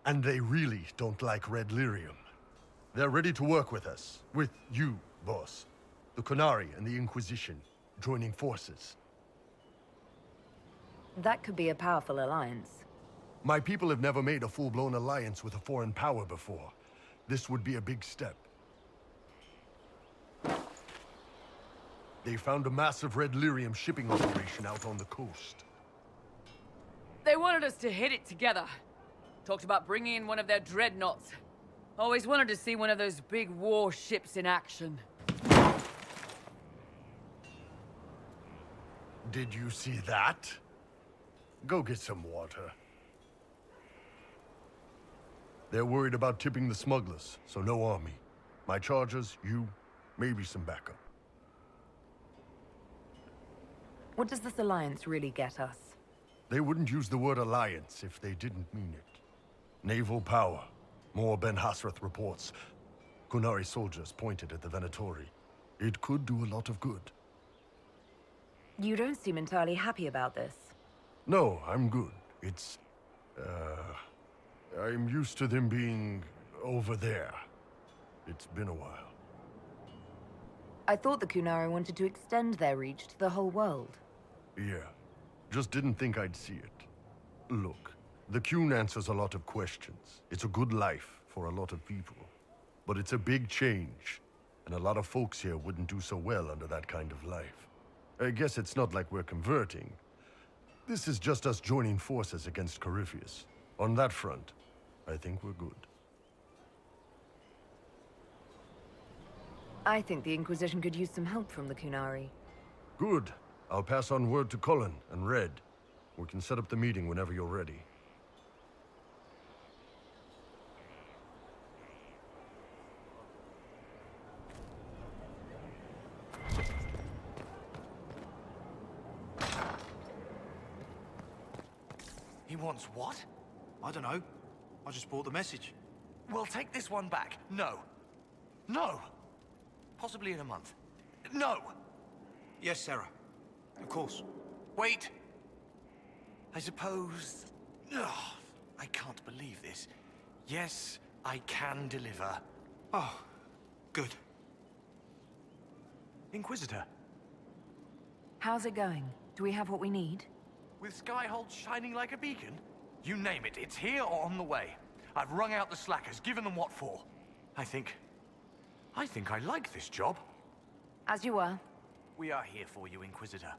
And they really don't like Red Lyrium. They're ready to work with us. With you, boss. The Qunari and the Inquisition, joining forces. That could be a powerful alliance. My people have never made a full-blown alliance with a foreign power before. This would be a big step. They found a massive Red Lyrium shipping operation out on the coast. They wanted us to hit it together. Talked about bringing in one of their dreadnoughts. Always wanted to see one of those big warships in action. Did you see that? Go get some water. They're worried about tipping the smugglers, so no army. My chargers, you, maybe some backup. What does this alliance really get us? They wouldn't use the word alliance if they didn't mean it. Naval power. More Ben Hasrath reports. Qunari soldiers pointed at the Venatori. It could do a lot of good. You don't seem entirely happy about this. No, I'm good. It's... I'm used to them being over there. It's been a while. I thought the Qunari wanted to extend their reach to the whole world. Yeah. Just didn't think I'd see it. Look, the Qun answers a lot of questions. It's a good life for a lot of people. But it's a big change, and a lot of folks here wouldn't do so well under that kind of life. I guess it's not like we're converting. This is just us joining forces against Corypheus. On that front, I think we're good. I think the Inquisition could use some help from the Qunari. Good. I'll pass on word to Cullen and Red. We can set up the meeting whenever you're ready. He wants what? I don't know. I just brought the message. We'll take this one back. No. No! Possibly in a month. No! Yes, Sarah. Of course. Wait! I suppose... Ugh, I can't believe this. Yes, I can deliver. Oh, good. Inquisitor. How's it going? Do we have what we need? With Skyhold shining like a beacon? You name it, it's here or on the way. I've wrung out the slackers, given them what for. I think I like this job. As you were. We are here for you, Inquisitor.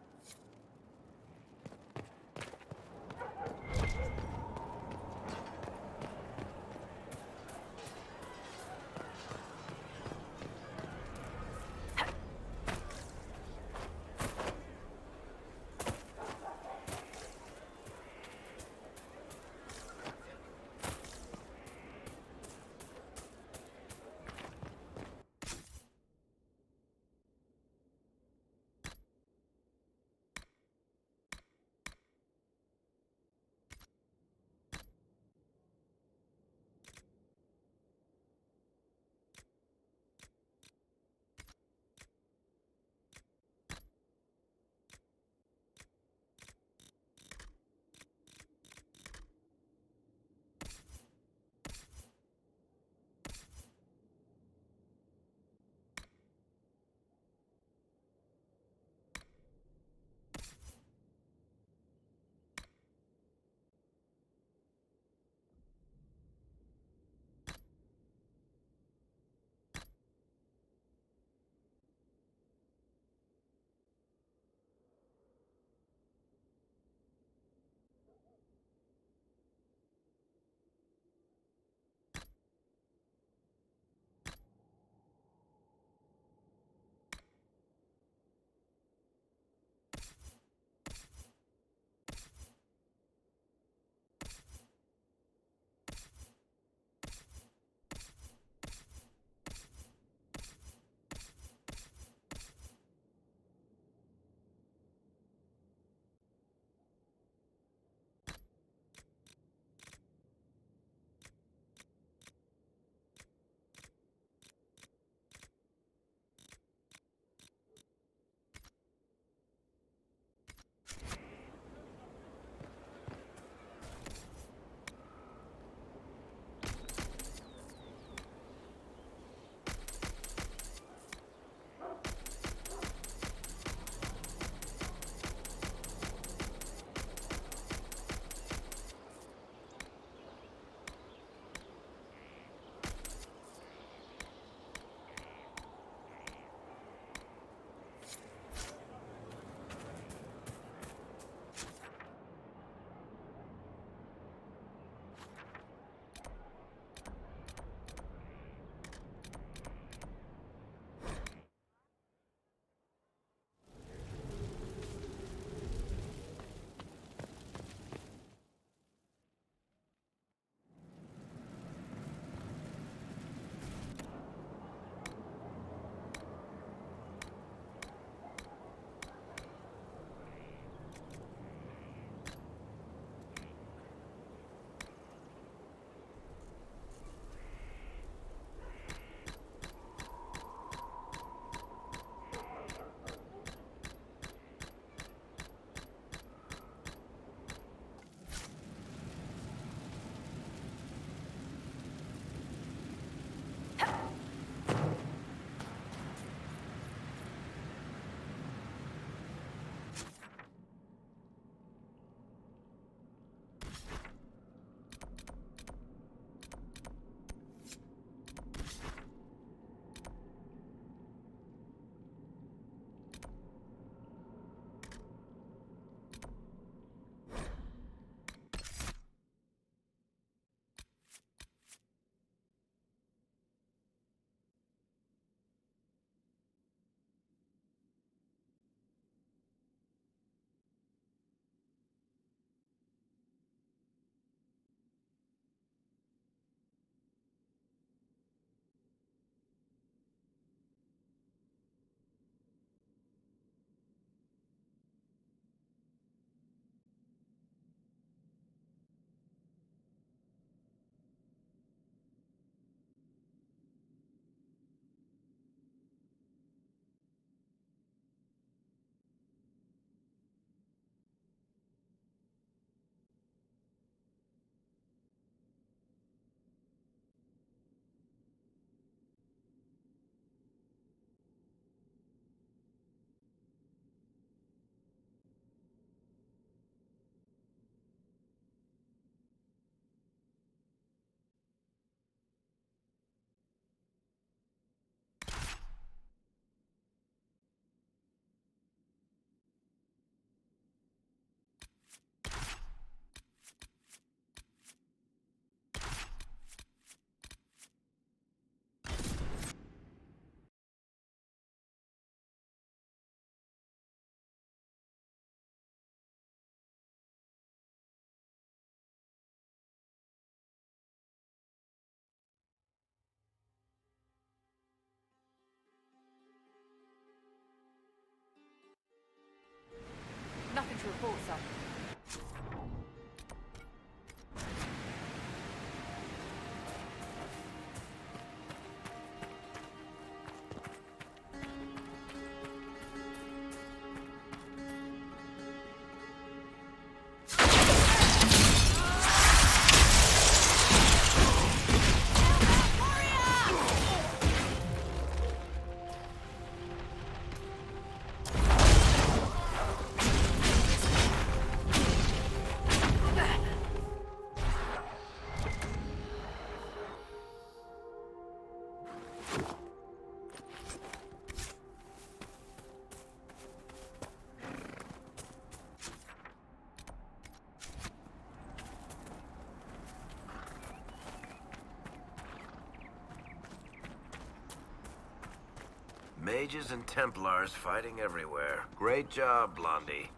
Mages and Templars fighting everywhere. Great job, Blondie.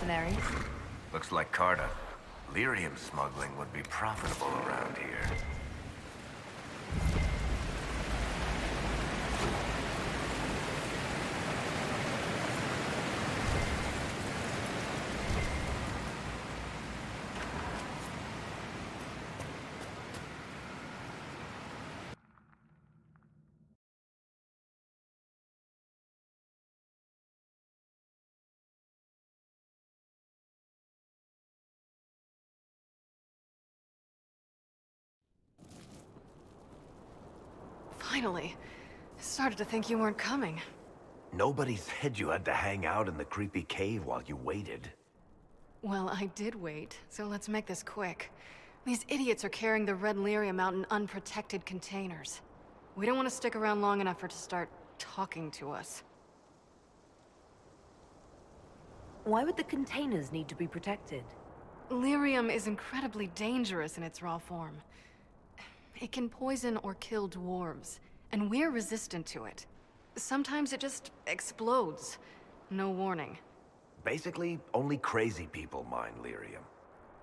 Mercenaries? Looks like Carta. Lyrium smuggling would be profitable around here. Finally. I started to think you weren't coming. Nobody said you had to hang out in the creepy cave while you waited. Well, I did wait, so let's make this quick. These idiots are carrying the red lyrium out in unprotected containers. We don't want to stick around long enough for it to start talking to us. Why would the containers need to be protected? Lyrium is incredibly dangerous in its raw form. It can poison or kill dwarves, and we're resistant to it. Sometimes it just explodes. No warning. Basically, only crazy people mine lyrium.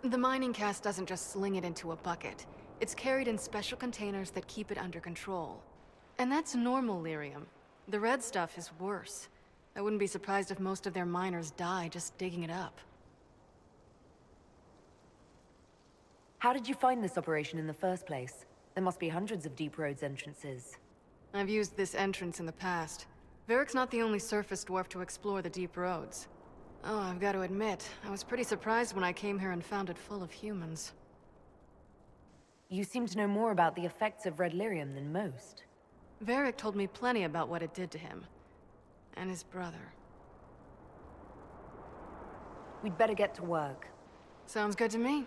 The mining cast doesn't just sling it into a bucket. It's carried in special containers that keep it under control. And that's normal lyrium. The red stuff is worse. I wouldn't be surprised if most of their miners die just digging it up. How did you find this operation in the first place? There must be hundreds of Deep Road's entrances. I've used this entrance in the past. Varric's not the only surface dwarf to explore the deep roads. Oh, I've got to admit, I was pretty surprised when I came here and found it full of humans. You seem to know more about the effects of red lyrium than most. Varric told me plenty about what it did to him. And his brother. We'd better get to work. Sounds good to me.